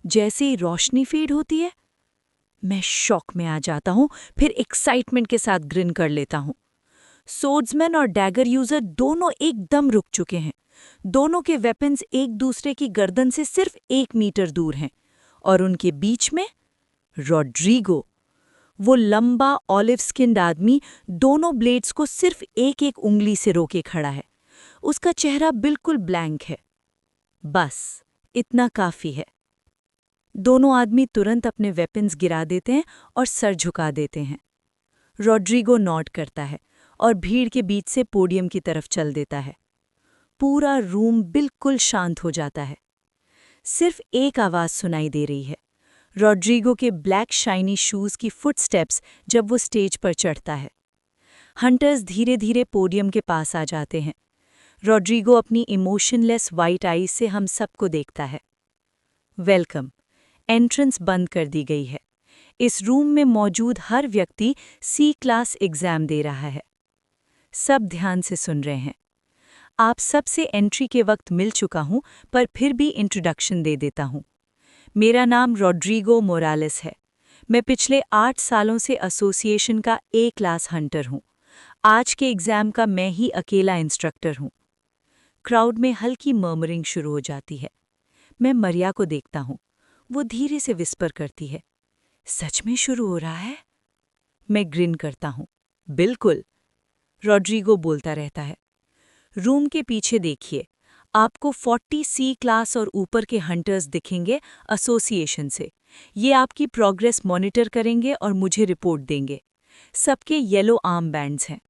जैसे ही रोशनी फेड होती है, मैं शॉक में आ जाता हूं, फिर एक्साइटमेंट के साथ ग्रिन कर लेता हूं। सोर्ड्समैन और डैगर यूजर दोनों एकदम रुक चुके हैं। दोनों के वेपन्स एक दूसरे की गर्दन से सिर्फ 1 मीटर दूर हैं और उनके बीच में रॉड्रिगो, वो लंबा ऑलिव स्किन्ड आदमी, दोनों ब्लेड्स को सिर्फ एक एक उंगली से रोके खड़ा है। उसका चेहरा बिल्कुल ब्लैंक है। बस इतना काफी है। दोनों आदमी तुरंत अपने वेपन्स गिरा देते हैं और सर झुका देते हैं। रॉड्रिगो नॉड करता है और भीड़ के बीच से पोडियम की तरफ चल देता है। पूरा रूम बिल्कुल शांत हो जाता है। सिर्फ एक आवाज सुनाई दे रही है, रॉड्रिगो के ब्लैक शाइनी शूज की फुटस्टेप्स जब वो स्टेज पर चढ़ता है। हंटर्स धीरे धीरे पोडियम के पास आ जाते हैं। रॉड्रिगो अपनी इमोशनलेस वाइट आईज से हम सबको देखता है। वेलकम। एंट्रेंस बंद कर दी गई है। इस रूम में मौजूद हर व्यक्ति C क्लास एग्जाम दे रहा है। सब ध्यान से सुन रहे हैं। आप सबसे एंट्री के वक्त मिल चुका हूं, पर फिर भी इंट्रोडक्शन दे देता हूं। मेरा नाम रॉड्रिगो मोरालेस है। मैं पिछले 8 सालों से एसोसिएशन का A क्लास हंटर हूं। आज के एग्जाम का मैं ही अकेला इंस्ट्रक्टर हूं। क्राउड में हल्की मर्मरिंग शुरू हो जाती है। मैं मरिया को देखता हूं। वो धीरे से विस्पर करती है, सच में शुरू हो रहा है? मैं ग्रिन करता हूं, बिल्कुल। रॉड्रिगो बोलता रहता है, रूम के पीछे देखिए, आपको 40 C क्लास और ऊपर के हंटर्स दिखेंगे एसोसिएशन से। ये आपकी प्रोग्रेस मॉनिटर करेंगे और मुझे रिपोर्ट देंगे। सबके येलो आर्म बैंड्स हैं।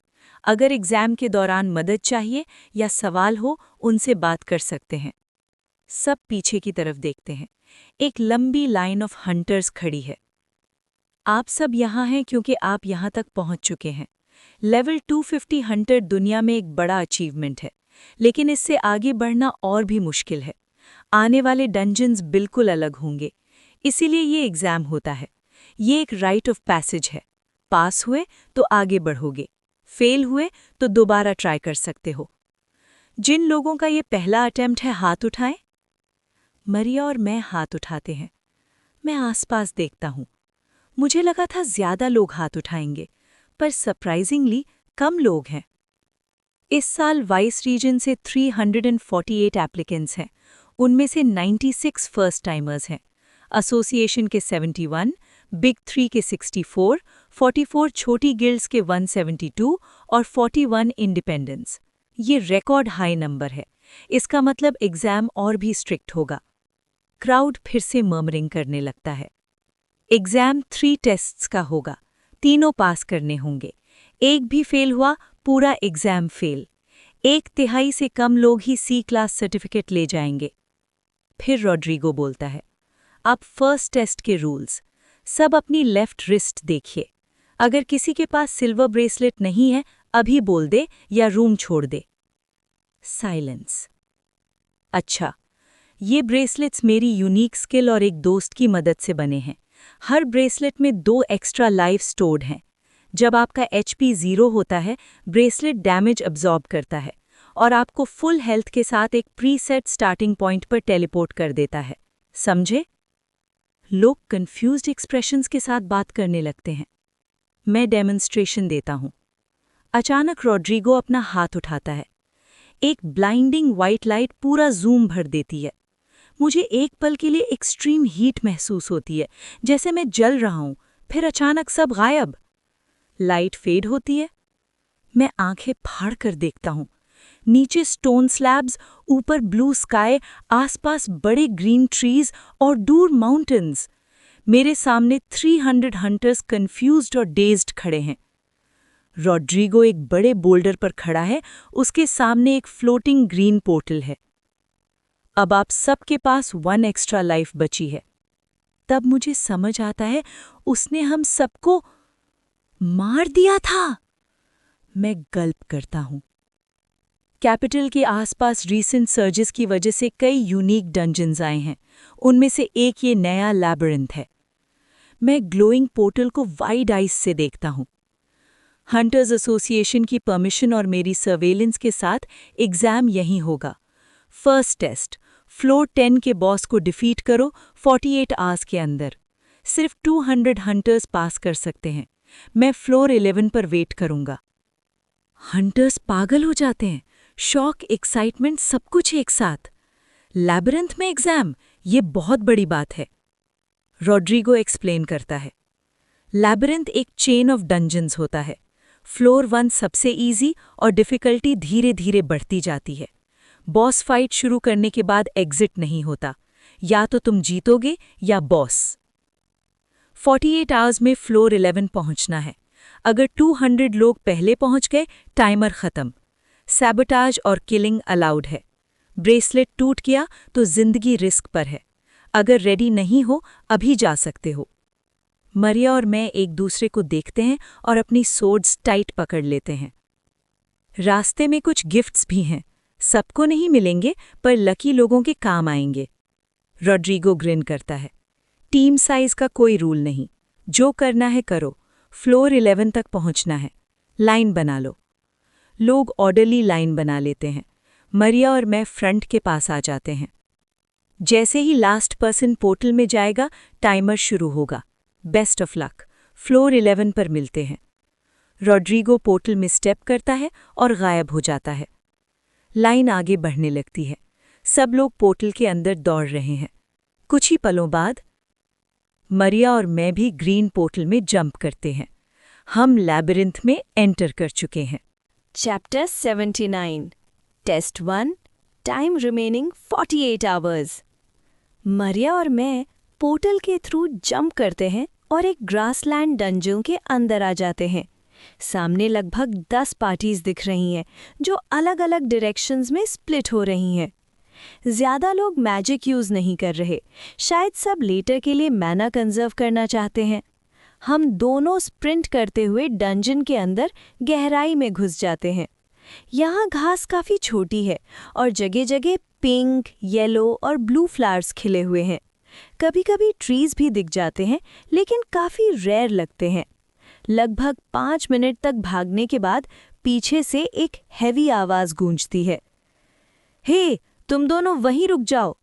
अगर एग्जाम के दौरान मदद चाहिए या सवाल हो, उनसे बात कर सकते हैं। सब पीछे की तरफ देखते हैं। एक लंबी लाइन ऑफ हंटर्स खड़ी है। आप सब यहाँ हैं क्योंकि आप यहाँ तक पहुँच चुके हैं। लेवल 250 हंटर दुनिया में एक बड़ा अचीवमेंट है, लेकिन इससे आगे बढ़ना और भी मुश्किल है। आने वाले डंजन्स बिल्कुल अलग होंगे, इसीलिए ये एग्जाम होता है। ये एक राइट ऑफ पैसेज है। पास हुए तो आगे बढ़ोगे, फेल हुए तो दोबारा ट्राई कर सकते हो। जिन लोगों का ये पहला अटेम्प्ट है, हाथ उठाएं। मरिया और मैं हाथ उठाते हैं। मैं आसपास देखता हूँ। मुझे लगा था ज्यादा लोग हाथ उठाएंगे, पर सरप्राइजिंगली कम लोग हैं। इस साल वाइस रीजन से 348 एप्लीकेंट्स हैं। उनमें से 96 फर्स्ट टाइमर्स हैं। एसोसिएशन के 71, बिग 3 के 64, 44 छोटी गिल्ड्स के 172 और 41 इंडिपेंडेंस। ये रिकॉर्ड हाई नंबर है। इसका मतलब एग्जाम और भी स्ट्रिक्ट होगा। क्राउड फिर से मर्मरिंग करने लगता है। एग्जाम 3 टेस्ट्स का होगा, तीनों पास करने होंगे। एक भी फेल हुआ, पूरा एग्जाम फेल। 1/3 से कम लोग ही C क्लास सर्टिफिकेट ले जाएंगे। फिर रॉड्रिगो बोलता है, अब फर्स्ट टेस्ट के रूल्स। सब अपनी लेफ्ट रिस्ट देखिए। अगर किसी के पास सिल्वर ब्रेसलेट नहीं है, अभी बोल दे या रूम छोड़ दे। साइलेंस। अच्छा, ये ब्रेसलेट्स मेरी यूनिक स्किल और एक दोस्त की मदद से बने हैं। हर ब्रेसलेट में 2 एक्स्ट्रा लाइफ स्टोर्ड हैं। जब आपका HP 0 होता है, ब्रेसलेट डैमेज अब्जॉर्ब करता है और आपको फुल हेल्थ के साथ एक प्रीसेट स्टार्टिंग पॉइंट पर टेलीपोर्ट कर देता है। समझे? लोग कंफ्यूज्ड एक्सप्रेशंस के साथ बात करने लगते हैं। मैं डेमोन्स्ट्रेशन देता हूँ। अचानक रॉड्रिगो अपना हाथ उठाता है। एक ब्लाइंडिंग वाइट लाइट पूरा जूम भर देती है। मुझे एक पल के लिए एक्सट्रीम हीट महसूस होती है, जैसे मैं जल रहा हूं। फिर अचानक सब गायब। लाइट फेड होती है। मैं आंखें फाड़ कर देखता हूं। नीचे स्टोन स्लैब्स, ऊपर ब्लू स्काई, आसपास बड़े ग्रीन ट्रीज और दूर माउंटेन्स। मेरे सामने 300 हंटर्स कंफ्यूज्ड और डेज्ड खड़े हैं। रॉड्रिगो एक बड़े बोल्डर पर खड़ा है, उसके सामने एक फ्लोटिंग ग्रीन पोर्टल है। अब आप सबके पास 1 एक्स्ट्रा लाइफ बची है। तब मुझे समझ आता है, उसने हम सबको मार दिया था। मैं गल्प करता हूं। कैपिटल के आसपास रीसेंट सर्जेस की वजह से कई यूनिक डंजन्स आए हैं। उनमें से एक ये नया लैबिरिंथ है। मैं ग्लोइंग पोर्टल को वाइड आइज से देखता हूं। हंटर्स एसोसिएशन की परमिशन और मेरी सर्वेलेंस के साथ एग्जाम यहीं होगा। फर्स्ट टेस्ट, फ्लोर 10 के बॉस को डिफीट करो 48 आवर्स के अंदर। सिर्फ 200 हंटर्स पास कर सकते हैं। मैं फ्लोर 11 पर वेट करूंगा। हंटर्स पागल हो जाते हैं। शॉक, एक्साइटमेंट, सब कुछ एक साथ। लैबिरिंथ में एग्जाम, ये बहुत बड़ी बात है। रॉड्रिगो एक्सप्लेन करता है। लैबिरिंथ एक चेन ऑफ डंजन्स होता है। फ्लोर 1 सबसे इजी और डिफिकल्टी धीरे धीरे बढ़ती जाती है। बॉस फाइट शुरू करने के बाद एग्जिट नहीं होता। या तो तुम जीतोगे या बॉस। 48 आवर्स में फ्लोर 11 पहुंचना है। अगर 200 लोग पहले पहुंच गए, टाइमर खत्म। सैबोटाज और किलिंग अलाउड है। ब्रेसलेट टूट गया तो जिंदगी रिस्क पर है। अगर रेडी नहीं हो, अभी जा सकते हो। मरिया और मैं एक दूसरे को देखते हैं और अपनी सोर्ड्स टाइट पकड़ लेते हैं। रास्ते में कुछ गिफ्ट्स भी हैं। सबको नहीं मिलेंगे, पर लकी लोगों के काम आएंगे। रॉड्रिगो ग्रिन करता है। टीम साइज का कोई रूल नहीं। जो करना है करो। फ्लोर 11 तक पहुंचना है। लाइन बना लो। लोग ऑर्डरली लाइन बना लेते हैं। मरिया और मैं फ्रंट के पास आ जाते हैं। जैसे ही लास्ट पर्सन पोर्टल में जाएगा, टाइमर शुरू होगा। Best of luck. फ्लोर 11 पर मिलते हैं। रॉड्रिगो पोर्टल में स्टेप करता है और गायब हो जाता है। लाइन आगे बढ़ने लगती है। सब लोग पोर्टल के अंदर दौड़ रहे हैं। कुछ ही पलों बाद मरिया और मैं भी ग्रीन पोर्टल में जंप करते हैं। हम लैबिरिंथ में एंटर कर चुके हैं। Chapter 79 test 1 time remaining 48 hours. Maria और मैं पोर्टल के थ्रू जंप करते हैं और एक ग्रासलैंड डंजन के अंदर आ जाते हैं। सामने लगभग 10 पार्टीज दिख रही हैं, जो अलग अलग डायरेक्शंस में स्प्लिट हो रही हैं। ज़्यादा लोग मैजिक यूज़ नहीं कर रहे। शायद सब लेटर के लिए मैना कंजर्व करना चाहते हैं। हम दोनों स्प्रिंट करते हुए डंजन के अंदर गहराई में घुस जाते हैं। यहाँ घास काफ़ी छोटी है और जगह जगह पिंक, येलो और ब्लू फ्लावर्स खिले हुए हैं। कभी कभी ट्रीज भी दिख जाते हैं, लेकिन काफ़ी रेयर लगते हैं। लगभग 5 मिनट तक भागने के बाद पीछे से एक हैवी आवाज़ गूंजती है। हे, तुम दोनों वहीं रुक जाओ।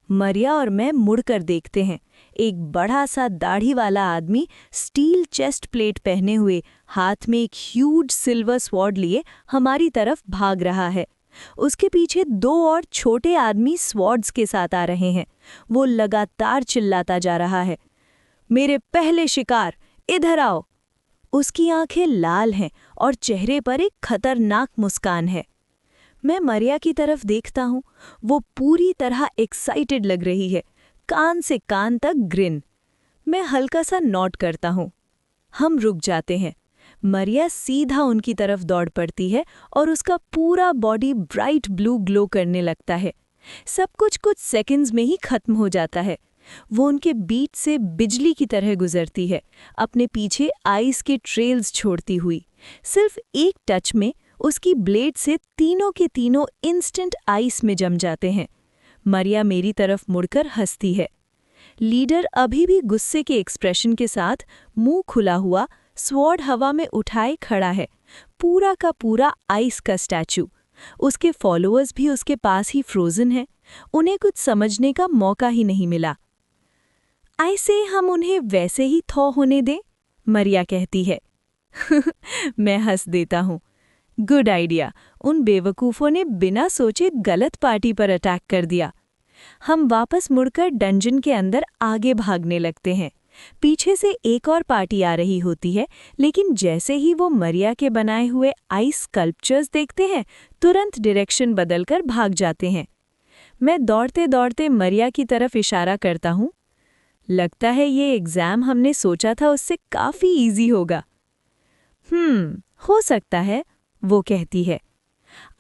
मरिया और मैं मुड़कर देखते हैं। एक बड़ा सा दाढ़ी वाला आदमी स्टील चेस्ट प्लेट पहने हुए, हाथ में एक ह्यूज सिल्वर स्वॉर्ड लिए हमारी तरफ भाग रहा है। उसके पीछे 2 और छोटे आदमी स्वॉर्ड्स के साथ आ रहे हैं। वो लगातार चिल्लाता जा रहा है, मेरे पहले शिकार, इधर आओ। उसकी आंखें लाल हैं और चेहरे पर एक खतरनाक मुस्कान है। मैं मरिया की तरफ देखता हूँ। वो पूरी तरह एक्साइटेड लग रही है, कान से कान तक ग्रिन। मैं हल्का सा नॉट करता हूँ। हम रुक जाते हैं। मरिया सीधा उनकी तरफ दौड़ पड़ती है और उसका पूरा बॉडी ब्राइट ब्लू ग्लो करने लगता है। सब कुछ सेकंड्स में ही खत्म हो जाता है। वो उनके बीच से बिजली की तरह गुजरती है, अपने पीछे आइस के ट्रेल्स छोड़ती हुई। सिर्फ एक टच में उसकी ब्लेड से तीनों के तीनों इंस्टेंट आइस में जम जाते हैं। मरिया मेरी तरफ मुड़कर हंसती है। लीडर अभी भी गुस्से के एक्सप्रेशन के साथ मुंह खुला हुआ स्वॉर्ड हवा में उठाए खड़ा है, पूरा का पूरा आइस का स्टैचू। उसके फॉलोअर्स भी उसके पास ही फ्रोजन हैं, उन्हें कुछ समझने का मौका ही नहीं मिला। ऐसे हम उन्हें वैसे ही थॉ होने दें, मरिया कहती है। मैं हंस देता हूँ। गुड आइडिया, उन बेवकूफ़ों ने बिना सोचे गलत पार्टी पर अटैक कर दिया। हम वापस मुड़कर डंजन के अंदर आगे भागने लगते हैं। पीछे से एक और पार्टी आ रही होती है, लेकिन जैसे ही वो मरिया के बनाए हुए आइस स्कल्पचर्स देखते हैं, तुरंत डायरेक्शन बदलकर भाग जाते हैं। मैं दौड़ते दौड़ते मरिया की तरफ इशारा करता हूँ। लगता है ये एग्ज़ाम हमने सोचा था उससे काफ़ी इजी होगा। हो सकता है, वो कहती है।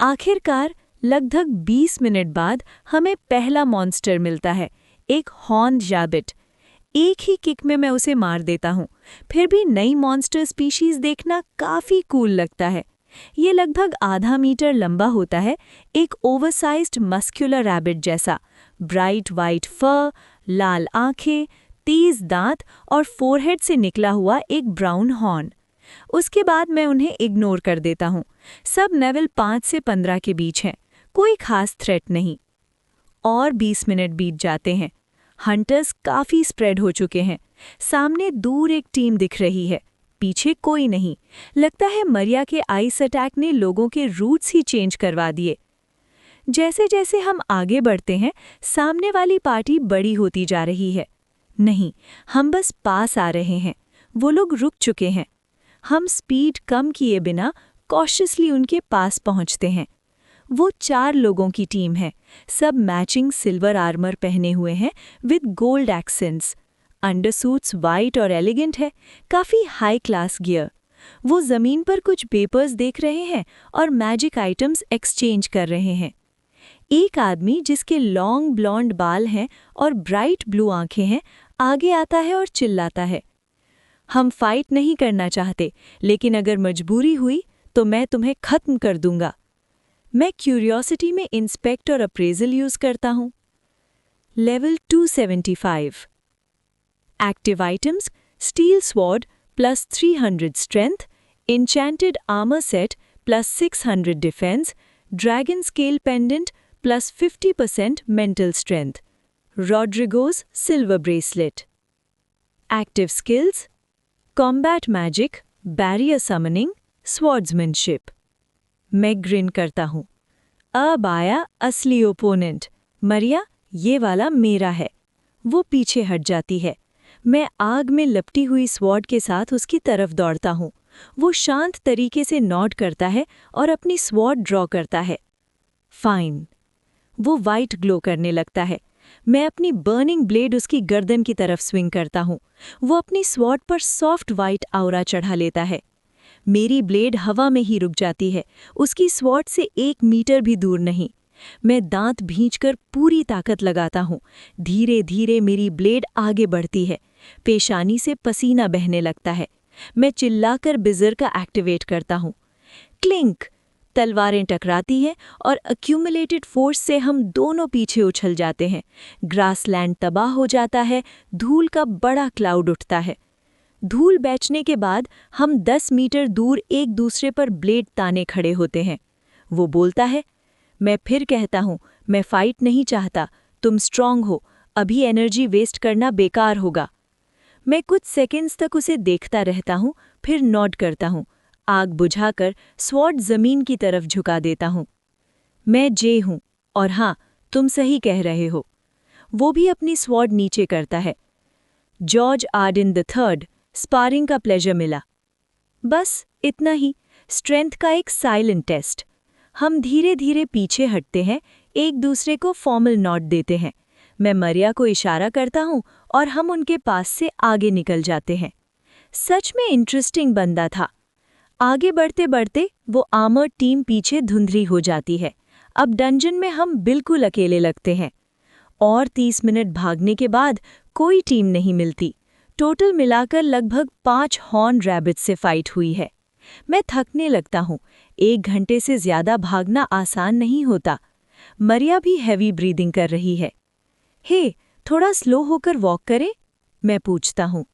आखिरकार लगभग 20 मिनट बाद हमें पहला मॉन्स्टर मिलता है, एक हॉर्न्ड रैबिट। एक ही किक में मैं उसे मार देता हूँ। फिर भी नई मॉन्स्टर स्पीशीज़ देखना काफ़ी कूल लगता है। ये लगभग आधा मीटर लंबा होता है, एक ओवरसाइज्ड मस्कुलर रैबिट जैसा, ब्राइट वाइट फर, लाल आंखें, तेज दांत और फोरहेड से निकला हुआ एक ब्राउन हॉर्न। उसके बाद मैं उन्हें इग्नोर कर देता हूँ। सब लेवल 5 से 15 के बीच हैं, कोई खास थ्रेट नहीं। और 20 मिनट बीत जाते हैं। हंटर्स काफ़ी स्प्रेड हो चुके हैं। सामने दूर एक टीम दिख रही है, पीछे कोई नहीं। लगता है मरिया के आइस अटैक ने लोगों के रूट्स ही चेंज करवा दिए। जैसे जैसे हम आगे बढ़ते हैं, सामने वाली पार्टी बड़ी होती जा रही है। नहीं, हम बस पास आ रहे हैं। वो लोग रुक चुके हैं। हम स्पीड कम किए बिना कॉशियसली उनके पास पहुंचते हैं। वो 4 लोगों की टीम है, सब मैचिंग सिल्वर आर्मर पहने हुए हैं विद गोल्ड एक्सेंट्स। अंडरसूट्स वाइट और एलिगेंट है, काफ़ी हाई क्लास गियर। वो ज़मीन पर कुछ पेपर्स देख रहे हैं और मैजिक आइटम्स एक्सचेंज कर रहे हैं। एक आदमी जिसके लॉन्ग ब्लॉन्ड बाल हैं और ब्राइट ब्लू आंखें हैं, आगे आता है और चिल्लाता है, हम फाइट नहीं करना चाहते, लेकिन अगर मजबूरी हुई तो मैं तुम्हें खत्म कर दूंगा। मैं क्यूरियोसिटी में इंस्पेक्ट और अप्रेजल यूज करता हूँ। Level 275 active items, steel sword plus 300 strength, enchanted armour set plus 600 defence, dragon scale pendant plus 50% mental strength, Rodrigo's silver bracelet. Active skills, combat magic, barrier summoning, swordsmanship. मैं grin करता हूँ। अब आया असली opponent. मरिया, ये वाला मेरा है। वो पीछे हट जाती है। मैं आग में लपटी हुई स्वॉर्ड के साथ उसकी तरफ दौड़ता हूँ। वो शांत तरीके से नॉड करता है और अपनी स्वॉर्ड ड्रॉ करता है। फाइन। वो वाइट ग्लो करने लगता है। मैं अपनी बर्निंग ब्लेड उसकी गर्दन की तरफ स्विंग करता हूँ। वो अपनी स्वॉर्ड पर सॉफ्ट वाइट आउरा चढ़ा लेता है। मेरी ब्लेड हवा में ही रुक जाती है, उसकी स्वॉर्ड से 1 मीटर भी दूर नहीं। मैं दांत भींचकर पूरी ताकत लगाता हूँ। धीरे धीरे मेरी ब्लेड आगे बढ़ती है। पेशानी से पसीना बहने लगता है। मैं चिल्लाकर बिजर का एक्टिवेट करता हूँ। क्लिंक! तलवारें टकराती हैं और अक्यूमुलेटेड फोर्स से हम दोनों पीछे उछल जाते हैं। ग्रासलैंड तबाह हो जाता है, धूल का बड़ा क्लाउड उठता है। धूल बैचने के बाद हम 10 मीटर दूर एक दूसरे पर ब्लेड ताने खड़े होते हैं। वो बोलता है, मैं फिर कहता हूँ, मैं फाइट नहीं चाहता, तुम स्ट्रांग हो, अभी एनर्जी वेस्ट करना बेकार होगा। मैं कुछ सेकंड्स तक उसे देखता रहता हूँ, फिर नॉड करता हूँ। आग बुझाकर स्वॉर्ड जमीन की तरफ झुका देता हूँ। मैं जे हूँ, और हाँ, तुम सही कह रहे हो। वो भी अपनी स्वॉर्ड नीचे करता है। जॉर्ज आर्डिन III, स्पारिंग का प्लेजर मिला। बस इतना ही, स्ट्रेंथ का एक साइलेंट टेस्ट। हम धीरे धीरे पीछे हटते हैं, एक दूसरे को फॉर्मल नॉट देते हैं। मैं मरिया को इशारा करता हूँ और हम उनके पास से आगे निकल जाते हैं। सच में इंटरेस्टिंग बंदा था। आगे बढ़ते बढ़ते वो आर्मर्ड टीम पीछे धुंधली हो जाती है। अब डंजन में हम बिल्कुल अकेले लगते हैं। और 30 मिनट भागने के बाद कोई टीम नहीं मिलती। टोटल मिलाकर लगभग 5 हॉर्न रैबिट से फाइट हुई है। मैं थकने लगता हूँ। 1 घंटे से ज़्यादा भागना आसान नहीं होता। मरिया भी हैवी ब्रीदिंग कर रही है। हे, थोड़ा स्लो होकर वॉक करें? मैं पूछता हूँ।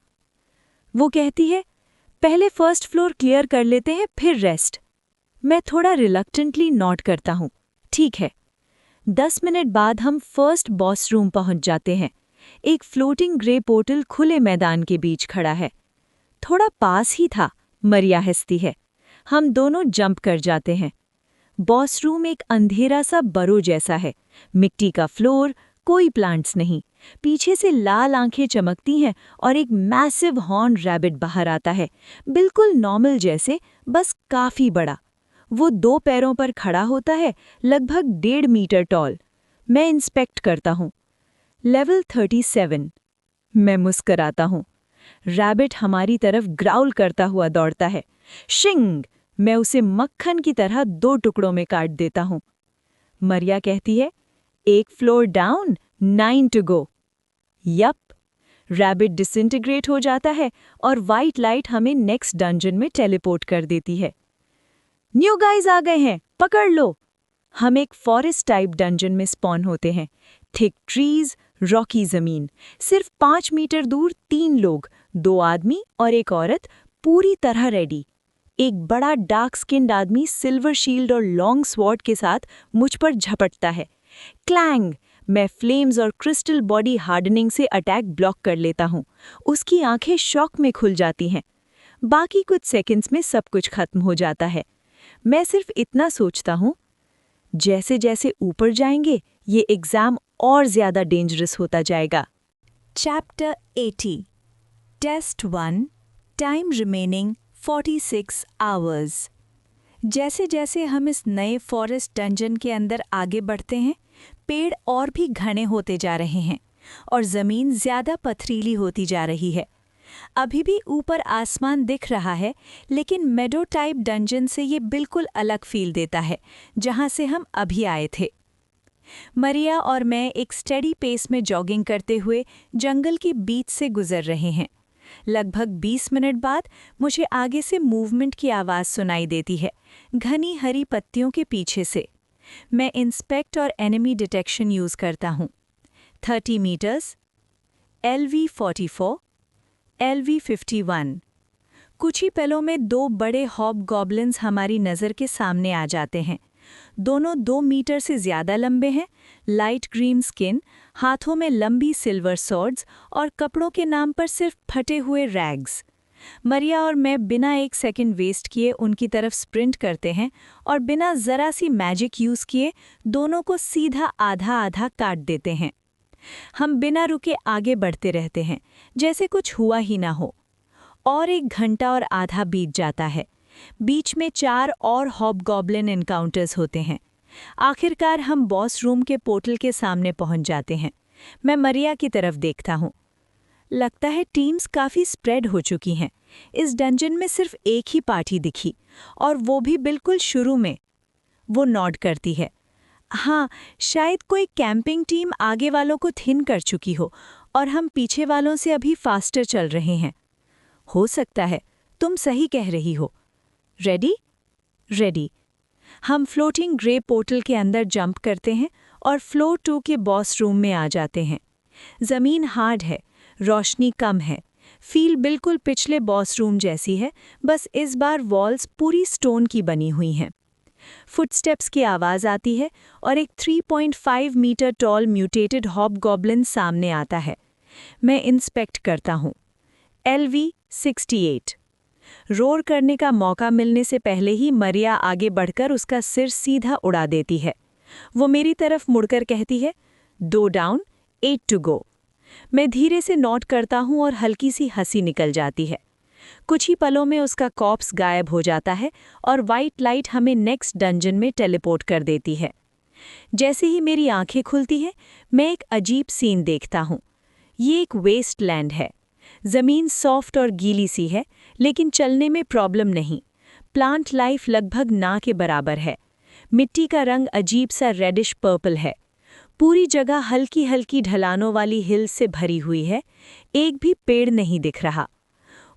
वो कहती है, पहले फर्स्ट फ्लोर क्लियर कर लेते हैं, फिर रेस्ट। मैं थोड़ा रिलक्टेंटली नॉट करता हूँ। ठीक है। 10 मिनट बाद हम फर्स्ट बॉस रूम पहुंच जाते हैं। एक फ्लोटिंग ग्रे पोर्टल खुले मैदान के बीच खड़ा है। थोड़ा पास ही था, मरिया हंसती है। हम दोनों जंप कर जाते हैं। बॉस रूम एक अंधेरा सा बरो जैसा है। मिट्टी का फ्लोर, कोई प्लांट्स नहीं। पीछे से लाल आंखें चमकती हैं और एक मैसिव हॉर्न रैबिट बाहर आता है, बिल्कुल नॉर्मल जैसे, बस काफी बड़ा। वो 2 पैरों पर खड़ा होता है, लगभग 1.5 मीटर टॉल। मैं इंस्पेक्ट करता हूँ। लेवल 37। मैं मुस्कराता हूँ। रैबिट हमारी तरफ ग्राउल करता हुआ दौड़ता है। शिंग! मैं उसे मक्खन की तरह 2 टुकड़ों में काट देता हूँ। मरिया कहती है, 1 floor down, 9 to go. Yup. Rabbit disintegrate हो जाता है और वाइट लाइट हमें नेक्स्ट डंजन में टेलीपोर्ट कर देती है। न्यू गाइज आ गए हैं, पकड़ लो। हम एक फॉरेस्ट टाइप डंजन में स्पॉन होते हैं। थिक ट्रीज, रॉकी जमीन। सिर्फ 5 मीटर दूर 3 लोग, 2 आदमी और एक औरत, पूरी तरह रेडी। एक बड़ा डार्क स्किन्ड आदमी सिल्वर शील्ड और लॉन्ग स्वॉर्ड के साथ मुझ पर झपटता है। क्लैंग! मैं फ्लेम्स और क्रिस्टल बॉडी हार्डनिंग से अटैक ब्लॉक कर लेता हूँ। उसकी आंखें शॉक में खुल जाती हैं। बाकी कुछ सेकंड्स में सब कुछ खत्म हो जाता है। मैं सिर्फ इतना सोचता हूँ, जैसे जैसे ऊपर जाएंगे ये एग्जाम और ज्यादा डेंजरस होता जाएगा। Chapter 80 test 1 time remaining 46 hours. जैसे जैसे हम इस नए फॉरेस्ट डंजन के अंदर आगे बढ़ते हैं, पेड़ और भी घने होते जा रहे हैं और ज़मीन ज़्यादा पथरीली होती जा रही है। अभी भी ऊपर आसमान दिख रहा है, लेकिन मेडो टाइप डंजन से ये बिल्कुल अलग फील देता है जहाँ से हम अभी आए थे। मरिया और मैं एक स्टेडी पेस में जॉगिंग करते हुए जंगल के बीच से गुजर रहे हैं। लगभग 20 मिनट बाद मुझे आगे से मूवमेंट की आवाज़ सुनाई देती है, घनी हरी पत्तियों के पीछे से। मैं इंस्पेक्ट और एनिमी डिटेक्शन यूज़ करता हूँ। 30 मीटर्स, LV-44, LV-51। कुछ ही पलों में 2 बड़े हॉबगॉब्लिन्स हमारी नज़र के सामने आ जाते हैं। दोनों 2 मीटर से ज़्यादा लंबे हैं, लाइट ग्रीन स्किन, हाथों में लंबी सिल्वर सॉर्ड्स और कपड़ों के नाम पर सिर्फ फटे हुए रैग्स। मरिया और मैं बिना एक सेकंड वेस्ट किए उनकी तरफ स्प्रिंट करते हैं और बिना ज़रा सी मैजिक यूज़ किए दोनों को सीधा आधा आधा काट देते हैं। हम बिना रुके आगे बढ़ते रहते हैं, जैसे कुछ हुआ ही ना हो। और 1 घंटा और आधा बीत जाता है। बीच में 4 और हॉबगॉब्लिन एनकाउंटर्स होते हैं। आखिरकार हम बॉस रूम के पोर्टल के सामने पहुंच जाते हैं। मैं मरिया की तरफ देखता हूं। लगता है टीम्स काफ़ी स्प्रेड हो चुकी हैं। इस डंजन में सिर्फ एक ही पार्टी दिखी, और वो भी बिल्कुल शुरू में। वो नॉड करती है। हाँ, शायद कोई कैंपिंग टीम आगे वालों को थिन कर चुकी हो और हम पीछे वालों से अभी फास्टर चल रहे हैं। हो सकता है, तुम सही कह रही हो। रेडी? रेडी। हम फ्लोटिंग ग्रे पोर्टल के अंदर जंप करते हैं और फ्लोर 2 के बॉस रूम में आ जाते हैं। ज़मीन हार्ड है, रोशनी कम है। फील बिल्कुल पिछले बॉस रूम जैसी है, बस इस बार वॉल्स पूरी स्टोन की बनी हुई हैं। फुटस्टेप्स की आवाज़ आती है और एक 3.5 मीटर टॉल म्यूटेटेड हॉबगॉब्लिन सामने आता है। मैं इंस्पेक्ट करता हूँ। LV-68। रोर करने का मौका मिलने से पहले ही मरिया आगे बढ़कर उसका सिर सीधा उड़ा देती है। वो मेरी तरफ मुड़कर कहती है, 2 डाउन, 8 टू गो। मैं धीरे से नोट करता हूँ और हल्की सी हंसी निकल जाती है। कुछ ही पलों में उसका कॉर्प्स गायब हो जाता है और वाइट लाइट हमें नेक्स्ट डंजन में टेलीपोर्ट कर देती है। जैसे ही मेरी आंखें खुलती हैं, मैं एक अजीब सीन देखता हूँ। ये एक वेस्टलैंड है। ज़मीन सॉफ्ट और गीली सी है, लेकिन चलने में प्रॉब्लम नहीं। प्लांट लाइफ लगभग ना के बराबर है। मिट्टी का रंग अजीब सा रेडिश पर्पल है। पूरी जगह हल्की हल्की ढलानों वाली हिल्स से भरी हुई है। एक भी पेड़ नहीं दिख रहा।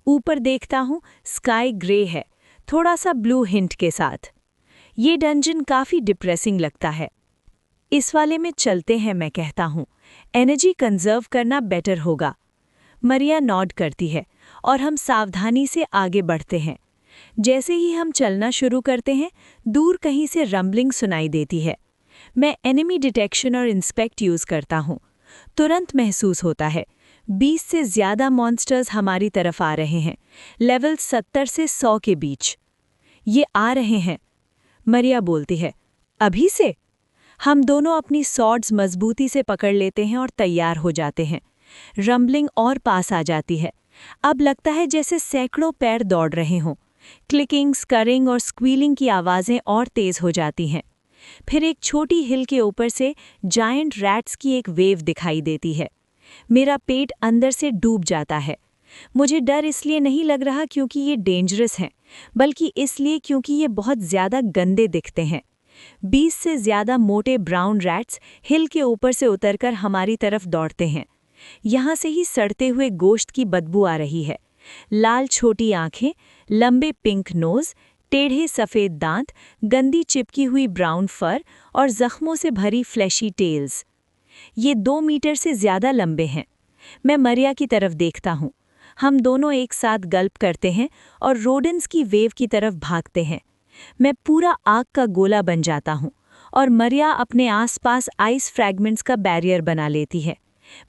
ऊपर देखता हूँ, स्काई ग्रे है, थोड़ा सा ब्लू हिंट के साथ। ये डंजन काफ़ी डिप्रेसिंग लगता है। इस वाले में चलते हैं, मैं कहता हूँ। एनर्जी कंजर्व करना बेटर होगा। मरिया नॉड करती है और हम सावधानी से आगे बढ़ते हैं। जैसे ही हम चलना शुरू करते हैं, दूर कहीं से रंबलिंग सुनाई देती है। मैं एनिमी डिटेक्शन और इंस्पेक्ट यूज़ करता हूँ। तुरंत महसूस होता है 20 से ज़्यादा मॉन्स्टर्स हमारी तरफ आ रहे हैं, लेवल 70 से 100 के बीच। ये आ रहे हैं, मरिया बोलती है। अभी से? हम दोनों अपनी सॉर्ड्स मजबूती से पकड़ लेते हैं और तैयार हो जाते हैं। रंबलिंग और पास आ जाती है। अब लगता है जैसे सैकड़ों पैर दौड़ रहे हों। क्लिकिंग, स्करिंग और स्क्वीलिंग की आवाज़ें और तेज़ हो जाती हैं। फिर एक छोटी हिल के ऊपर से जायंट रैट्स की एक वेव दिखाई देती है। मेरा पेट अंदर से डूब जाता है। मुझे डर इसलिए नहीं लग रहा क्योंकि ये डेंजरस हैं, बल्कि इसलिए क्योंकि ये बहुत ज़्यादा गंदे दिखते हैं। 20 से ज़्यादा मोटे ब्राउन रैट्स हिल के ऊपर से उतरकर हमारी तरफ दौड़ते हैं। यहाँ से ही सड़ते हुए गोश्त की बदबू आ रही है। लाल छोटी आंखें, लंबे पिंक नोज, टेढ़े सफ़ेद दांत, गंदी चिपकी हुई ब्राउन फर और जख्मों से भरी फ्लैशी टेल्स। ये 2 मीटर से ज़्यादा लंबे हैं। मैं मरिया की तरफ देखता हूँ। हम दोनों एक साथ गल्प करते हैं और रोडेंस की वेव की तरफ भागते हैं। मैं पूरा आग का गोला बन जाता हूँ और मरिया अपने आसपास आइस फ्रैगमेंट्स का बैरियर बना लेती है।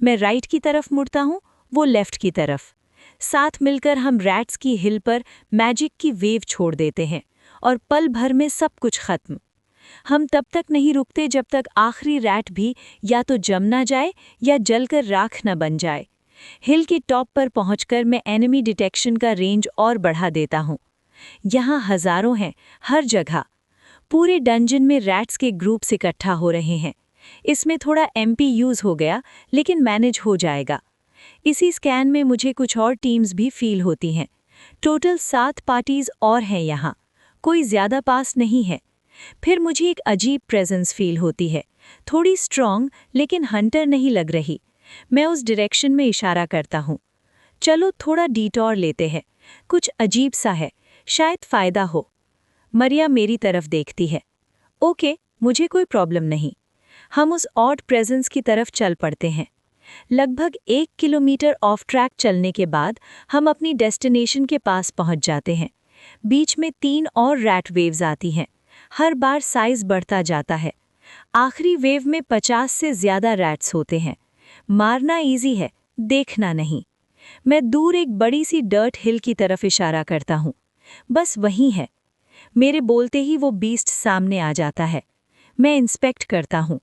मैं राइट की तरफ मुड़ता हूँ, वो लेफ्ट की तरफ। साथ मिलकर हम रैट्स की हिल पर मैजिक की वेव छोड़ देते हैं और पल भर में सब कुछ खत्म। हम तब तक नहीं रुकते जब तक आखिरी रैट भी या तो जम ना जाए या जलकर राख न बन जाए। हिल के टॉप पर पहुंचकर मैं एनिमी डिटेक्शन का रेंज और बढ़ा देता हूं। यहाँ हजारों हैं, हर जगह। पूरे डंजन में रैट्स के ग्रुप्स इकट्ठा हो रहे हैं। इसमें थोड़ा एमपी यूज़ हो गया, लेकिन मैनेज हो जाएगा। इसी स्कैन में मुझे कुछ और टीम्स भी फील होती हैं। टोटल 7 पार्टीज और हैं यहाँ, कोई ज़्यादा पास नहीं है। फिर मुझे एक अजीब प्रेजेंस फील होती है, थोड़ी स्ट्रॉन्ग, लेकिन हंटर नहीं लग रही। मैं उस डायरेक्शन में इशारा करता हूँ। चलो थोड़ा डिटॉर लेते हैं, कुछ अजीब सा है, शायद फ़ायदा हो। मरिया मेरी तरफ देखती है। ओके, मुझे कोई प्रॉब्लम नहीं। हम उस ऑड प्रेजेंस की तरफ चल पड़ते हैं। लगभग 1 किलोमीटर ऑफ ट्रैक चलने के बाद हम अपनी डेस्टिनेशन के पास पहुंच जाते हैं। बीच में 3 और रैट वेव्स आती हैं। हर बार साइज बढ़ता जाता है। आखिरी वेव में 50 से ज़्यादा रैट्स होते हैं। मारना इजी है, देखना नहीं। मैं दूर एक बड़ी सी डर्ट हिल की तरफ इशारा करता हूँ। बस वहीं है। मेरे बोलते ही वो बीस्ट सामने आ जाता है। मैं इंस्पेक्ट करता हूँ।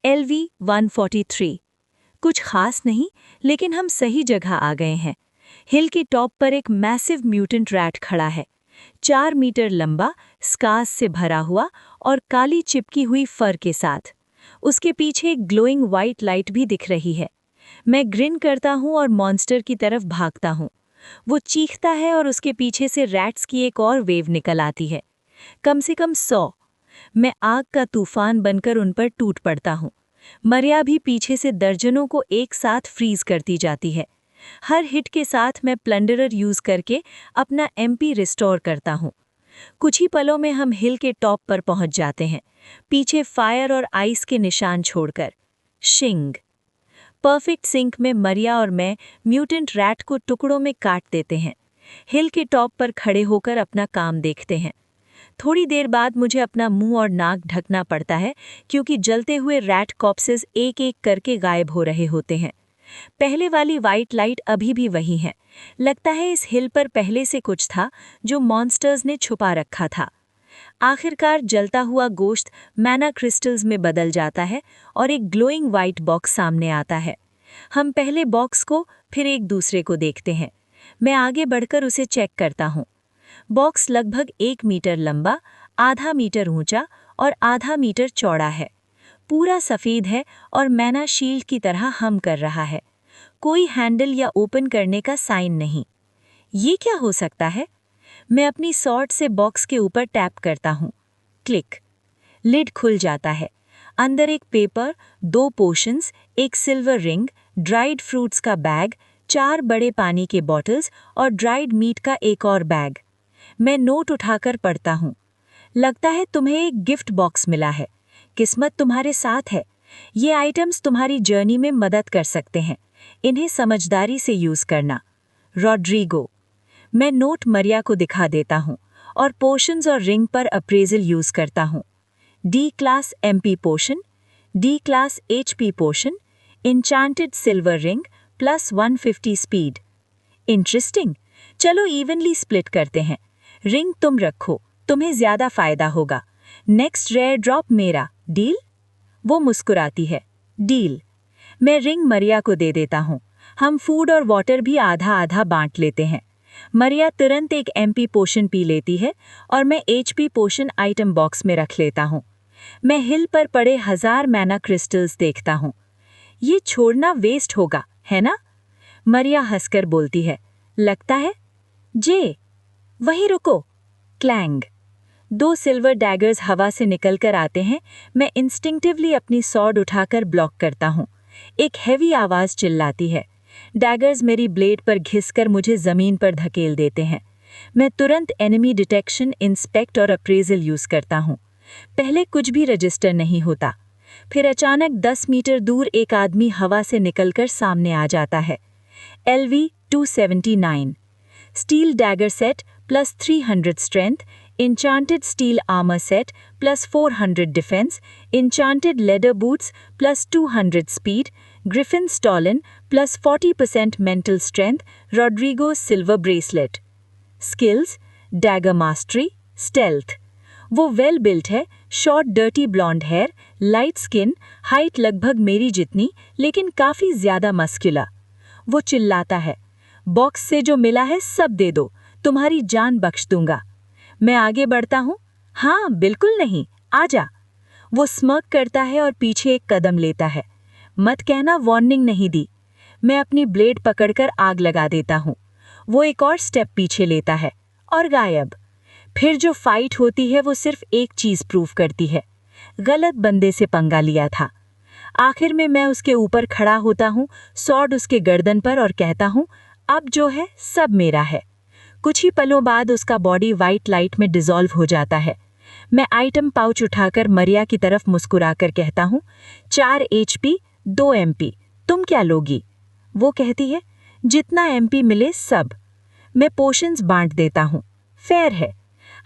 LV-143। कुछ खास नहीं, लेकिन हम सही जगह आ गए हैं। हिल के टॉप पर एक मैसिव म्यूटेंट रैट खड़ा है, 4 मीटर लंबा, स्कार्स से भरा हुआ और काली चिपकी हुई फर के साथ। उसके पीछे एक ग्लोइंग वाइट लाइट भी दिख रही है। मैं ग्रिन करता हूँ और मॉन्स्टर की तरफ भागता हूँ। वो चीखता है और उसके पीछे से रैट्स की एक और वेव निकल आती है, कम से कम 100। मैं आग का तूफान बनकर उन पर टूट पड़ता हूँ। मरिया भी पीछे से दर्जनों को एक साथ फ्रीज करती जाती है। हर हिट के साथ मैं प्लंडरर यूज़ करके अपना एमपी रिस्टोर करता हूँ। कुछ ही पलों में हम हिल के टॉप पर पहुँच जाते हैं, पीछे फायर और आइस के निशान छोड़कर। शिंग। परफेक्ट सिंक में मरिया और मैं म्यूटेंट रैट को टुकड़ों में काट देते हैं। हिल के टॉप पर खड़े होकर अपना काम देखते हैं। थोड़ी देर बाद मुझे अपना मुंह और नाक ढकना पड़ता है क्योंकि जलते हुए रैट कॉप्सेस एक एक करके गायब हो रहे होते हैं। पहले वाली वाइट लाइट अभी भी वही है। लगता है इस हिल पर पहले से कुछ था जो मॉन्स्टर्स ने छुपा रखा था। आखिरकार जलता हुआ गोश्त मैना क्रिस्टल्स में बदल जाता है और एक ग्लोइंग वाइट बॉक्स सामने आता है। हम पहले बॉक्स को, फिर एक दूसरे को देखते हैं। मैं आगे बढ़कर उसे चेक करता हूँ। बॉक्स लगभग 1 मीटर लंबा, आधा मीटर ऊंचा और आधा मीटर चौड़ा है। पूरा सफ़ेद है और मैना शील्ड की तरह हम कर रहा है। कोई हैंडल या ओपन करने का साइन नहीं। ये क्या हो सकता है? मैं अपनी सॉर्ट से बॉक्स के ऊपर टैप करता हूँ। क्लिक। लिड खुल जाता है। अंदर एक पेपर, 2 पोशंस, एक सिल्वर रिंग, ड्राइड फ्रूट्स का बैग, 4 बड़े पानी के बॉटल्स और ड्राइड मीट का एक और बैग। मैं नोट उठाकर पढ़ता हूँ। लगता है तुम्हें एक गिफ्ट बॉक्स मिला है। किस्मत तुम्हारे साथ है। ये आइटम्स तुम्हारी जर्नी में मदद कर सकते हैं, इन्हें समझदारी से यूज करना। रॉड्रिगो, मैं नोट मरिया को दिखा देता हूँ और पोशंस और रिंग पर अप्रेजल यूज करता हूँ। D class MP potion, D class HP potion, enchanted silver ring plus 150 speed. Interesting, चलो इवनली स्प्लिट करते हैं। रिंग तुम रखो, तुम्हें ज्यादा फायदा होगा। नेक्स्ट रेयर ड्रॉप मेरा, डील? वो मुस्कुराती है, डील। मैं रिंग मरिया को दे देता हूँ। हम फूड और वाटर भी आधा आधा बांट लेते हैं। मरिया तुरंत एक एमपी पोशन पी लेती है और मैं एचपी पोशन आइटम बॉक्स में रख लेता हूँ। मैं हिल पर पड़े 1000 मैना क्रिस्टल्स देखता हूँ। ये छोड़ना वेस्ट होगा, है ना? मरिया हंसकर बोलती है, लगता है। जे, वहीं रुको। क्लैंग। 2 सिल्वर डैगर्स हवा से निकलकर आते हैं। मैं इंस्टिंक्टिवली अपनी सॉर्ड उठाकर ब्लॉक करता हूँ। एक हैवी आवाज चिल्लाती है। डैगर्स मेरी ब्लेड पर घिसकर मुझे जमीन पर धकेल देते हैं। मैं तुरंत एनिमी डिटेक्शन, इंस्पेक्ट और अप्रेजल यूज करता हूँ। पहले कुछ भी रजिस्टर नहीं होता। फिर अचानक 10 मीटर दूर एक आदमी हवा से निकलकर सामने आ जाता है। LV 279 steel dagger set plus 300 strength, enchanted steel armor set plus 400 defense, enchanted leather boots plus 200 speed, Griffin Stollen plus 40% mental strength, Rodrigo's silver bracelet. Skills, dagger mastery, stealth. वो वेल बिल्ट है, short dirty blonde hair, light skin, height लगभग मेरी जितनी लेकिन काफी ज्यादा muscular. वो चिल्लाता है, बॉक्स से जो मिला है सब दे दो, तुम्हारी जान बख्श दूंगा। मैं आगे बढ़ता हूँ। हाँ, बिल्कुल नहीं, आजा। वो स्मर्क करता है और पीछे एक कदम लेता है। मत कहना वार्निंग नहीं दी। मैं अपनी ब्लेड पकड़कर आग लगा देता हूँ। वो एक और स्टेप पीछे लेता है और गायब। फिर जो फाइट होती है वो सिर्फ एक चीज प्रूव करती है, गलत बंदे से पंगा लिया था। आखिर में मैं उसके ऊपर खड़ा होता हूँ, सॉर्ड उसके गर्दन पर, और कहता हूँ, अब जो है सब मेरा है। कुछ ही पलों बाद उसका बॉडी वाइट लाइट में डिसॉल्व हो जाता है। मैं आइटम पाउच उठाकर मरिया की तरफ मुस्कुराकर कहता हूँ, 4 HP 2 MP, तुम क्या लोगी? वो कहती है, जितना MP मिले सब। मैं पोशंस बांट देता हूँ। फेयर है।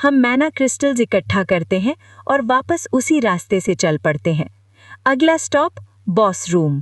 हम मैना क्रिस्टल्स इकट्ठा करते हैं और वापस उसी रास्ते से चल पड़ते हैं। अगला स्टॉप, बॉस रूम।